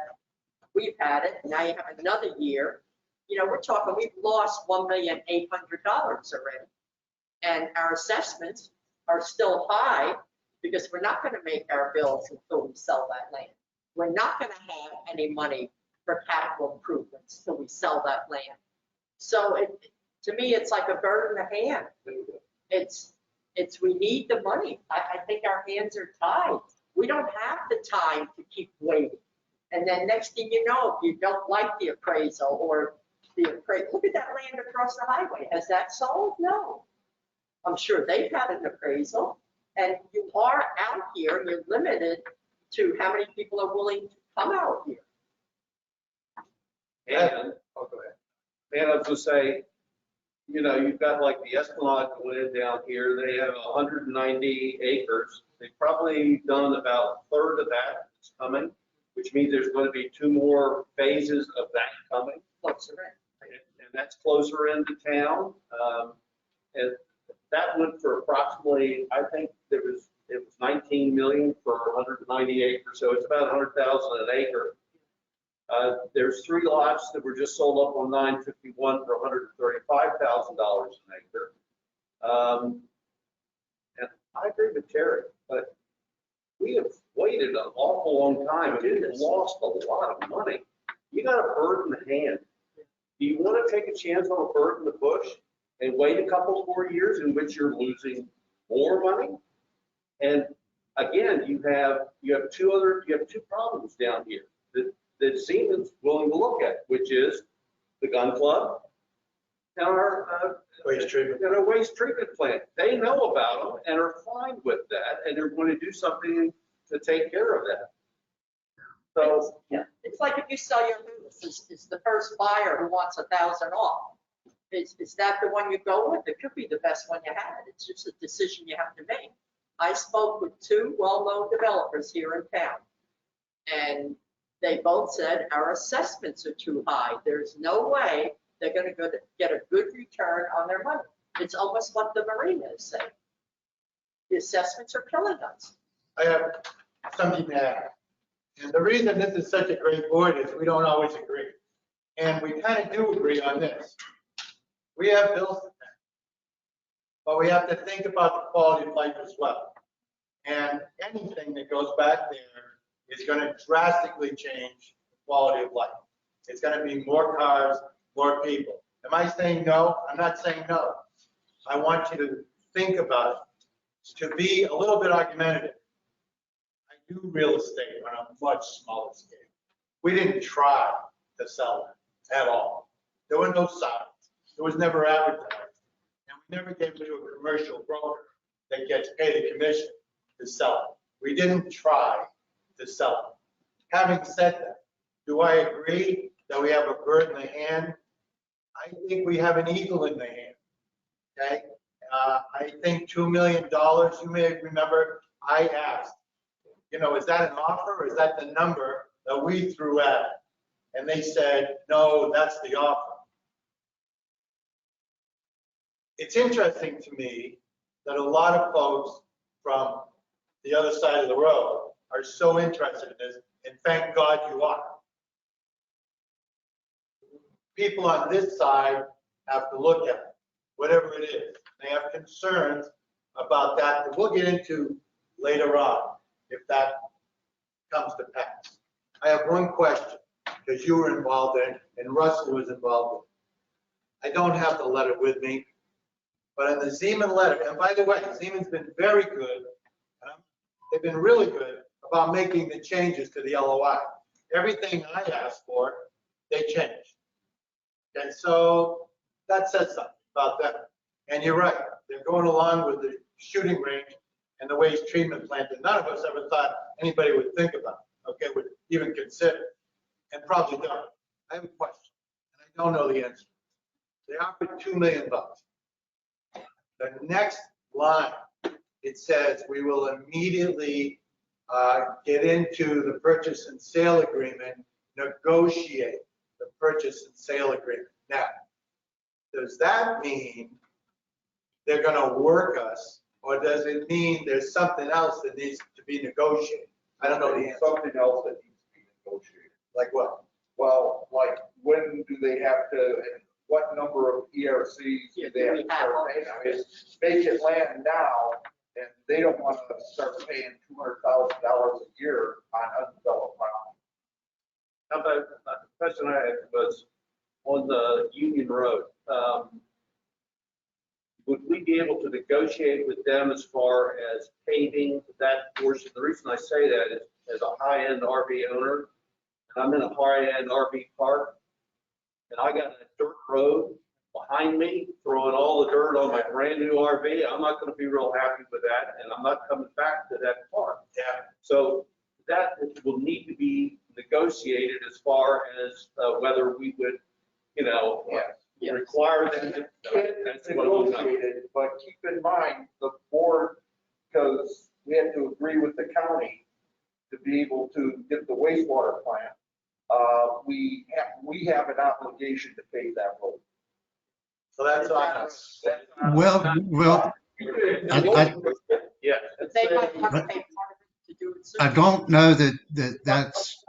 we've had it. Now you have another year. You know, we're talking, we've lost $1,800,000 already. And our assessments are still high because we're not going to make our bills until we sell that land. We're not going to have any money for capital improvements until we sell that land. So to me, it's like a bird in the hand. It's we need the money. I think our hands are tied. We don't have the time to keep waiting. And then next thing you know, if you don't like the appraisal or look at that land across the highway. Has that sold? No. I'm sure they've had an appraisal. And you are out here and you're limited to how many people are willing to come out here. And, and I was gonna say, you know, you've got like the Esplanade land down here, they have 190 acres. They've probably done about a third of that that's coming, which means there's going to be 2 more phases of that coming. Closer in. And that's closer into town. And that went for approximately, I think it was 19 million for 190 acres, so it's about 100,000 an acre. There's 3 lots that were just sold up on 951 for $135,000 an acre. And I agree with Terry, but we have waited an awful long time and we've lost a lot of money. You got a bird in the hand. Do you want to take a chance on a bird in the bush and wait a couple more years in which you're losing more money? And again, you have 2 problems down here that Siemens willing to look at, which is the gun club and our waste treatment plant. They know about them and are fine with that, and they're going to do something to take care of that. So yeah, it's like if you sell your house, it's the first buyer who wants 1,000 off. Is that the one you go with? It could be the best one you had. It's just a decision you have to make. I spoke with 2 well-known developers here in town, and they both said our assessments are too high. There's no way they're going to get a good return on their money. It's almost what the marina is saying. The assessments are killing us. I have something to add. And the reason this is such a great board is we don't always agree. And we kind of do agree on this. We have bills to pay, but we have to think about the quality of life as well. And anything that goes back there is going to drastically change the quality of life. It's going to be more cars, more people. Am I saying no? I'm not saying no. I want you to think about it. To be a little bit argumentative, I do real estate on a much smaller scale. We didn't try to sell it at all. There were no signs. It was never advertised. And we never gave it to a commercial broker that gets paid a commission to sell it. We didn't try to sell it. Having said that, do I agree that we have a bird in the hand? I think we have an eagle in the hand, okay? I think $2 million, you may remember, I asked, you know, is that an offer or is that the number that we threw at it? And they said, no, that's the offer. It's interesting to me that a lot of folks from the other side of the road are so interested in this, and thank God you are. People on this side have to look at it, whatever it is. They have concerns about that that we'll get into later on if that comes to pass. I have one question, because you were involved in it and Russell was involved in it. I don't have the letter with me, but in the Zeman letter, and by the way, Zeman's been very good. They've been really good about making the changes to the LOI. Everything I asked for, they changed. And so that says something about them. And you're right, they're going along with the shooting range and the waste treatment plant that none of us ever thought anybody would think about, okay, would even consider, and probably don't. I have a question, and I don't know the answer. They offered $2 million. The next line, it says we will immediately get into the purchase and sale agreement, negotiate the purchase and sale agreement. Now, does that mean they're going to work us, or does it mean there's something else that needs to be negotiated? I don't know the answer. Something else that needs to be negotiated. Like what? Well, like when do they have to, and what number of ERCs do they have to start paying? I mean, vacant land now, and they don't want to start paying $200,000 a year on undeveloped ground. How about, the question I had was on the Union Road. Would we be able to negotiate with them as far as paving that portion? The reason I say that is as a high-end RV owner, and I'm in a high-end RV park, and I got a dirt road behind me, throwing all the dirt on my brand new RV. I'm not going to be real happy with that, and I'm not coming back to that park. Yeah. So that will need to be negotiated as far as whether we would, require them to. It's negotiated, but keep in mind, the board, because we have to agree with the county to be able to get the wastewater plant, we have an obligation to pay that road. So that's on us. Well, Yeah. They might have to pay part of it to do it. I don't know that's,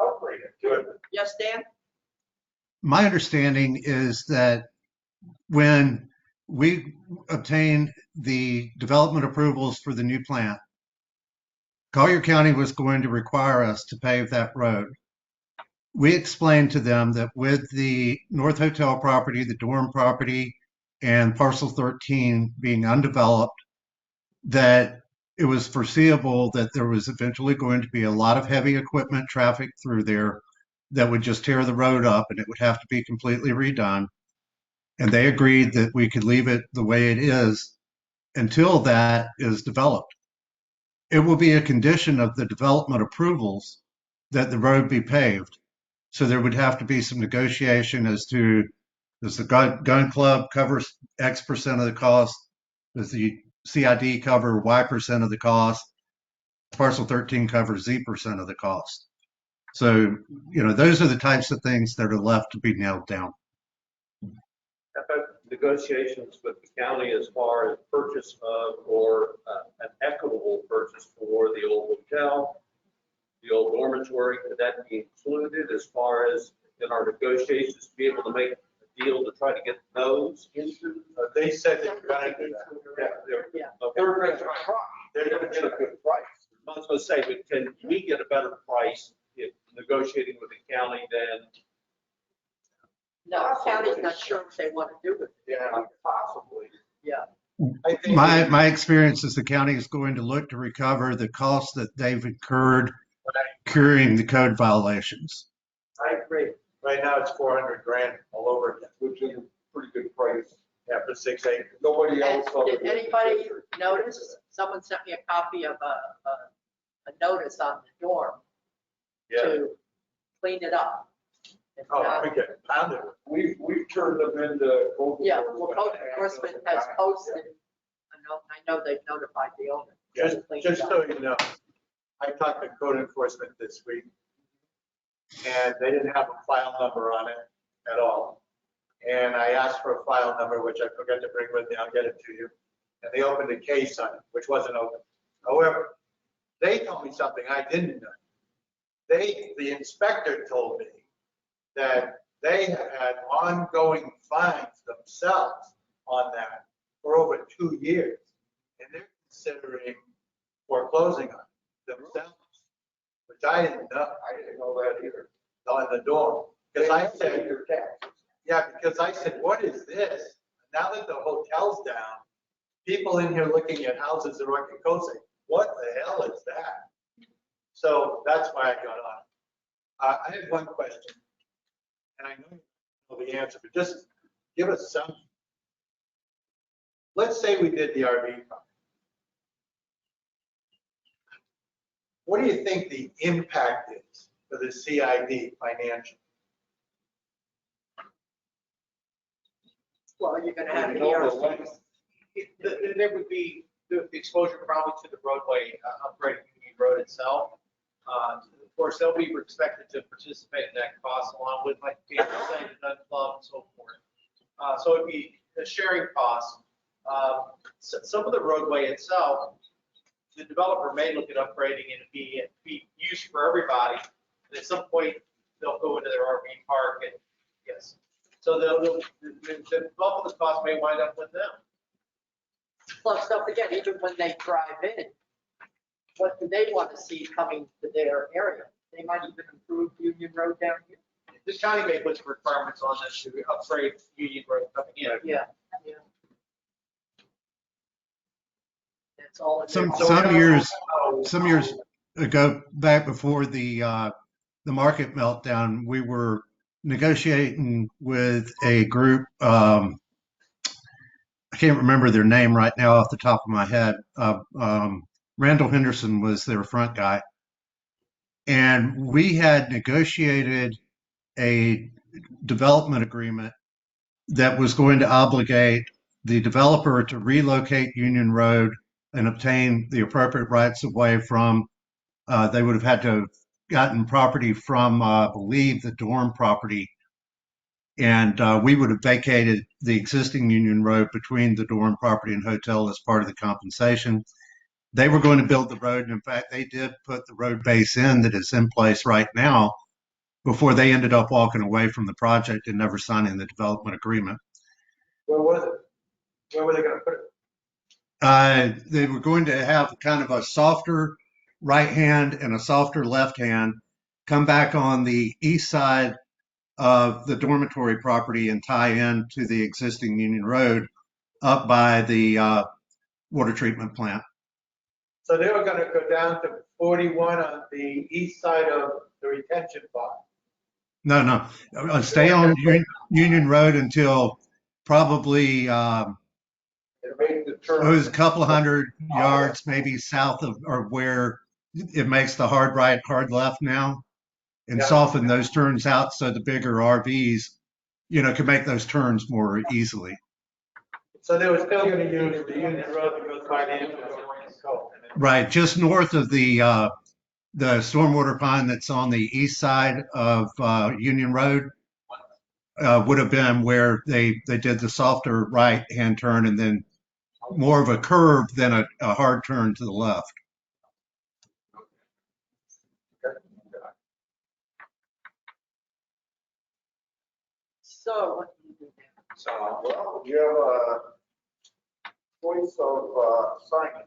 Yes, Dan? my understanding is that when we obtained the development approvals for the new plant, Collier County was going to require us to pave that road. We explained to them that with the North Hotel property, the dorm property, and parcel 13 being undeveloped, that it was foreseeable that there was eventually going to be a lot of heavy equipment traffic through there that would just tear the road up and it would have to be completely redone. And they agreed that we could leave it the way it is until that is developed. It will be a condition of the development approvals that the road be paved. So there would have to be some negotiation as to, does the gun club cover X percent of the cost? Does the CID cover Y percent of the cost? Parcel 13 covers Z percent of the cost. So, those are the types of things that are left to be nailed down. How about negotiations with the county as far as purchase of or an equitable purchase for the old hotel, the old dormitory? Could that be included as far as in our negotiations to be able to make a deal to try to get those into? They said they were going to do that. They're going to try. They're going to get a good price. I was going to say, but can we get a better price if negotiating with the county than? No, the county's not sure what they want to do with it. Yeah, possibly. Yeah. My experience is the county is going to look to recover the costs that they've incurred curing the code violations. I agree. Right now it's 400 grand all over again, Which is a pretty good price. yeah, for 6 acres. Nobody And else. did anybody notice, someone sent me a copy of a notice on the dorm to clean it up. Oh, we get pounded. We've turned them into. Yeah, well, code enforcement has posted, I know they've notified the owner. Just so you know, I talked to code enforcement this week, and they didn't have a file number on it at all. And I asked for a file number, which I forgot to bring with me. I'll get it to you. And they opened a case on it, which wasn't open. However, they told me something I didn't know. The inspector told me that they have had ongoing fines themselves on that for over 2 years. And they're considering foreclosing on it themselves, which I didn't know. I didn't know that either. On the door. Because I said, Your taxes. yeah, because I said, what is this? Now that the hotel's down, people in here looking at houses that are on the coast say, what the hell is that? So that's why I got on. I have one question, and I know you know the answer, but just give us some. Let's say we did the RV park. What do you think the impact is for the CID financially? Well, you're gonna have You to know hear. the length. There would be the exposure probably to the roadway, upgrade Union Road itself. Of course, they'll be expected to participate in that cost along with, like, Dave was saying, the gun club and so forth. So it'd be a sharing cost. Some of the roadway itself, the developer may look at upgrading and be used for everybody. And at some point, they'll go into their RV park and, yes. So the bulk of the cost may wind up with them. Plus, don't forget, even when they drive in, what do they want to see coming to their area? They might even improve Union Road down here. The county may put some requirements on this to upgrade Union Road coming in. Yeah. That's all. Some years ago, back before the market meltdown, we were negotiating with a group. I can't remember their name right now off the top of my head. Randall Henderson was their front guy. And we had negotiated a development agreement that was going to obligate the developer to relocate Union Road and obtain the appropriate rights of way from, they would have had to have gotten property from, I believe, the dorm property. And we would have vacated the existing Union Road between the dorm property and hotel as part of the compensation. They were going to build the road, and in fact, they did put the road base in that is in place right now before they ended up walking away from the project and never signing the development agreement. Where was it? Where were they gonna put it? They were going to have kind of a softer right hand and a softer left hand come back on the east side of the dormitory property and tie in to the existing Union Road up by the water treatment plant. So they were gonna go down to 41 on the east side of the retention pond. No. Stay on Union Road until probably it was a couple of hundred yards, maybe south of or where it makes the hard right, hard left now, and soften those turns out so the bigger RVs, can make those turns more easily. So they were still gonna use the Union Road that goes by the end of the cove. Right, just north of the stormwater pond that's on the east side of Union Road would have been where they did the softer right hand turn and then more of a curve than a hard turn to the left. So what do you do now? So, well, you have a choice of signing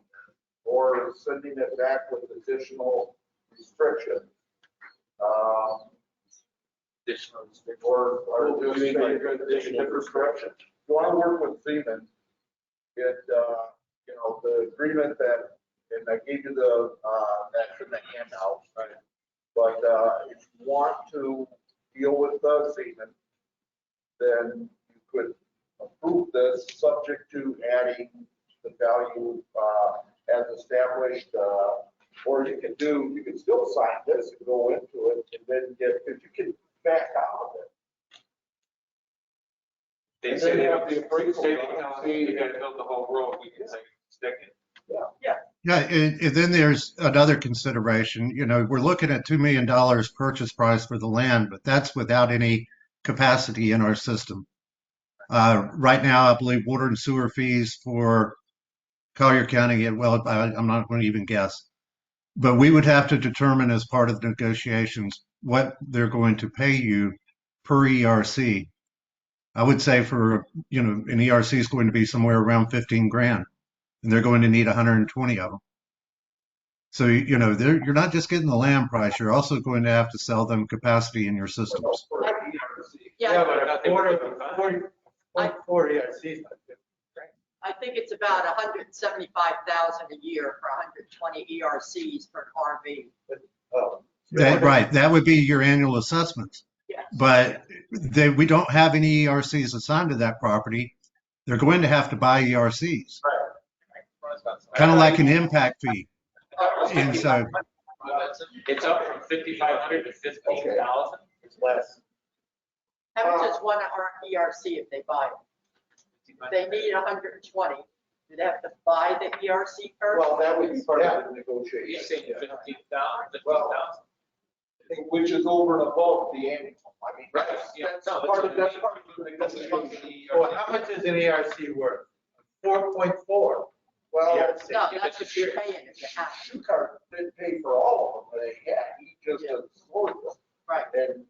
or sending it back with additional restrictions. Or just say you're going to take a restrictions. You want to work with Siemens, the agreement that, and I gave you that's in the handout, right? But if you want to deal with Siemens, then you could approve this subject to adding the value as established, or you can still sign this and go into it and then if you can back out of it. They say they have the appraisal. You gotta build the whole road, we can say, stick it. Yeah, and then there's another consideration. We're looking at $2 million purchase price for the land, but that's without any capacity in our system. Right now, I believe water and sewer fees for Collier County, well, I'm not going to even guess. But we would have to determine as part of the negotiations what they're going to pay you per ERC. I would say for, an ERC is going to be somewhere around 15 grand, and they're going to need 120 of them. So, you're not just getting the land price, you're also going to have to sell them capacity in your systems. Yeah, but four ERCs. I think it's about 175,000 a year for 120 ERCs for an RV. Right, that would be your annual assessments. Yes. But we don't have any ERCs assigned to that property. They're going to have to buy ERCs. Kind of like an impact fee. And so, It's up from 5,500 to 15,000. It's less. How much is one ERC if they buy it? If they need 120, do they have to buy the ERC first? Well, that would be part of the You're negotiation. saying 15,000, Well, 15,000? which is over and above the annual. I mean, Right, that's, yeah, that's no, part it's- of, that's part of the negotiation. Well, how much is an ERC worth? 4.4. Well, Yeah. No, that's what you're paying if you have to. Schuchart didn't pay for all of them, but yeah, he just absorbed them. Right. And,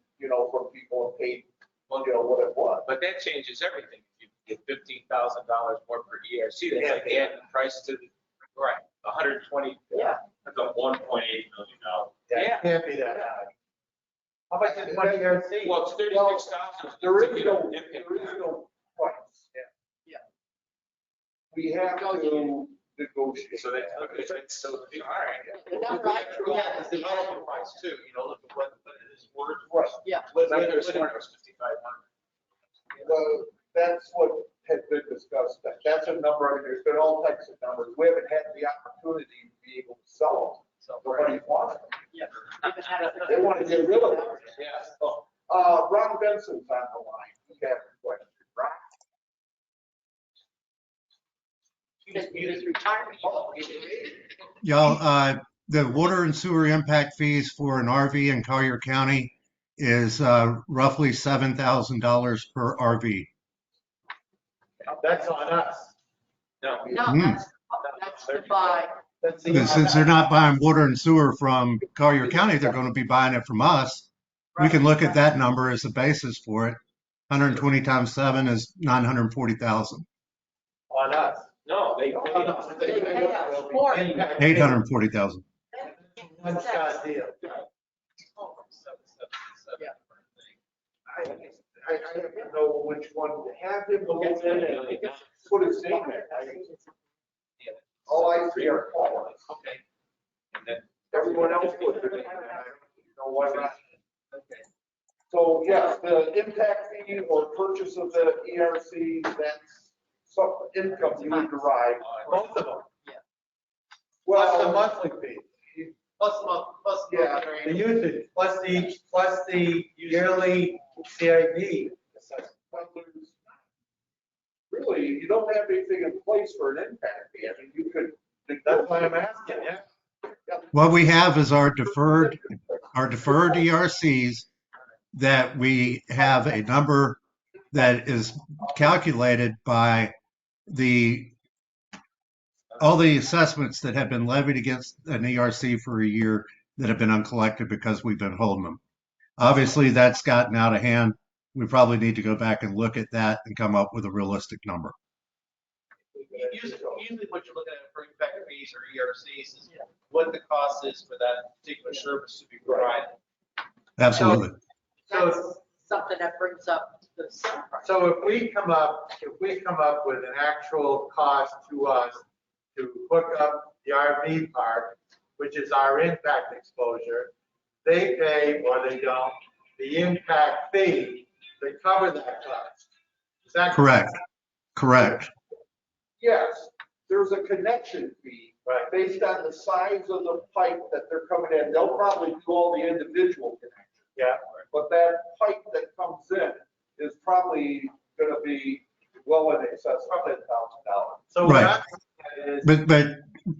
from people and paid, what it was. But that changes everything. If you get $15,000 more per ERC, that's like adding the price to, right, 120. Yeah. That's a $1.8 million. Yeah. It can't be that high. How much is one ERC? Well, it's 36,000. There is no price. Yeah. We have to negotiate. So that's, so, all right. The number I threw out is the development annual. price too, look at what it is worth. Right. Yeah. I could have sworn it was 5,500. That's what has been discussed. That's a number. I mean, there's been all types of numbers. We haven't had the opportunity to be able to sell them. So nobody wants them. Yeah. They want to get rid of them. Yeah. Ron Benson's on the line. He has a question. Ron? His retirement. y'all, the water and sewer impact fees for an RV in Collier County is roughly $7,000 per RV. That's on us. No. No, that's the buy. That's But since they're not buying water and sewer from Collier County, they're going to be buying it from us. We can look at that number as a basis for it. 120 times 7 is 940,000. On us. No, they. They pay us for it. 840,000. One shot deal. I have to know which one to have him look in and put his name in. All I see are columns. Okay. And then, Everyone else puts their name in. I don't know why not. So, yes, the impact fee or purchase of the ERC, that's some income you would derive. Both of them. Well, Plus the monthly fee. Plus Yeah. The usage, plus the yearly CID. really, you don't have anything in place for an impact fee. I mean, you could. That's why I'm asking, yeah. What we have is our deferred ERCs that we have a number that is calculated by all the assessments that have been levied against an ERC for a year that have been uncollected because we've been holding them. Obviously, that's gotten out of hand. We probably need to go back and look at that and come up with a realistic number. Usually what you're looking at for impact fees or ERCs is what the cost is for that particular service to be provided. Absolutely. That's something that brings up the sale price. So if we come up with an actual cost to us to hook up the RV park, which is our impact exposure, they pay or they don't, the impact fee to cover that cost. Is that Correct. Correct. Yes, there's a connection fee. Right. Based on the size of the pipe that they're coming in. They'll probably do all the individual connections. Yeah. But that pipe that comes in is probably gonna be well in excess of $10,000. So Right. what I'm saying is,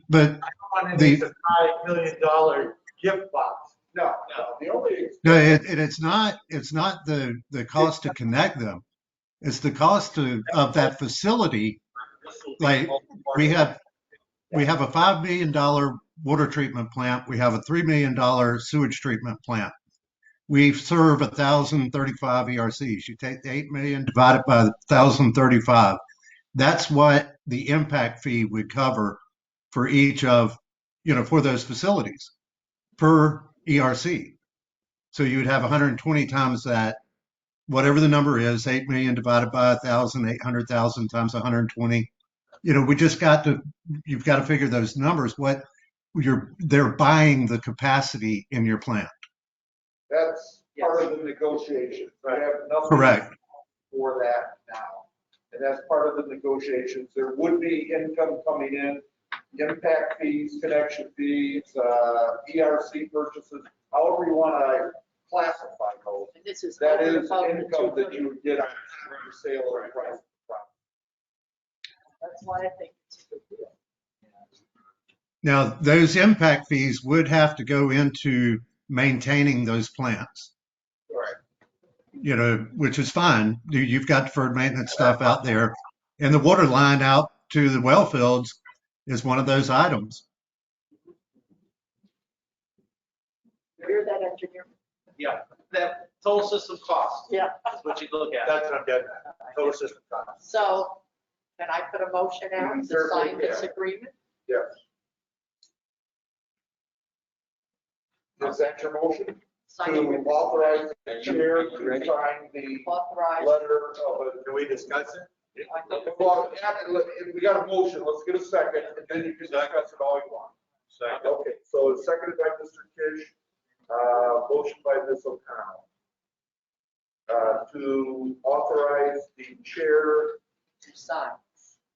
But I don't want to need a $5 million gift box. No, the only. no, it's not the cost to connect them. It's the cost of that facility. Like we have a $5 million water treatment plant. We have a $3 million sewage treatment plant. We serve 1,035 ERCs. You take the 8 million divided by 1,035. That's what the impact fee would cover for each of, for those facilities per ERC. So you would have 120 times that, whatever the number is, 8 million divided by 1,000, 800,000 times 120. You've got to figure those numbers. They're buying the capacity in your plant. That's part of the negotiations. I have nothing Correct. for that now. And that's part of the negotiations. There would be income coming in, impact fees, connection fees, ERC purchases, however you want to classify those. And this is That over and is above the income that 200. you would get on your sale or price. That's why I think it's a good deal. Now, those impact fees would have to go into maintaining those plants, Right. which is fine. You've got deferred maintenance stuff out there. And the water line out to the well fields is one of those items. You're that engineer. Yeah, that total system cost Yeah. is what you look at. That's what I'm getting at. Total system cost. So can I put a motion out to Certainly sign this can. agreement? Yes. Is that your motion? Sign To agreement. authorize the chair to sign the Authorize. letter of a. Can we discuss it? Well, we got a motion, let's get a second, and then you can discuss it all you want. Second. Okay, so seconded by Mr. Kish, motion by Ms. O'Connell. To authorize the chair To sign.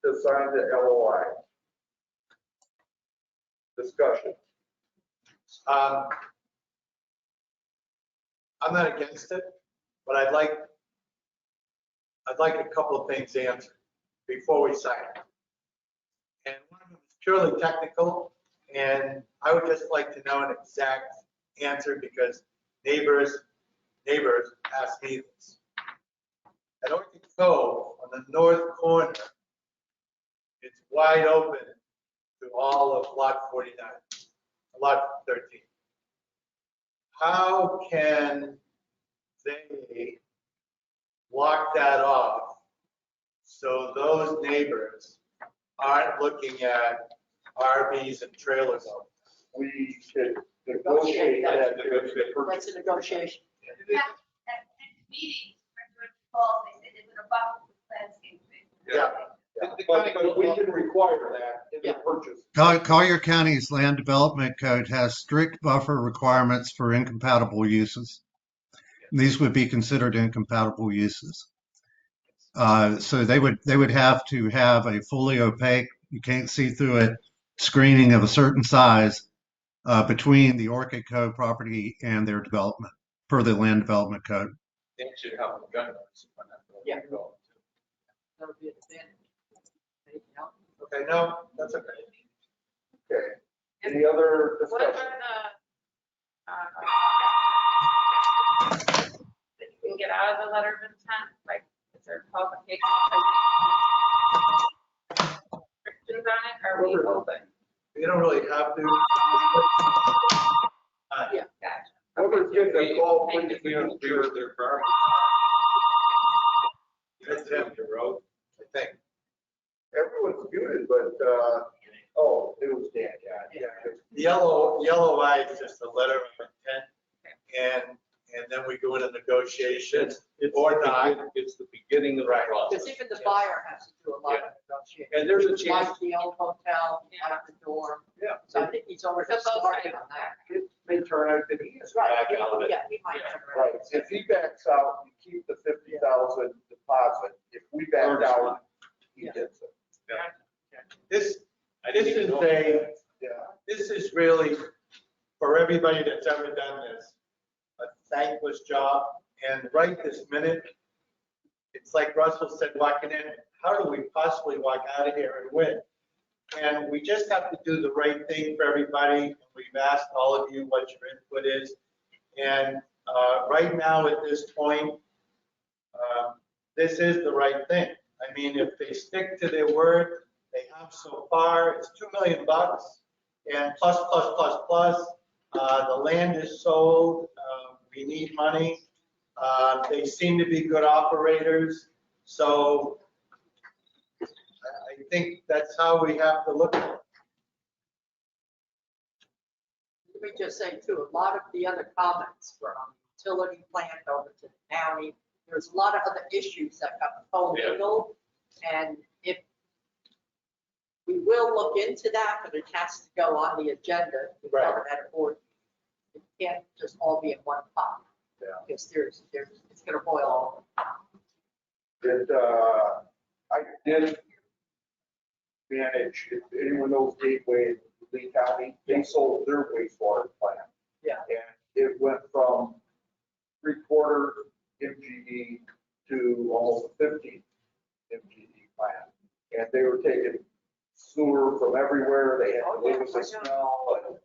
to sign the LOI. Discussion. I'm not against it, but I'd like a couple of things answered before we sign it. And one of them is purely technical, and I would just like to know an exact answer because neighbors ask me this. At Orchid Cove, on the north corner, it's wide open to all of lot 49, lot 13. How can they block that off so those neighbors aren't looking at RVs and trailers out there? We should negotiate that. What's the negotiation? At meetings, Richard calls, they said they're gonna buffer the landscape. Yeah. But we can require that in the purchase. Collier County's land development code has strict buffer requirements for incompatible uses. These would be considered incompatible uses. So they would have to have a fully opaque, you can't see through it, screening of a certain size between the Orchid Cove property and their development per the land development code. They should have a gun. Yeah. That would be an advantage. Anything else? Okay, no, that's okay. Okay. Any other What are discussion? that you can get out of the letter of intent? Like, is there qualifications? Restrictions on it, or are we open? You don't really have to. Yeah. Gotcha. Whoever's getting the call, Thank please you. be on Clear their garbage. That's him, your road, I think. Everyone's muted, but, oh, it was Dan, yeah. The yellow eye is just a letter of intent, and then we go into negotiations or not. It's the beginning of the process. Because even the buyer has to do a lot of negotiating. And there's a chance. Like the old hotel, like the dorm. Yeah. So I think he's already So both started sides. on that. It may turn out that he is. Right, Back out of it. yeah, he might turn Right, around. if he backs out, you keep the 50,000 deposit. If we back out, he gets it. This I didn't is even know. this is really, for everybody that's ever done this, a thankless job. And right this minute, it's like Russell said, walking in, how do we possibly walk out of here and win? And we just have to do the right thing for everybody. And we've asked all of you what your input is. And right now at this point, this is the right thing. I mean, if they stick to their word, they have so far, it's $2 million. and plus, plus, plus, plus. The land is sold. We need money. They seem to be good operators. So I think that's how we have to look at it. Let me just say too, a lot of the other comments from utility plant over to the county, there's a lot of other issues that got commingled. And if we will look into that, but it has to go on the agenda to cover that board. It can't just all be in one pot. Because there's, it's gonna boil over. I did manage, if anyone knows Gateway, Lee County, they sold their wastewater plant. Yeah. And it went from 3/4 MGD to almost a 15 MGD plant. And they were taking sewer from everywhere. They had to live with the smell and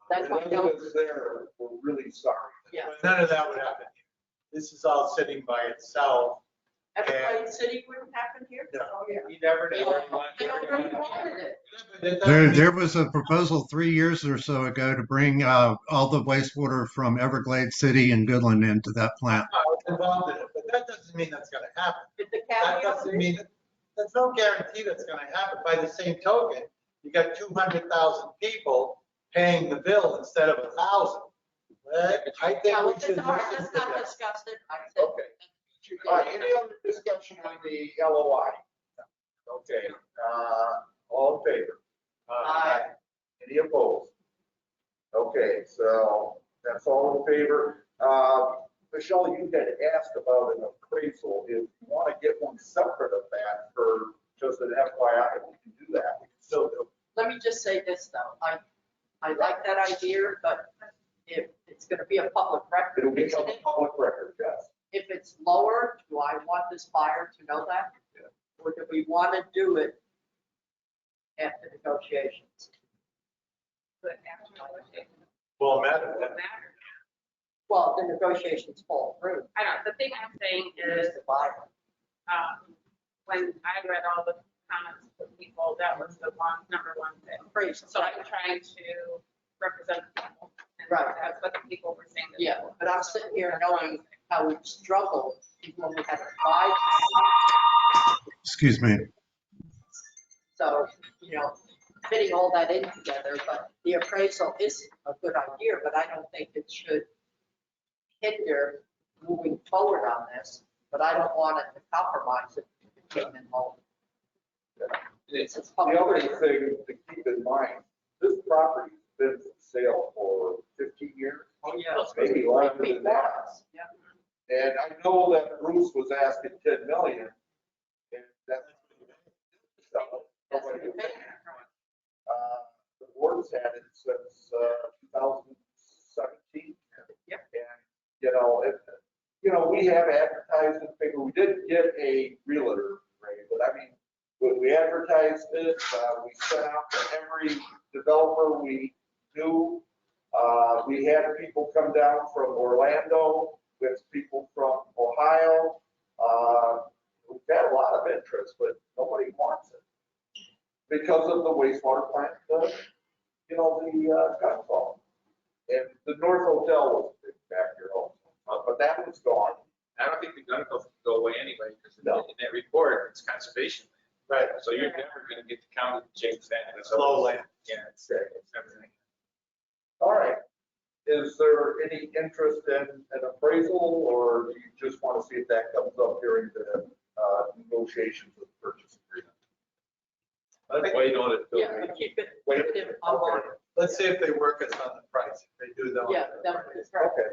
That's the why residents there were really sorry. Yeah. None of that would happen here. This is all sitting by itself. Everglades City wouldn't happen here? No. Oh, yeah. You never know. They already wanted it. There was a proposal 3 years or so ago to bring all the wastewater from Everglades City and Goodland into that plant. I was involved in it, but that doesn't mean that's gonna happen. Did the That county doesn't own it? mean, there's no guarantee that's gonna happen. By the same token, you got 200,000 people paying the bill instead of 1,000. I think Now, we let's should not listen to that. discuss it. I said Okay. All right, any other discussion on the LOI? Okay, all in favor? Aye. Any opposed? Okay, so that's all in favor. Michelle, you had asked about an appraisal. If you want to get one separate of that for just an FYI, we can do that. We can still do. Let me just say this though, I like that idea, but if it's gonna be a public record, It'll become isn't a it? public record, yes. If it's lower, do I want this buyer to know that? Yeah. Or do we want to do it after negotiations? But after negotiations, Well, it Matt, doesn't matter. Well, the negotiations fall through. I don't, the thing I'm saying Who's is, the buyer? when I read all the comments from people, that was the number one thing. Appraisal. So I'm trying to represent the people. And Right. that's what the people were saying. Yeah, but I'm sitting here knowing how we've struggled even when we had to buy. Excuse me. So, you know, fitting all that in together, but the appraisal is a good idea, but I don't think it should hinder moving forward on this, but I don't want it to compromise if it came in low. It's The public other record. thing to keep in mind, this property's been for sale for 15 years. Oh, yeah. Maybe longer than that. Yeah. And I know that Bruce was asking 10 million. And that's. Nobody was paying. The board's had it since 2017. Yep. And, we have advertised and figure, we didn't get a realtor, right? But I mean, when we advertised it, we sent out to every developer we knew. We had people come down from Orlando, with people from Ohio. We've had a lot of interest, but nobody wants it. Because of the wastewater plant, the gun fall. And the North Hotel was a big factor also, but that was gone. I don't think the gun will go away anyway, because in No. that report, it's conservation. right, So you're never gonna get the county to change that. it's low land. Yeah, it's everything. All right. Is there any interest in an appraisal, or do you just want to see if that comes up during the negotiations with the purchase agreement? Let's wait on it till Yeah, we. but keep it, Wait. keep it on board. Let's see if they work us on the price. If they do, they'll. Yeah, that's right. Okay.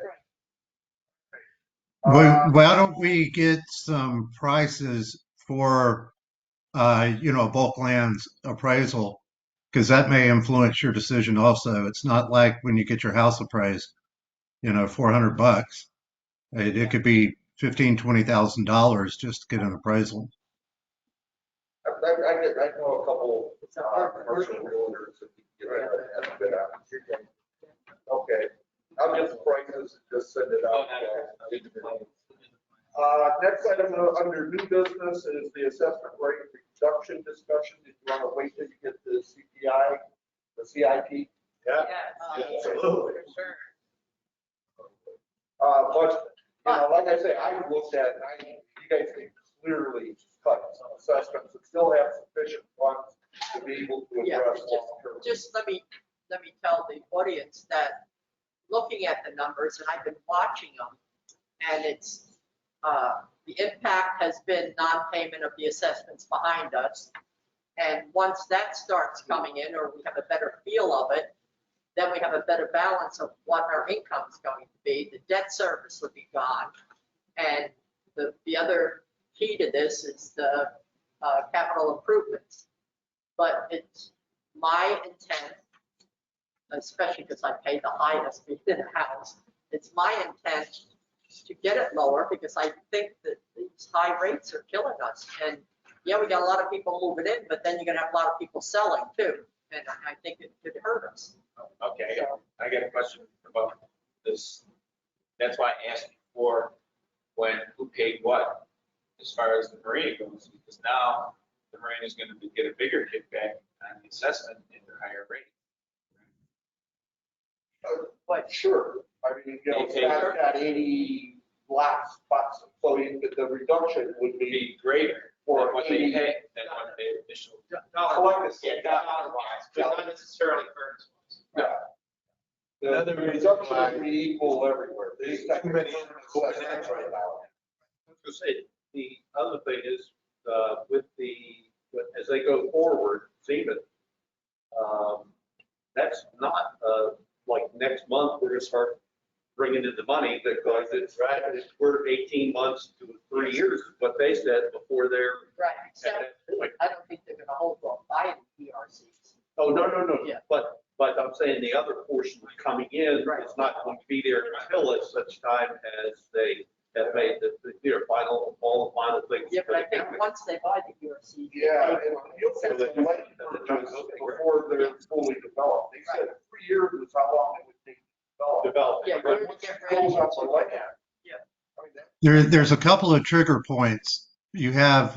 Right. Why don't we get some prices for, bulk lands appraisal? Because that may influence your decision also. It's not like when you get your house appraised, $400. It could be $15,000, $20,000 just to get an appraisal. I know a couple commercial realtors that can get that bid out. Okay, I'll get the prices, just send it out. Next item under new business is the assessment rate reduction discussion. If you want to wait till you get the CPI the CIP. Yeah. Absolutely. For sure. But, you know, like I say, I looked at, you guys can clearly cut some assessments and still have sufficient funds to be able to Yeah, address long-term. just let me tell the audience that looking at the numbers, and I've been watching them, and it's, the impact has been non-payment of the assessments behind us. And once that starts coming in, or we have a better feel of it, then we have a better balance of what our income is going to be. The debt service will be gone. And the other key to this is the capital improvements. But it's my intent, especially because I pay the highest in the house, it's my intent to get it lower because I think that these high rates are killing us. And yeah, we got a lot of people moving in, but then you're gonna have a lot of people selling too. And I think it could hurt us. Okay, I got a question about this. That's why I asked before who paid what as far as the marina goes, because now the marina is going to get a bigger kickback on the assessment in their higher rate. But sure, I mean, you know, Scott's got 80 lots, spots, so the reduction would be greater for than what they 80. pay, than what they initially. Dollar-wise, but not necessarily furnace wise. Yeah. The reduction would be equal everywhere. There's too many assessments right now. I was gonna say, the other thing is, as they go forward, Zeman, that's not, like next month, we're gonna start bringing in the money because we're 18 months to 3 years, is what they said before they're. Right, except I don't think they're gonna hold on buying PRCs. Oh, no. Yeah. But I'm saying the other portion coming in is not going to be there until at such time as they have made all the final things. Yeah, but I think once they buy the PRC. Yeah, and you'll get the light before they're fully developed. They said 3 years is how long it would take to develop. Yeah, But you're once gonna it get ready. goes up the light, Yeah. I mean, There's a couple of trigger points. You have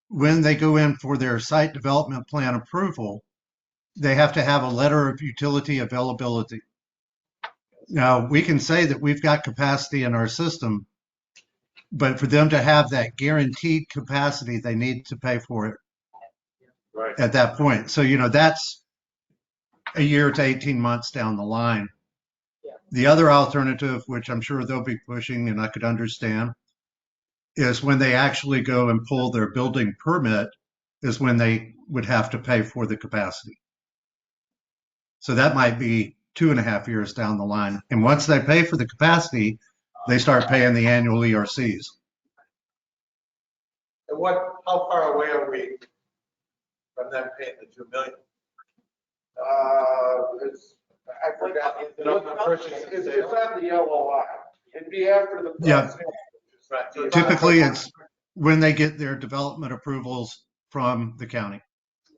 when they go in for their site development plan approval, they have to have a letter of utility availability. Now, we can say that we've got capacity in our system, but for them to have that guaranteed capacity, they need to pay for it at that point. So, you know, that's a year to 18 months down the line. The other alternative, which I'm sure they'll be pushing and I could understand, is when they actually go and pull their building permit is when they would have to pay for the capacity. So that might be 2.5 years down the line. And once they pay for the capacity, they start paying the annual ERCs. And how far away are we from them paying the 2 million? I forgot. It's on the LOI. It'd be after the. Yeah. Typically, it's when they get their development approvals from the county.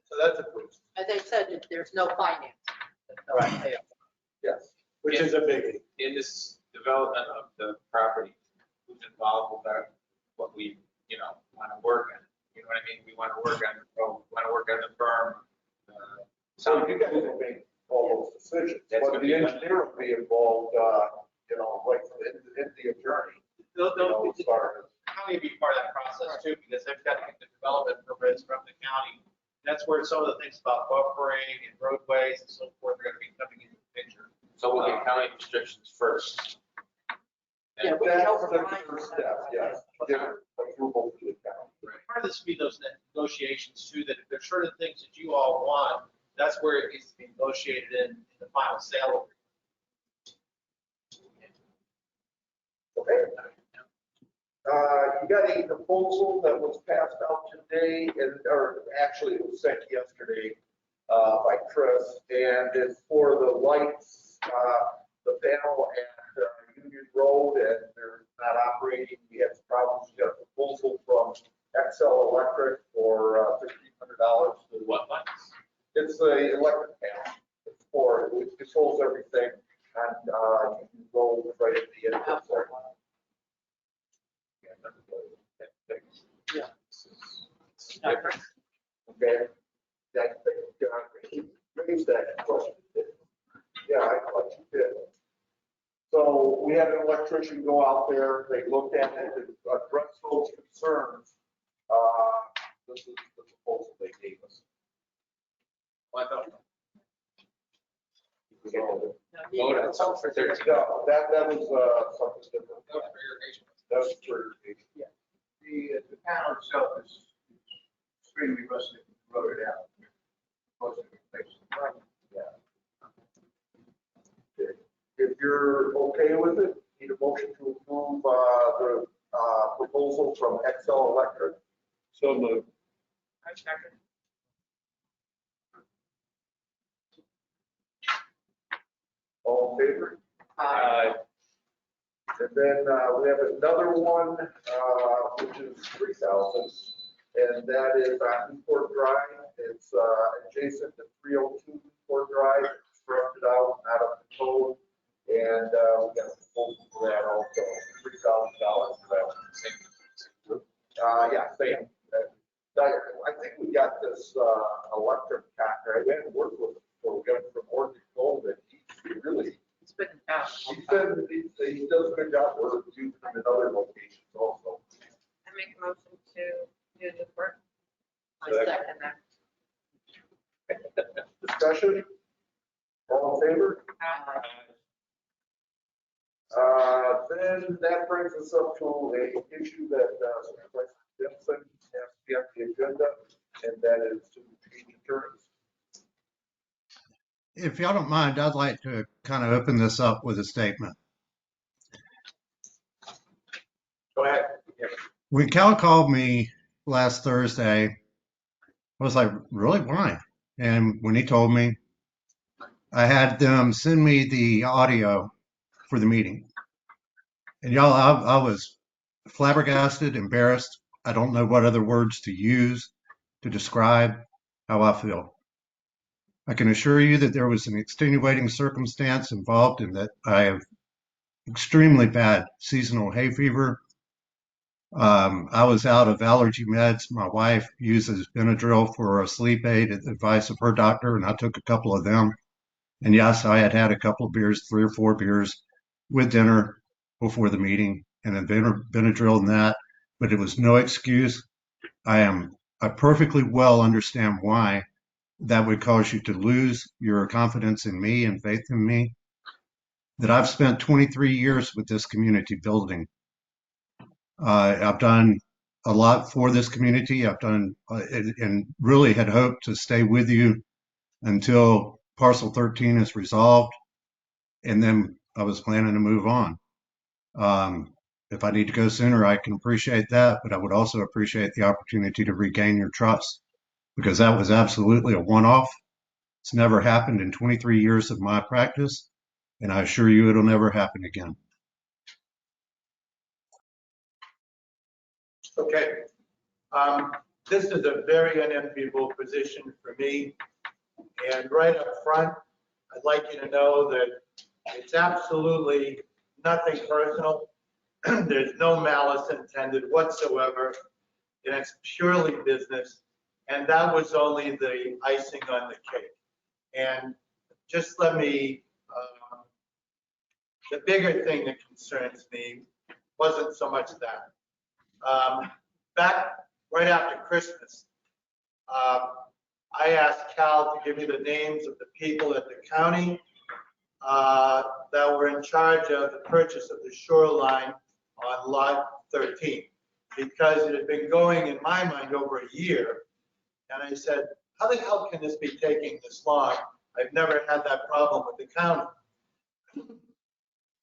So that's approved. And they said that there's no finance. Right. Yes, which is a biggie. In this development of the property, who's involved with that, what we, want to work on. You know what I mean? We want to work on the firm. So you guys will make all those decisions, but the engineer will be involved, like the attorney. County be part of that process too, because they've got to get the development permits from the county. That's where some of the things about buffering and roadways and so forth are going to be coming into the picture. So we'll get county restrictions first. Yeah, we That's can the override first step, yes. Get approval to the county. Part of this will be those negotiations too, that if there's certain things that you all want, that's where it needs to be negotiated in the final sale. Okay. You got a proposal that was passed out today, or actually it was sent yesterday by Chris, and it's for the lights, the panel at Union Road, and they're not operating. We have problems. We got a proposal from XL Electric for $1,500. What lights? It's the electric panel. It controls everything, and Union Road right at the end of there. Yeah. Okay. raised that question. Yeah, I thought you did. So we had an electrician go out there, they looked at it, and addressed those concerns. This is the proposal they gave us. Vote on something for 13. No, that was something different. That was for irrigation. That was for irrigation. The panel itself is extremely rustic, rotted out. Most of the places. Yeah. If you're okay with it, need a motion to approve the proposal from Excel Electric. So moved. I second. All in favor? Aye. And then we have another one, which is 3,000, and that is on Newport Drive. It's adjacent to 302 Newport Drive. It's rusted out, not up to code, and we got a proposal for that also, $3,000 for that one. Yeah, same. I think we got this electric contract. We haven't worked with it before. We got it from Oregon Gold, and he really. It's been out. He does a good job. We're using him in other locations also. I make a motion to do the work. I second that. Discussion? All in favor? Then that brings us up to a issue that Supervisor Simpson has to be on the agenda, and that is to change attorneys. If y'all don't mind, I'd like to kind of open this up with a statement. Go ahead. When Cal called me last Thursday, I was like, really, why? And when he told me, I had them send me the audio for the meeting. And y'all, I was flabbergasted, embarrassed. I don't know what other words to use to describe how I feel. I can assure you that there was an extenuating circumstance involved in that. I have extremely bad seasonal hay fever. I was out of allergy meds. My wife uses Benadryl for a sleep aid at the advice of her doctor, and I took a couple of them. And yes, I had had a couple of beers, 3 or 4 beers with dinner before the meeting, and then Benadryl and that, but it was no excuse. I perfectly well understand why that would cause you to lose your confidence in me and faith in me. That I've spent 23 years with this community building. I've done a lot for this community. I've done and really had hoped to stay with you until Parcel 13 is resolved, and then I was planning to move on. If I need to go sooner, I can appreciate that, but I would also appreciate the opportunity to regain your trust, because that was absolutely a one-off. It's never happened in 23 years of my practice, and I assure you it'll never happen again. Okay. This is a very unenviable position for me. And right up front, I'd like you to know that it's absolutely nothing personal. There's no malice intended whatsoever. And it's purely business. And that was only the icing on the cake. And just let me, the bigger thing that concerns me wasn't so much that. Back right after Christmas, I asked Cal to give me the names of the people at the county that were in charge of the purchase of the shoreline on lot 13, because it had been going in my mind over a year. And I said, how the hell can this be taking this long? I've never had that problem with the county.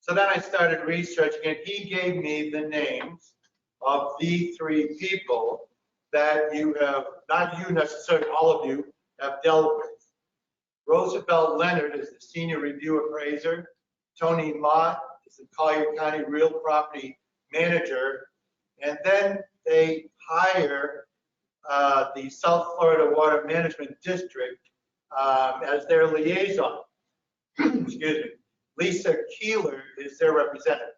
So then I started researching, and he gave me the names of the 3 people that you have, not you necessarily, all of you have dealt with. Roosevelt Leonard is the senior review appraiser. Tony Mott is the Collier County real property manager. And then they hire the South Florida Water Management District as their liaison. Excuse me. Lisa Keeler is their representative.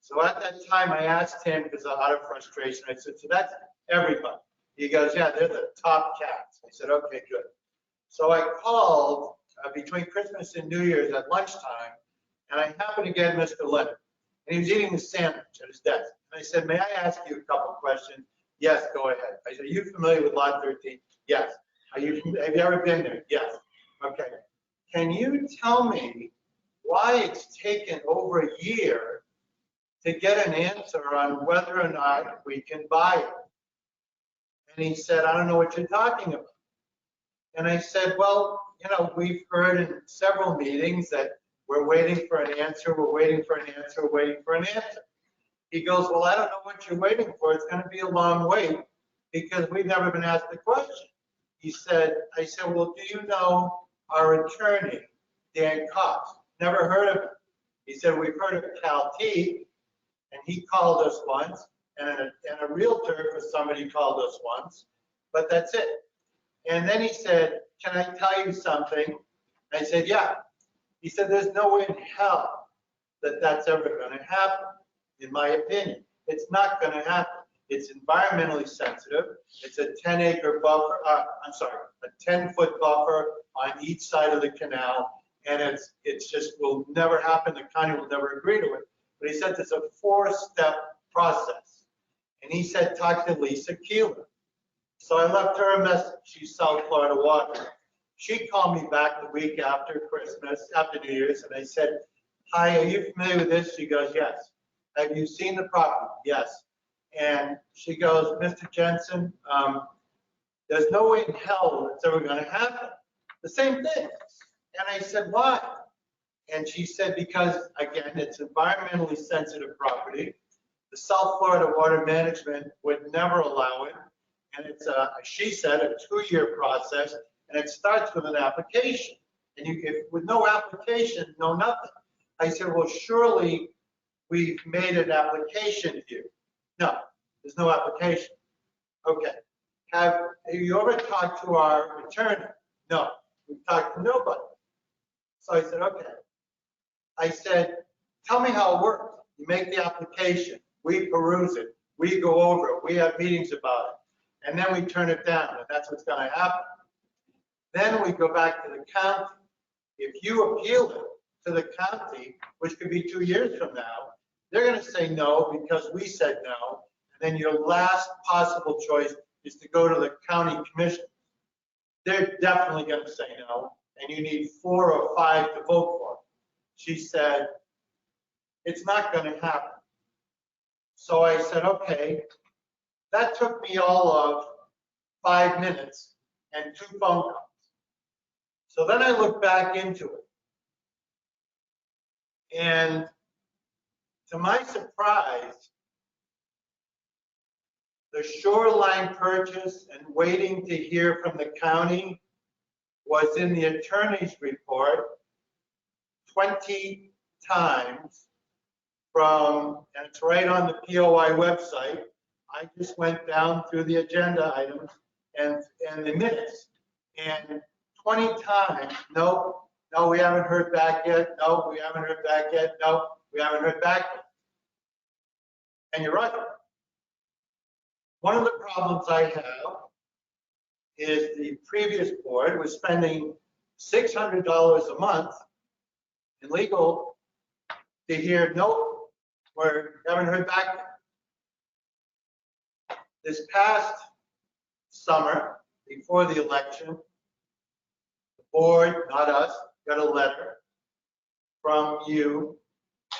So at that time, I asked him, because out of frustration, I said, so that's everybody. He goes, yeah, they're the top cats. I said, okay, good. So I called between Christmas and New Year's at lunchtime, and I happened to get Mr. Leonard, and he was eating his sandwich at his desk. And I said, may I ask you a couple questions? Yes, go ahead. I said, are you familiar with Lot 13? Yes. Have you ever been there? Yes. Okay. Can you tell me why it's taken over a year to get an answer on whether or not we can buy it? And he said, I don't know what you're talking about. And I said, well, you know, we've heard in several meetings that we're waiting for an answer, we're waiting for an answer, we're waiting for an answer. He goes, well, I don't know what you're waiting for. It's going to be a long wait because we've never been asked the question. He said, I said, well, do you know our attorney, Dan Cox? Never heard of him. He said, we've heard of Cal T, and he called us once, and a realtor for somebody called us once, but that's it. And then he said, can I tell you something? I said, yeah. He said, there's no way in hell that that's ever going to happen, in my opinion. It's not going to happen. It's environmentally sensitive. It's a 10-acre buffer, a 10-foot buffer on each side of the canal, and it's just will never happen. The county will never agree to it. But he said it's a 4-step process. And he said, talk to Lisa Keeler. So I left her a message. She's South Florida Water. She called me back the week after Christmas, after New Year's, and I said, hi, are you familiar with this? She goes, yes. Have you seen the property? Yes. And she goes, Mr. Jensen, there's no way in hell it's ever going to happen. The same thing. And I said, why? And she said, because, again, it's environmentally sensitive property. The South Florida Water Management would never allow it. And it's, she said, a 2-year process, and it starts with an application. And with no application, no nothing. I said, well, surely we've made an application to you. No, there's no application. Okay. Have you ever talked to our attorney? No, we've talked to nobody. So I said, okay. I said, tell me how it works. You make the application, we peruse it, we go over it, we have meetings about it, and then we turn it down, and that's what's going to happen. Then we go back to the county. If you appeal it to the county, which could be 2 years from now, they're going to say no because we said no, and then your last possible choice is to go to the county commission. They're definitely going to say no, and you need 4 or 5 to vote for it. She said, it's not going to happen. So I said, okay. That took me all of 5 minutes and 2 phone calls. So then I looked back into it. And to my surprise, the shoreline purchase and waiting to hear from the county was in the attorney's report 20 times from, and it's right on the POI website. I just went down through the agenda items and the minutes. And 20 times, no, we haven't heard back yet. No, we haven't heard back yet. No, we haven't heard back yet. And you're right. One of the problems I have is the previous board was spending $600 a month in legal to hear, no, we haven't heard back yet. This past summer, before the election, the board, not us, got a letter from you,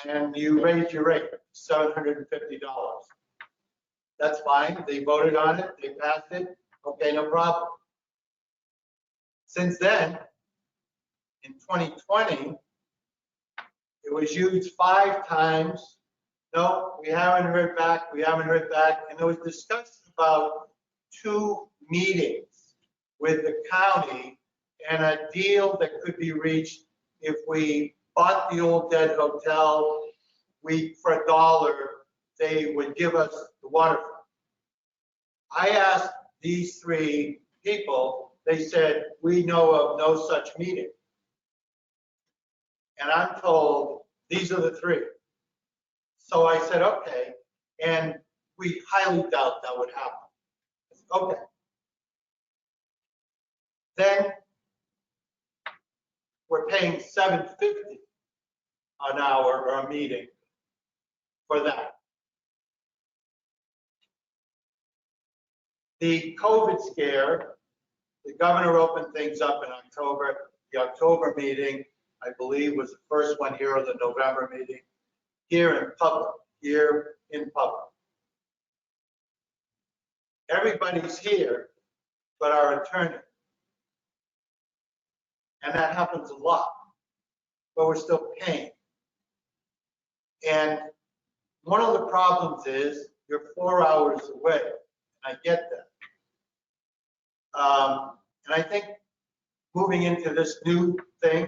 and you raised your rate, $750. That's fine. They voted on it. They passed it. Okay, no problem. Since then, in 2020, it was used 5 times. No, we haven't heard back. We haven't heard back. And there was discussion about 2 meetings with the county and a deal that could be reached if we bought the old dead hotel. For $1, they would give us the waterfront. I asked these 3 people. They said, we know of no such meeting. And I'm told these are the 3. So I said, okay, and we highly doubt that would happen. I said, okay. Then we're paying $7.50 an hour or a meeting for that. The COVID scare, the governor opened things up in October. The October meeting, I believe, was the first one here, or the November meeting, here in public. Everybody's here but our attorney. And that happens a lot, but we're still paying. And one of the problems is you're 4 hours away. I get that. And I think moving into this new thing,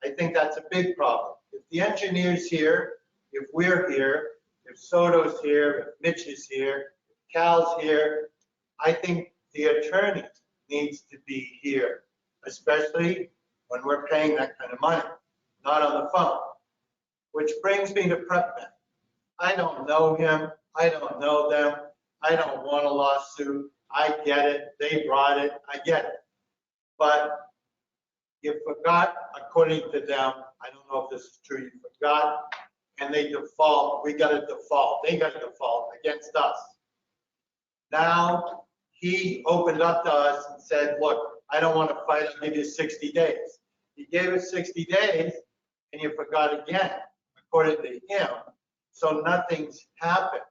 I think that's a big problem. If the engineer's here, if we're here, if Soto's here, if Mitch is here, if Cal's here, I think the attorney needs to be here, especially when we're paying that kind of money, not on the phone. Which brings me to PrepMed. I don't know him. I don't know them. I don't want a lawsuit. I get it. They brought it. I get it. But you forgot, according to them, I don't know if this is true, you forgot, and they default. We got a default. They got a default against us. Now, he opened up to us and said, look, I don't want to fight. I'll give you 60 days. He gave us 60 days, and you forgot again, according to him. So nothing's happened.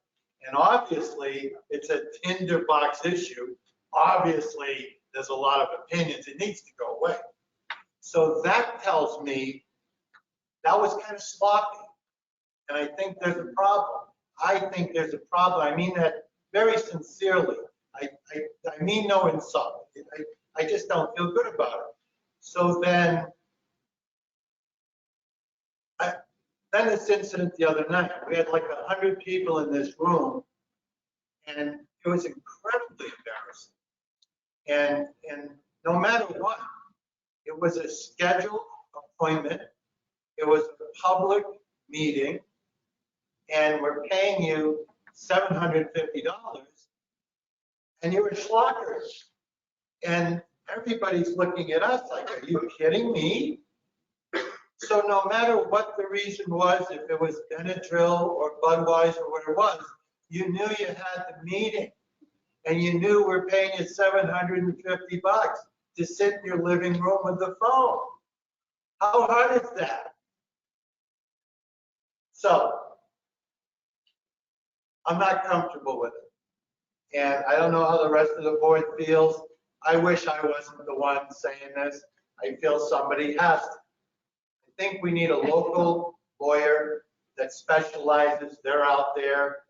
And obviously, it's a tinderbox issue. Obviously, there's a lot of opinions. It needs to go away. So that tells me that was kind of sloppy. And I think there's a problem. I think there's a problem. I mean that very sincerely. I mean no insult. I just don't feel good about it. So then this incident the other night, we had like 100 people in this room, and it was incredibly embarrassing. And no matter what, it was a scheduled appointment. It was a public meeting, and we're paying you $750, and you were schlockers. And everybody's looking at us like, are you kidding me? So no matter what the reason was, if it was Benadryl or Budweiser or what it was, you knew you had the meeting, and you knew we're paying you $750 to sit in your living room with the phone. How hard is that? So I'm not comfortable with it. And I don't know how the rest of the board feels. I wish I wasn't the one saying this. I feel somebody has to. I think we need a local lawyer that specializes. They're out there.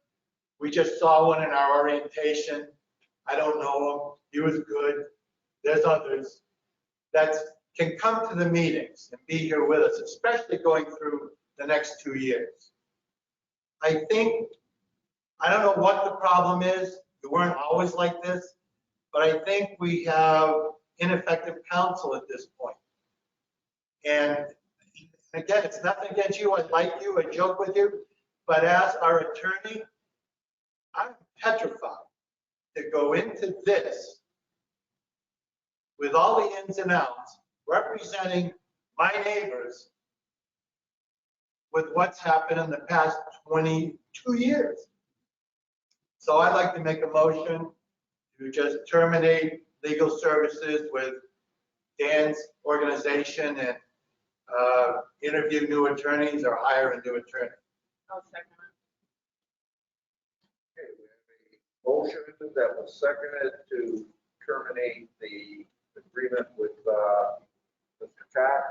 We just saw one in our orientation. I don't know him. He was good. There's others that can come to the meetings and be here with us, especially going through the next 2 years. I don't know what the problem is. We weren't always like this, but I think we have ineffective counsel at this point. And again, it's nothing against you. I like you. I joke with you. But as our attorney, I'm petrified to go into this with all the ins and outs, representing my neighbors with what's happened in the past 22 years. So I'd like to make a motion to just terminate legal services with Dan's organization and interview new attorneys or hire a new attorney. I'll second it. Okay, we have a motion that was seconded to terminate the agreement with Mr. Tax.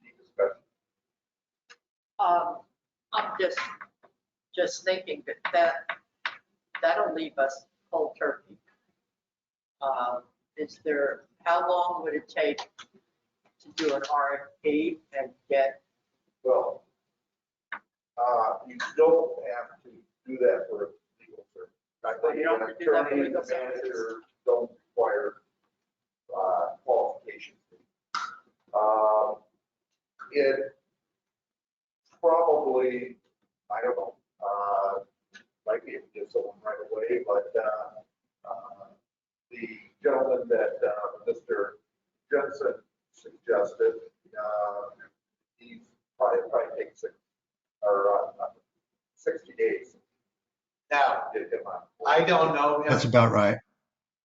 Any discussion? I'm just thinking that'll leave us cold turkey. How long would it take to do an RFP and get? Well, you don't have to do that for a legal service. I think You don't an have to do that for attorney and legal services. manager don't require qualifications. It probably, I don't know, might be able to get someone right away, but the gentleman that Mr. Jensen suggested. He's probably take 60 days. Now, to get him on. I don't know him. That's about right.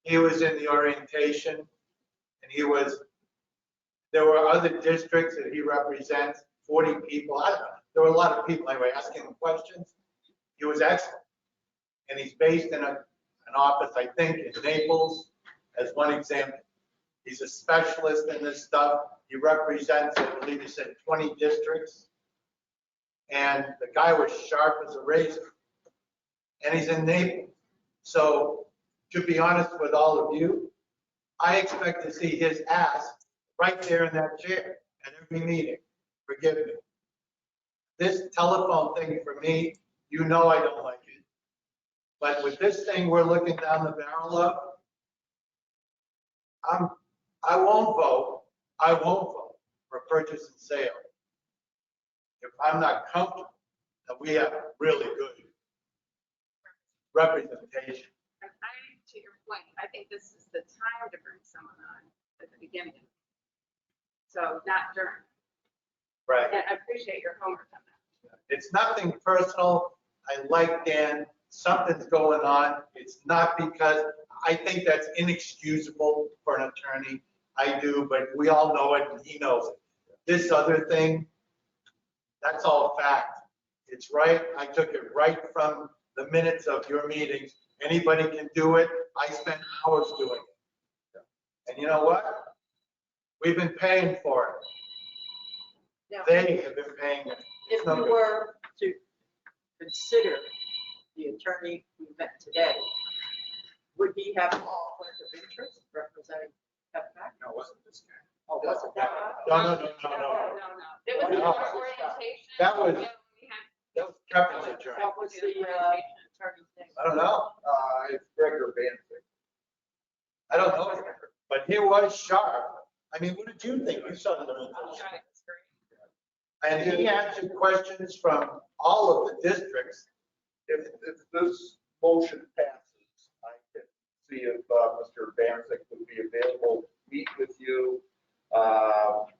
He was in the orientation and there were other districts that he represents, 40 people. I don't know. There were a lot of people anyway asking him questions. He was excellent. And he's based in an office, I think, in Naples, as one example. He's a specialist in this stuff. He represents, I believe he said, 20 districts. And the guy was sharp as a razor. And he's in Naples. So to be honest with all of you, I expect to see his ass right there in that chair at every meeting. Forgive me. This telephone thing for me, you know I don't like it. But with this thing we're looking down the barrel of, I won't vote for purchase and sale if I'm not comfortable that we have really good representation. And to your point, I think this is the time to bring someone on at the beginning. So not during. Right. And I appreciate your homework on that. It's nothing personal. I like Dan. Something's going on. It's not because I think that's inexcusable for an attorney. I do, but we all know it and he knows it. This other thing, that's all fact. It's right. I took it right from the minutes of your meetings. Anybody can do it. I spent hours doing it. And you know what? We've been paying for it. Now, They have been paying it. if you were to consider the attorney we met today, would he have a conflict of interest representing FPAC? No, it wasn't this guy. Oh, wasn't that No. It was No. our orientation. That was- Yeah, we had- That was Kevin's attorney. What was the attorney's name? I don't know. It's Gregor Banfield. I don't know him, but he was sharp. I mean, what did you think? You saw the Okay, that's great. And he answered questions from all of the districts. If this motion passes, I can see if Mr. Banfield would be available to meet with you, and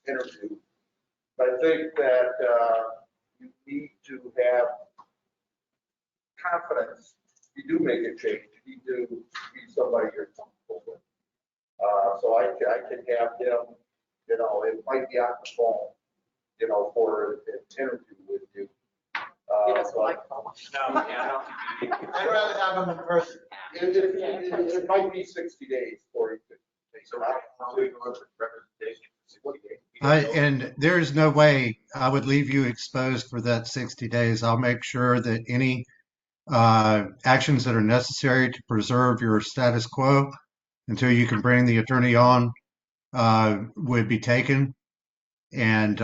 interview. But I think that you need to have confidence. If you do make a change, you need to be somebody you're comfortable with. So I can have him, it might be on the phone, for an interview with you. He doesn't like phone. No, I'd rather have him in person. It might be 60 days for you to take So it out. we're going to look at representation for 60 days. And there's no way I would leave you exposed for that 60 days. I'll make sure that any actions that are necessary to preserve your status quo until you can bring the attorney on would be taken. And,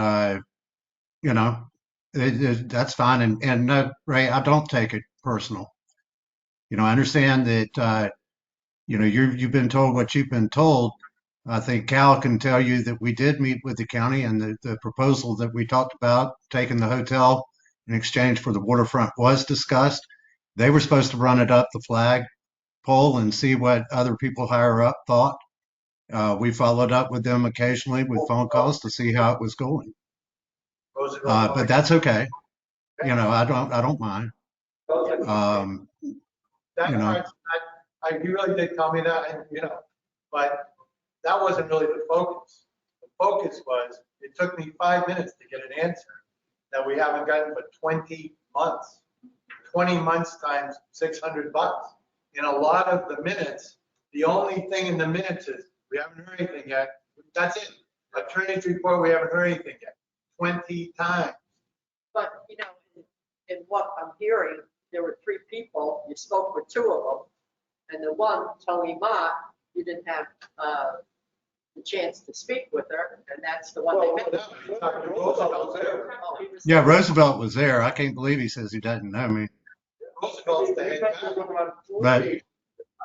that's fine. And Ray, I don't take it personal. I understand that, you've been told what you've been told. I think Cal can tell you that we did meet with the county and the proposal that we talked about, taking the hotel in exchange for the waterfront, was discussed. They were supposed to run it up the flag pole and see what other people higher up thought. We followed up with them occasionally with phone calls to see how it was going. But that's okay. I don't mind. That part, you really did tell me that, and but that wasn't really the focus. The focus was, it took me 5 minutes to get an answer that we haven't gotten for 20 months. 20 months times $600. In a lot of the minutes, the only thing in the minutes is, we haven't heard anything yet. That's it. Attorney's report, we haven't heard anything yet. 20 times. But, in what I'm hearing, there were 3 people, you spoke with 2 of them, and the one, Tony Mott, you didn't have the chance to speak with her, and that's the one they met. Oh, he was Yeah, there. Roosevelt was there. I can't believe he says he doesn't know me. Roosevelt's the head guy. But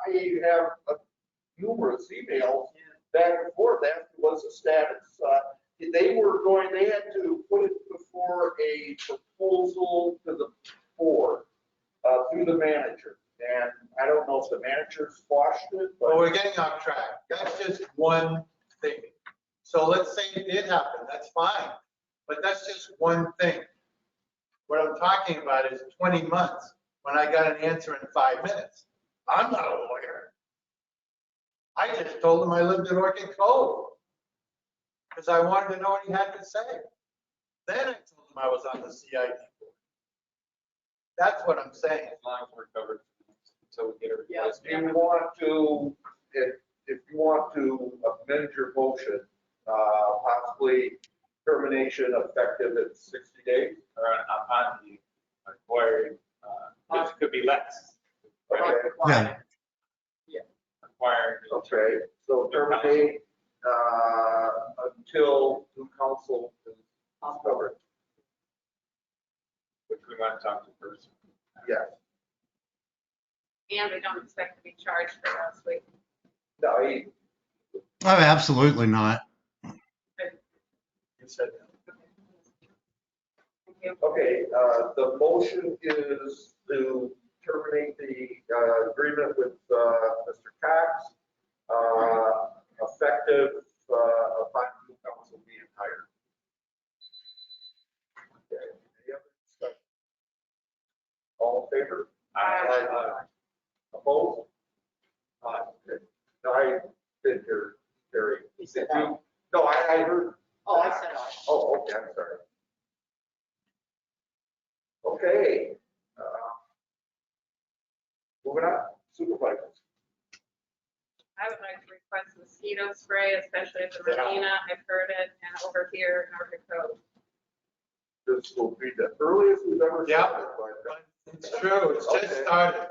I have numerous emails back and forth asking what's the status. They had to put it before a proposal to the board through the manager. And I don't know if the manager squashed it, Well, but we're getting off track. That's just one thing. So let's say it did happen, that's fine, but that's just one thing. What I'm talking about is 20 months when I got an answer in 5 minutes. I'm not a lawyer. I just told him I lived in Orchid Cove because I wanted to know what he had to say. Then I told him I was on the CID board. That's what I'm saying. As long as we're covered until we get everybody. if you want to, if you want to amend your motion, possibly termination effective in 60 days. Or on the acquired, it could be less. Okay. Yeah. Acquired. Okay, so terminate until new council is covered. Which we want to talk to first. Yes. And we don't expect to be charged for last week. No, Oh, absolutely not. you said that. Okay, the motion is to terminate the agreement with Mr. Cox, effective upon new council being hired. Okay, any other discussion? All in favor? Aye. Opposed? Aye. Okay. No, I did hear, Terry. He said Did you? No, I heard. Oh, I said aye. Oh, okay, I'm sorry. Okay. Moving on, supervisors. I would like to request mosquito spray, especially at the marina. I've heard it, and over here in Orchid Cove. This will be the earliest we've ever. Yeah. started, but- It's true, it's just Okay. started.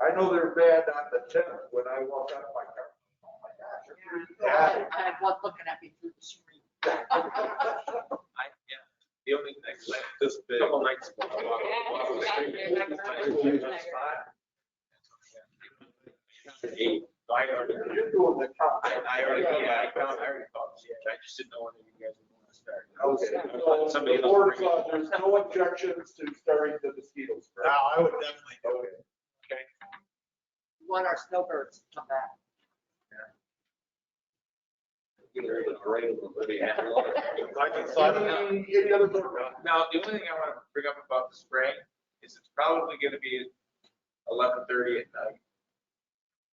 I know they're bad on the 10th when I walk out of my car. Oh my gosh. Yeah. I had one looking at me through the screen. The only thing, like this big. Couple nights ago. I walked the street. Eight. I already. You're doing the count. I already thought, I just didn't know when you guys were going to start. Okay. So Somebody the else board, bring it. there's no objections to starting the mosquito spray. No, I would definitely do it. Okay. We want our snowbirds to come back. Any other board? Now, the only thing I want to bring up about the spray is it's probably going to be 11:30 at night.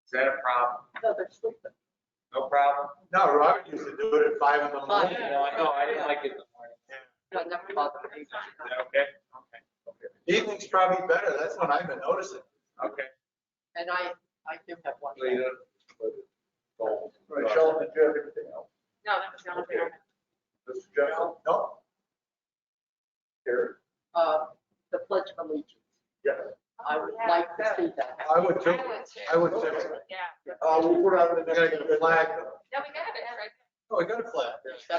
Is that a problem? No, they're sleeping. No problem? No, Robert used to do it at 5 in the Fine. morning. No, I know, I didn't like it in the morning. No, never bothered me. Is that okay? Okay. Evening's probably better, that's when I've been noticing. Okay. And I do have one. Later. Michelle, did you have anything else? No, that was the only thing. I had. Mr. Jessen? No, Terry? The Pledge of Allegiance. Yes. I would like to see that. I would too. I would too. Yeah. We'll put on the We gotta next. get a flag. No, we got it, right? Oh, we got a flag.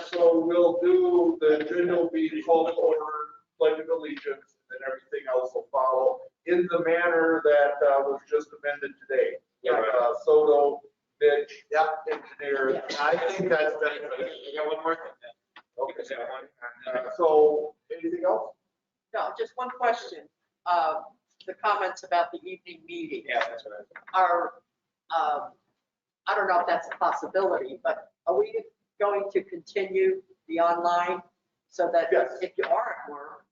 So we'll do, the agenda will be called to order, pledge of allegiance, and everything else will follow in the manner that was just amended today. Soto, Mitch, engineer. I think that's better. I got one more thing then. Okay. Is that one? So anything else? No, just one question. The comments about the evening meeting Yeah, that's what are, I don't know if that's a possibility, but are we going to continue the online so that Yes. if you are at work?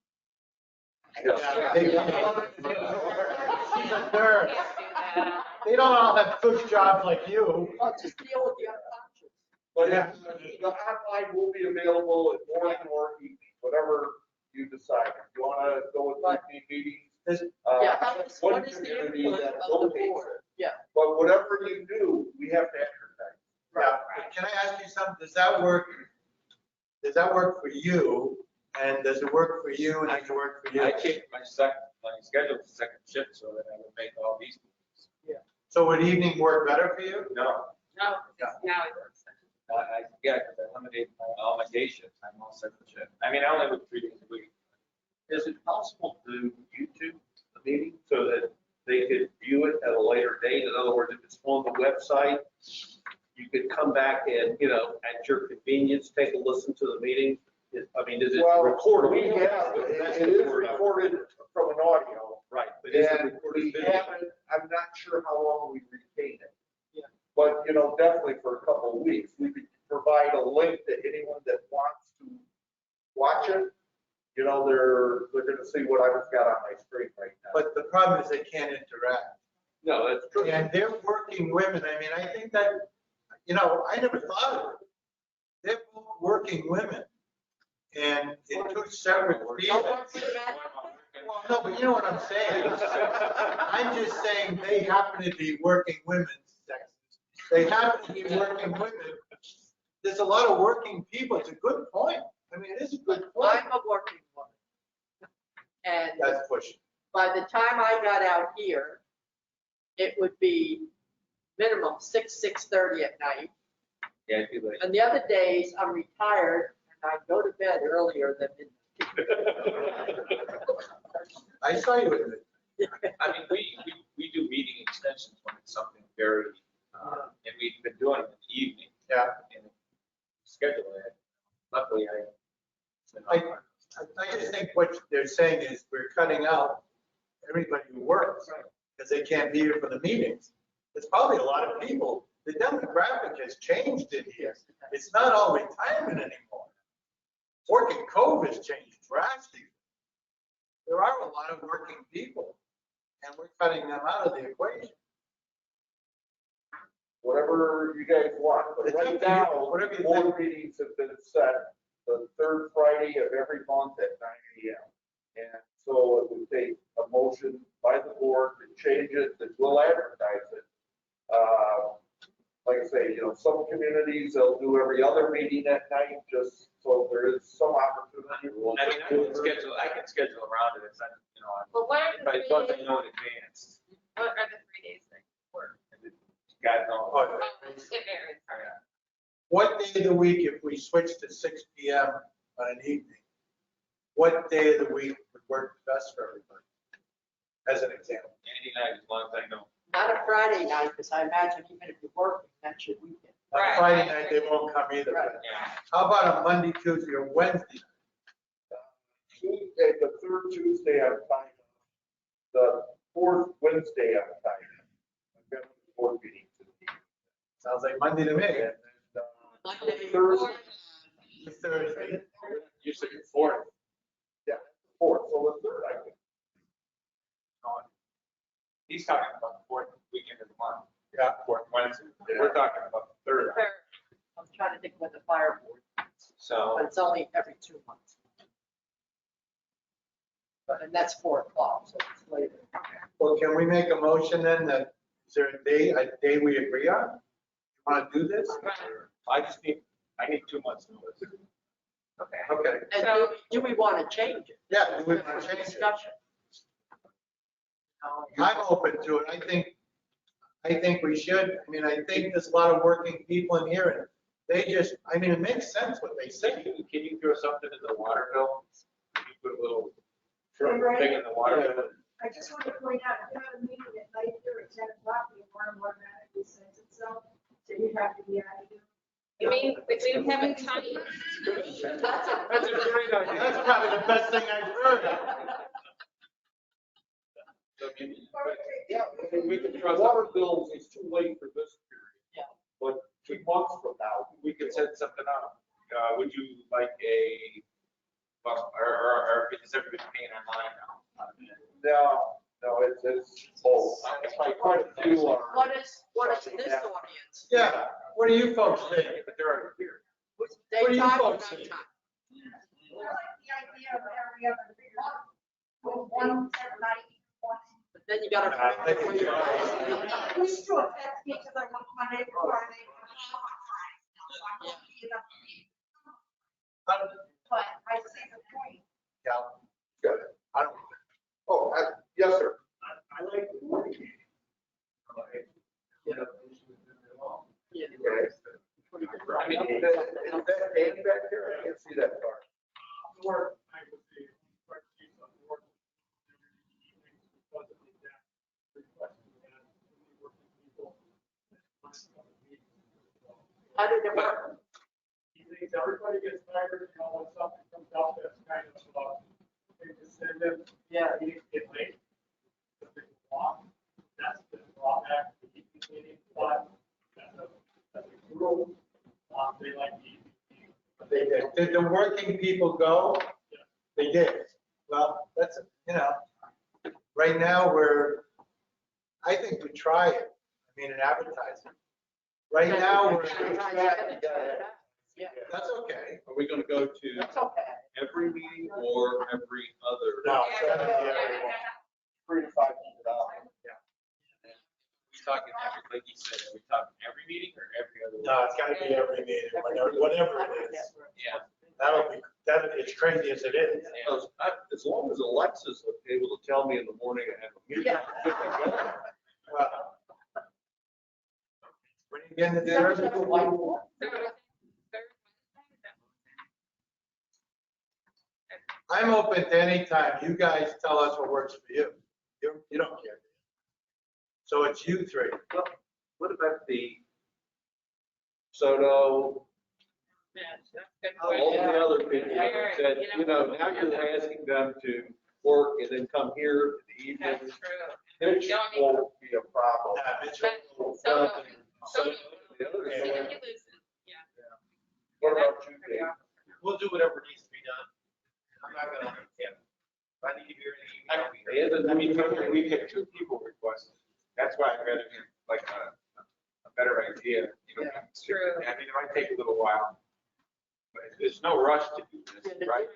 They don't all have push jobs like you. Well, just deal with the unconscious. But the hotline will be available in morning or evening, whatever you decide. If you want to go with evening meetings. Yeah, one what is the community input that of the rotates board? it. Yeah. But whatever you do, we have to advertise. Yeah, can I ask you something? Does that work? Does that work for you? And does it work for you and does it work for you? I changed my schedule to second shift so that I would make all these meetings. Yeah. So would evening work better for you? No, No, now it works. yeah, because I eliminated all my day shifts, I'm all second shift. I mean, I only work 3 days a week. Is it possible to YouTube the meeting so that they could view it at a later date? In other words, if it's on the website, you could come back and, at your convenience, take a listen to the meeting? I mean, is it Well, recordable? we have, it is recorded from an audio. Right, And we haven't, I'm not sure how long we retain it. But, you know, definitely for a couple of weeks, we could provide a link to anyone that wants to watch it. You know, they're gonna see what I've got on my screen right now. But the problem is they can't interact. No, that's true. And they're working women. I mean, I think that, you know, I never thought of it. They're both working women. And in two separate fields. No, but you know what I'm saying? I'm just saying they happen to be working women's sexes. They happen to be working women. There's a lot of working people. It's a good point. I mean, it is a good point. I'm a working woman. And That's pushing. by the time I got out here, it would be minimum 6:30 at night. Yeah, I feel like. And the other days, I'm retired and I go to bed earlier than I saw you with it. I mean, we do meeting extensions when it's something very, and we've been doing it in the evening. Yeah. And schedule it. Luckily, I just think what they're saying is we're cutting out everybody who works because they can't be here for the meetings. There's probably a lot of people. The demographic has changed in here. It's not all retirement anymore. Working COVID has changed drastically. There are a lot of working people, and we're cutting them out of the equation. Whatever you guys want, but It's up right to you. now, Whatever you board think. meetings have been set the third Friday of every month at 9 AM. And so it would take a motion by the board to change it, that will advertise it. Like I say, you know, some communities, they'll do every other meeting at night, just so there is some opportunity. I mean, I can schedule around it. It's not, you know, But what are if the I 3 thought days? they know in advance. What are the 3 days that work? God knows. Oh, It varies. What day of the week, if we switch to 6 PM on an evening, what day of the week would work best for everybody? As an example. Any night, as long as I know. Not a Friday night, because I imagine even if you're working, that's your weekend. On Right. Friday night, they won't come either. Right. Yeah. How about a Monday, Tuesday, or Wednesday? Tuesday, the third Tuesday I'm fine. The fourth Wednesday I'm fine. I've got a board meeting. Sounds like Monday to me. And, Monday, Thursday. You said fourth. Yeah, fourth, so the third I can. He's talking about the fourth weekend of the month. Yeah. Fourth Wednesday. We're talking about the third. I'm trying to think when the fire board, So. but it's only every 2 months. And that's 4:00, so it's later. Well, can we make a motion then that, is there a day we agree on? You want to do this? I need 2 months notice. Okay. Okay. And do we want to change it? Yeah, we want to change it. Discussion. I'm open to it. I think we should. I mean, I think there's a lot of working people in here and they just, I mean, it makes sense what they say. Can you throw something in the water bill? Can you put a little Right. thing in the water bill? I just want to point out, you have a meeting at night here at 10 o'clock, the alarm automatically sends itself, so you have to be out of here. You mean, but we haven't time? That's a great idea. That's probably the best thing I've heard. So maybe- Yeah, we can trust water bills is too late for this period. Yeah. But 2 months from now, We could set something up. Would you like a, well, or is everybody paying online now? no, it's both. Quite a few are. What is this audience? Yeah, what do you folks think? But they're already here. What do you Daytime or folks think? nighttime? I like the idea of every other month, with one at night, one. But then you gotta. I think you're I used to affect me because I went to my neighbor Friday. But I see the point. Yeah, good. I don't. Oh, yes, sir. I like the morning meeting. Yeah. I mean, is that Dan back there? I can't see that far. Work, I would say, quite a few on work. Because of the exact request we had, we working people. How did it work? He thinks everybody gets tired, you know, when something comes up that's kind of, they just send them. Yeah. Meetings get late. o'clock. That's the drawback of the evening meeting, but that's a rule. They like the evening meeting. They did. Did the working people go? Yeah. They did. Well, that's, right now I think we try it. I mean, in advertising. Right now, Yeah. that's okay. Are we gonna go to That's okay. every meeting or every other? No, it's gotta be everyone. 3 to 5 hundred dollars. Yeah. We talking every, like you said, are we talking every meeting or every other? No, it's gotta be every meeting, whatever it is. Yeah. It's crazy as it is. As long as Alexa's able to tell me in the morning I have a meeting. Yeah. When you get into there. I'm open to any time. You guys tell us what works for you. You don't care. So it's you three. What about the Soto, all the other people that, now you're asking them to work and then come here in the evening? That's true. It won't be a problem. What about you, Dave? We'll do whatever needs to be done. I'm not gonna, if I need to hear anything. I mean, we get 2 people requests. That's why I'd rather get like a better idea. True. I mean, it might take a little while, but there's no rush to do this, right?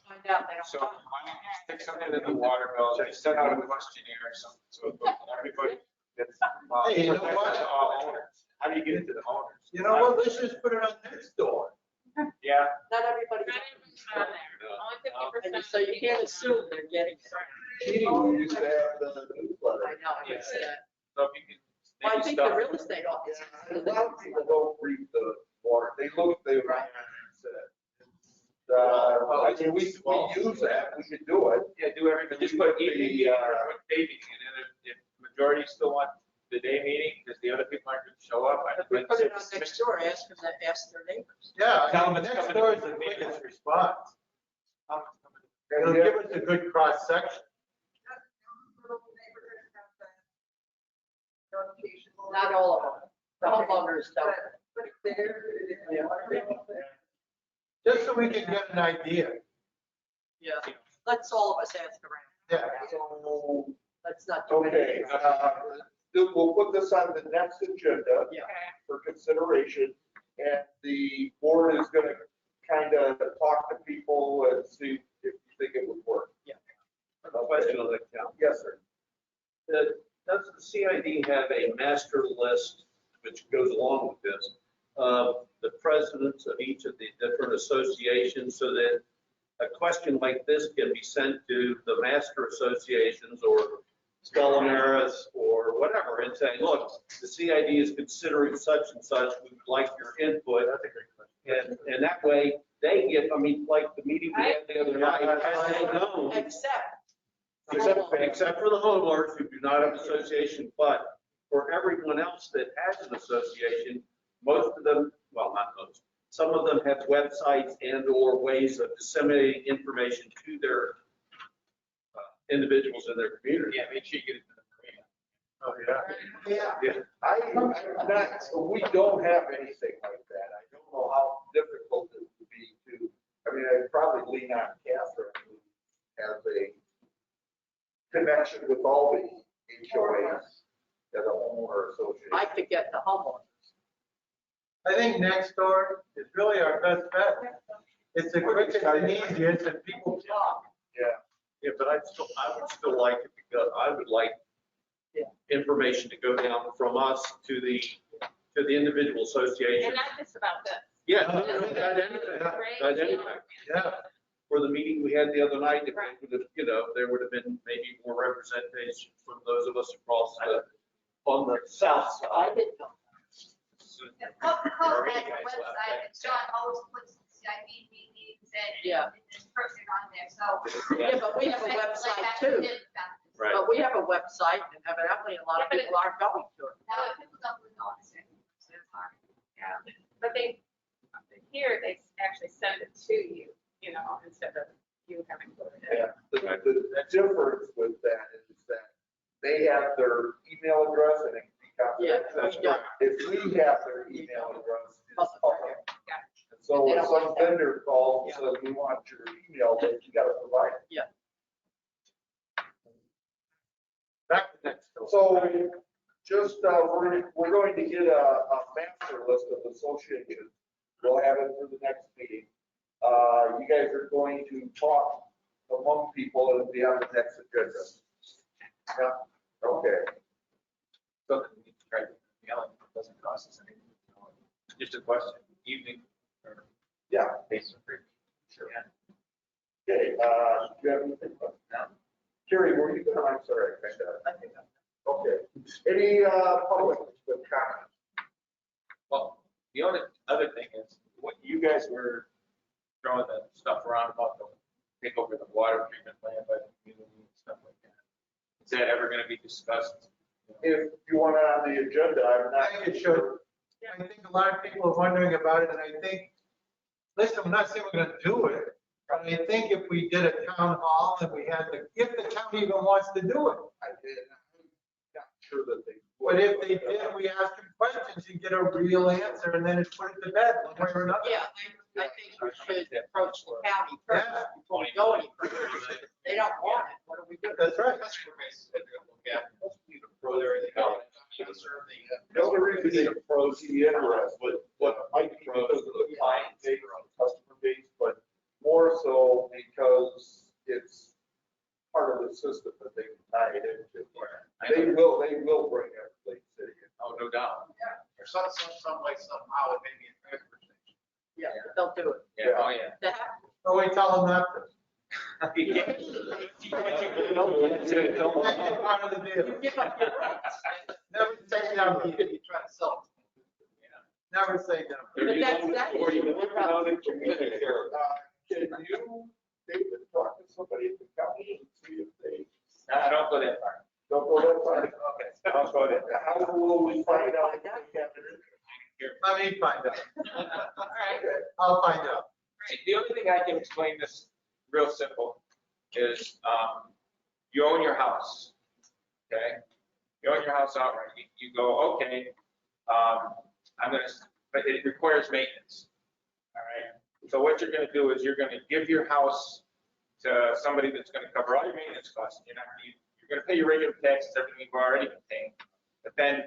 Find out they don't So talk. why don't you stick something in the water bill, just send out a questionnaire or something, so everybody gets. Hey, you know what? To all owners. How do you get it to the owners? You know what? Let's just put it on next door. Yeah. Not everybody's. Not everyone's on there. Only 50%. And so you can't assume they're getting it. Gee, we used to have the newsletter. I know, I said. So if you can. Well, I maybe think the stuff- real estate office. A lot of people don't read the water. They look, they read I mean, we use that. We could do it. Yeah, do everything, just put evening, day meeting, and then if majority still want the day meeting, because the other people aren't going to show up. If we put it on next door, ask them to ask their neighbors. Yeah, Tell them I mean, it's next coming door in. is the quickest response. It'll give us a good cross section. Not all of them. The homeowners don't. Just so we can get an idea. Yeah. Let's all of us ask around. Yeah. So, Let's not do okay, it. we'll put this on the next agenda Yeah. for consideration. And the board is gonna kind of talk to people and see if you think it would work. Yeah. A question on that count. Yes, sir. Does the CID have a master list which goes along with this of the presidents of each of the different associations so that a question like this can be sent to the master associations or Stellamaris or whatever and saying, look, the CID is considering such and such, we would like your input. That's a great question. And that way they get, I mean, like the meeting we had the other night, had they known, except for the homeowners who do not have an association, but for everyone else that has an association, most of them, well, not most, some of them have websites and or ways of disseminating information to their individuals in their community. Yeah, make sure you get it to the marina. Oh, yeah. Yeah, we don't have anything like that. I don't know how difficult it would be to, I mean, I'd probably lean on Catherine, who has a connection with all the HOAs as a homeowner association. I could get the homeowners. I think next door is really our best bet. It's the quickest and easiest and people talk. Yeah, but I would still like it because I would like information to go down from us to the individual associations. And not just about this. Yeah, not anything. Yeah. For the meeting we had the other night, if they would have, there would have been maybe more representation from those of us across on the south side. I didn't know. Public has a website, and John always puts CIP meetings Yeah. and this person on there, so. Yeah, but we have a website too. Right. But we have a website and evidently a lot of people aren't going to it. Now, if people don't know this, it's hard. Yeah, but here, they actually send it to you, instead of you having to go to it. Yeah, the difference with that is that they have their email address and it can be Yeah, confidential. we don't. If we have their email address, it's public. Yeah. So They if don't some want that. vendor calls and says, we want your email, then you gotta provide it. Yeah. Back to next. So just, we're going to get a master list of associations. We'll have it for the next meeting. You guys are going to talk among people and it'll be on the next agenda. Yeah, okay. So that we can try to yell, it doesn't cost us anything. Just a question, evening or Yeah. face of free. Sure. Okay, do you have anything? No. Carrie, were you done? I'm sorry. I think I'm. Okay. Any, public with comments? Well, the only other thing is, what you guys were throwing the stuff around about the take over the water treatment plant by the community and stuff like that. Is that ever gonna be discussed? If you want it on the agenda, I'm not. I think it should. I think a lot of people are wondering about it, and I think, listen, I'm not saying we're gonna do it, but I think if we did a town hall and we had the, if the town even wants to do it. I did. I'm not sure that they. But if they did, we ask them questions and get a real answer, and then it's put it to bed one way or another. Yeah, I think we should approach the county first before we go any further. If they don't want it, what do we do? That's right. The only reason they approach the interest, what might be because of the client base, customer base, but more so because it's part of the system that they can tie it into. They will bring every city in. Oh, no doubt. Or some way, somehow, it may be a transfer station. Yeah, they'll do it. Yeah, oh, yeah. They have to. Oh, we tell them not to. Part of the deal. You give up your rights. Never say never. You try to sell Never say never. But that is. Can you, David, talk to somebody at the county and see if they, No, don't go that far. don't go that far? Okay, I'll go that far. How will we find out if they have it? Let me find out. All right. I'll find out. Right, the only thing I can explain this real simple is, you own your house, okay? You own your house outright. You go, okay, but it requires maintenance, all right? So what you're gonna do is you're gonna give your house to somebody that's gonna cover all your maintenance costs. You're gonna pay your regular taxes, everything you've already been paying. But then,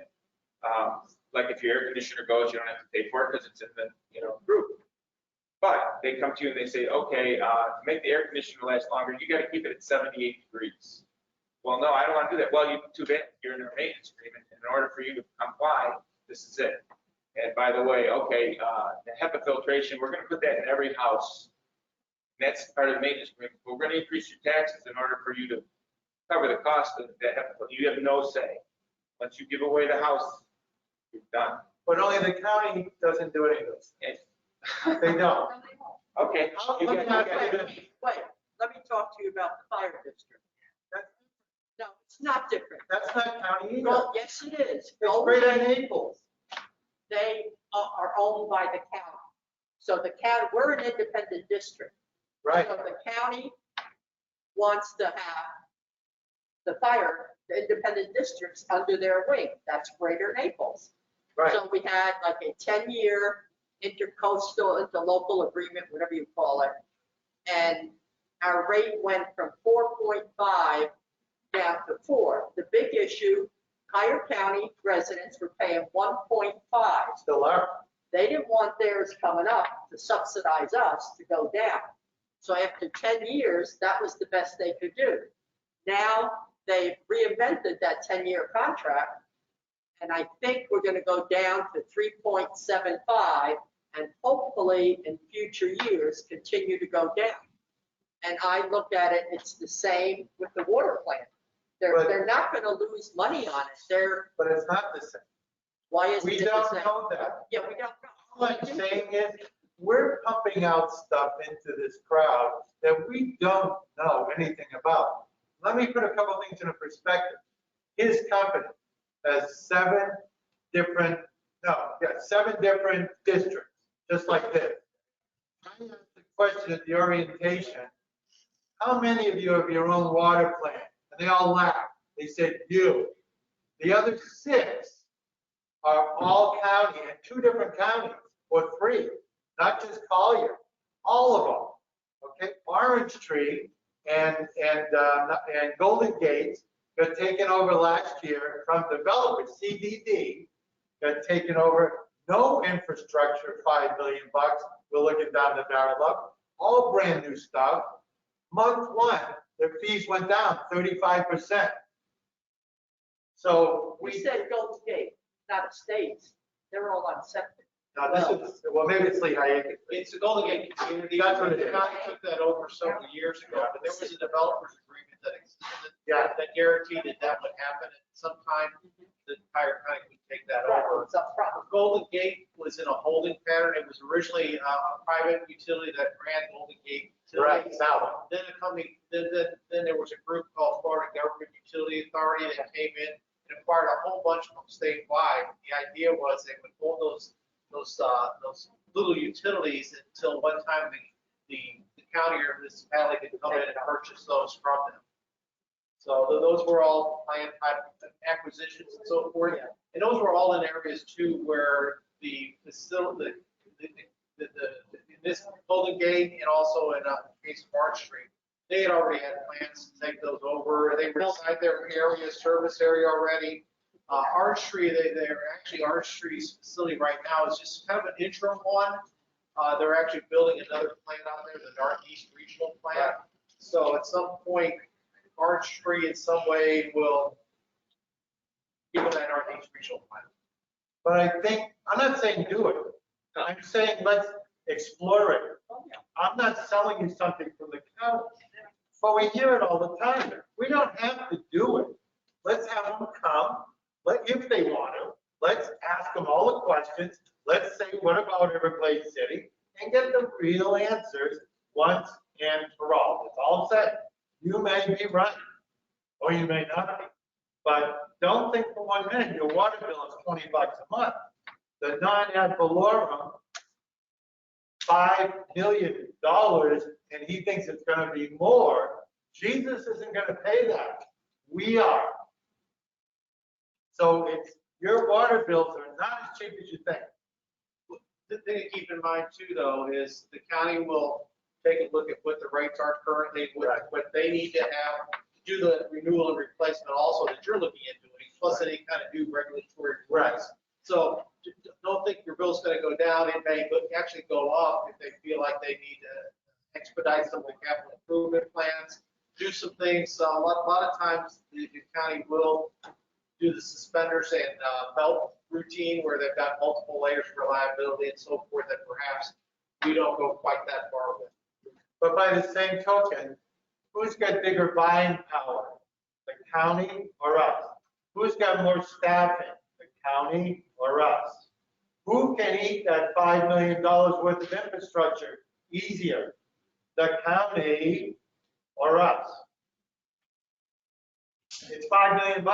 like if your air conditioner goes, you don't have to pay for it because it's in the, group. But they come to you and they say, okay, to make the air conditioner last longer, you got to keep it at 78 degrees. Well, no, I don't want to do that. Well, too bad, you're in a maintenance agreement. In order for you to comply, this is it. And by the way, okay, the HEPA filtration, we're going to put that in every house. And that's part of the maintenance agreement. We're going to increase your taxes in order for you to cover the cost of that HEPA. You have no say. Once you give away the house, you're done. But only the county doesn't do any of this. They don't. Okay. Wait, let me talk to you about the fire district. No, it's not different. That's not county either. Well, yes, it is. It's Greater Naples. They are owned by the county. So the county, we're an independent district. Right. So the county wants to have the independent districts under their wing. That's Greater Naples. Right. So we had like a 10-year intercoastal, interlocal agreement, whatever you call it. And our rate went from 4.5 down to 4. The big issue, Cuyahoga County residents were paying 1.5. Still are. They didn't want theirs coming up to subsidize us to go down. So after 10 years, that was the best they could do. Now they've reinvented that 10-year contract. And I think we're going to go down to 3.75 and hopefully in future years continue to go down. And I look at it, it's the same with the water plant. They're not going to lose money on it. But it's not the same. Why isn't it the same? We don't know that. Yeah, we don't know. All I'm saying is, we're pumping out stuff into this crowd that we don't know anything about. Let me put a couple things into perspective. His company has 7 different districts, just like this. I asked the question at the orientation, how many of you have your own water plant? And they all laughed. They said you. The other 6 are all county, in 2 different counties, or 3, not just Collier, all of them. Okay, Orange Tree and Golden Gate got taken over last year from developers. CDD got taken over. No infrastructure, $5 million. We're looking down the barrel of all brand new stuff. Month 1, their fees went down 35%. So We said Gold's Gate, not estates. They're all on septic. now this is, well, maybe it's Lehigh Acres. It's a Golden Gate community. That's what it is. The county took that over several years ago, but there was a developers agreement that existed Yeah. that guaranteed that would happen at some time. The entire county would take that Right, over. it's up front. Golden Gate was in a holding pattern. It was originally a private utility that ran Golden Gate. Right, Utilities. that one. Then a company, then there was a group called Florida Government Utility Authority that came in and acquired a whole bunch of them statewide. The idea was they would hold those little utilities until one time the county or municipality could come in and purchase those from them. So those were all planned type acquisitions and so forth. And those were all in areas too where the facility, in this Golden Gate and also in case of Orange Street, they had already had plans to take those over. They were inside their area, service area already. Orange Street, they're actually Orange Street's facility right now is just kind of an interim one. They're actually building another plant out there, the Northeast Regional Plant. So at some point, Orange Street in some way will give them that Northeast Regional Plant. But I think, I'm not saying do it. I'm saying let's explore it. I'm not selling you something from the county, but we hear it all the time. We don't have to do it. Let's have them come, if they want to, let's ask them all the questions. Let's say, what about Everglades City? And get the real answers once and for all. That's all I'm saying. You may be right, or you may not be. But don't think for 1 minute your water bill is $20 a month. The non-ad valorem, $5 million, and he thinks it's going to be more. Jesus isn't going to pay that. We are. So it's, your water bills are not as cheap as you think. The thing to keep in mind too, though, is the county will take a look at what the rates are currently, what they need to have to do the renewal and replacement also that you're looking into doing, plus any kind of new regulatory regs. So don't think your bill's going to go down. It may actually go up if they feel like they need to expedite some of the capital improvement plans, do some things. A lot of times the county will do the suspenders and belt routine where they've got multiple layers of reliability and so forth that perhaps we don't go quite that far with. But by the same token, who's got bigger buying power, the county or us? Who's got more staffing, the county or us? Who can eat that $5 million worth of infrastructure easier, the county or us? It's $5 million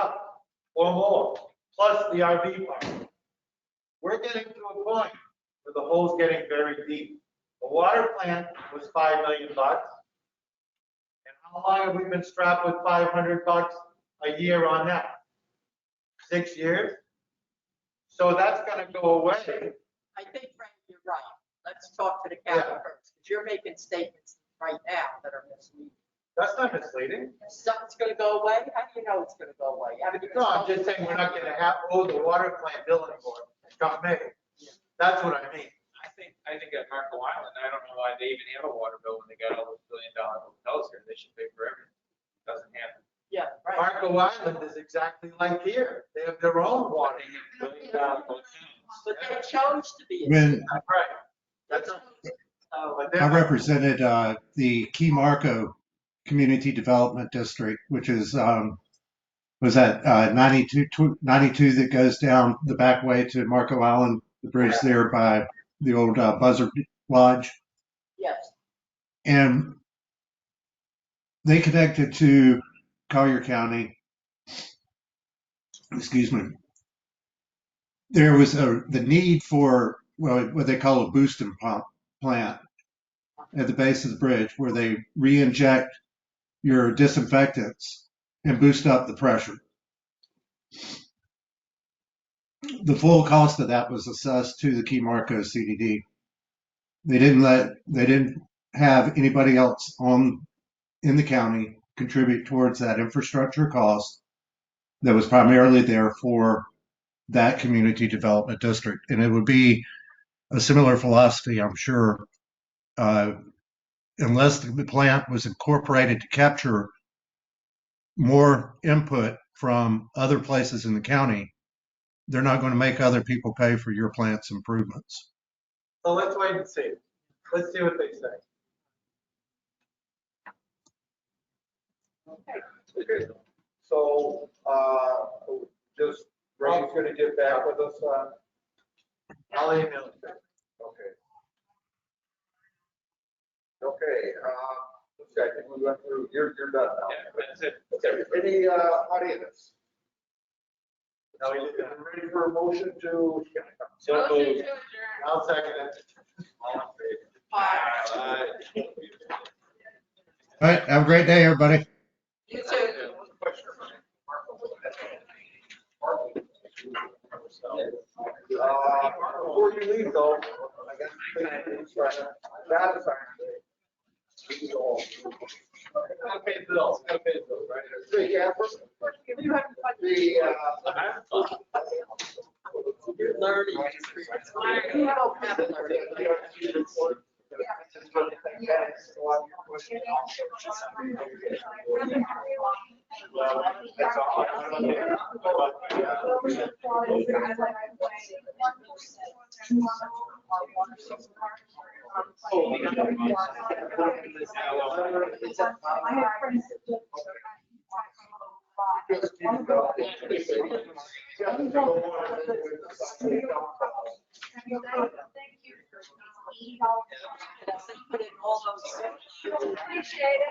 or more, plus the RV park. We're getting to a point where the hole's getting very deep. The water plant was $5 million. And how long have we been strapped with $500 a year on that? 6 years? So that's going to go away. I think, Frank, you're right. Let's talk to the county first, because you're making statements right now that are misleading. That's not misleading. Something's going to go away? How do you know it's going to go away? No, I'm just saying we're not going to owe the water plant bill anymore. Come May. That's what I mean. I think at Marco Island, I don't know why they even have a water bill when they got all those $1 billion hotels here. They should pay for everything. Doesn't happen. Yeah, right. Marco Island is exactly like here. They have their own water. But they chose to be. When Right. That's I represented the Key Marco Community Development District, which is was that 92 that goes down the back way to Marco Island, the bridge there by the old Buzzard Lodge. Yes. And they connected to Collier County. Excuse me. There was the need for what they call a boosting pump plant at the base of the bridge where they re-inject your disinfectants and boost up the pressure. The full cost of that was assessed to the Key Marco CDD. They didn't have anybody else in the county contribute towards that infrastructure cost that was primarily there for that community development district. And it would be a similar philosophy, I'm sure, unless the plant was incorporated to capture more input from other places in the county, they're not going to make other people pay for your plant's improvements. So let's wait and see. Let's see what they say. Okay. So, just Ray's gonna get back with us on. I'll email it. Okay. Okay, let's see, I think we went through, you're done now. Yeah, that's it. Okay, any, audience? Now, are you ready for a motion to? So Motion moved. to adjourn. I'll second it. All in favor? All right, have a great day, everybody. You too. Before you leave though, I got to say, that is our. Gotta pay the bills, right? So, yeah, You're learning. You don't have to learn. Put in all those.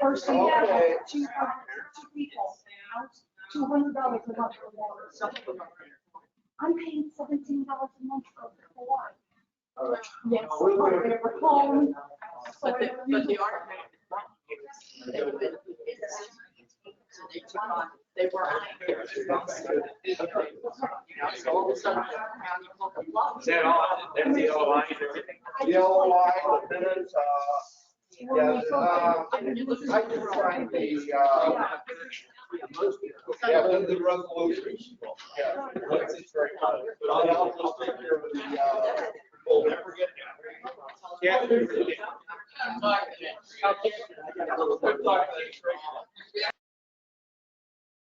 First, we have two people, $200 a month for water. I'm paying $17 a month for water. Yes, we're home. But the argument. So they took on, they were. So all of a sudden. Is that all? That's the yellow line and everything? Yellow line, the minutes, yeah, I can find the, yeah, the resolution. Yeah. I'll just take care of the, we'll never get it. Yeah.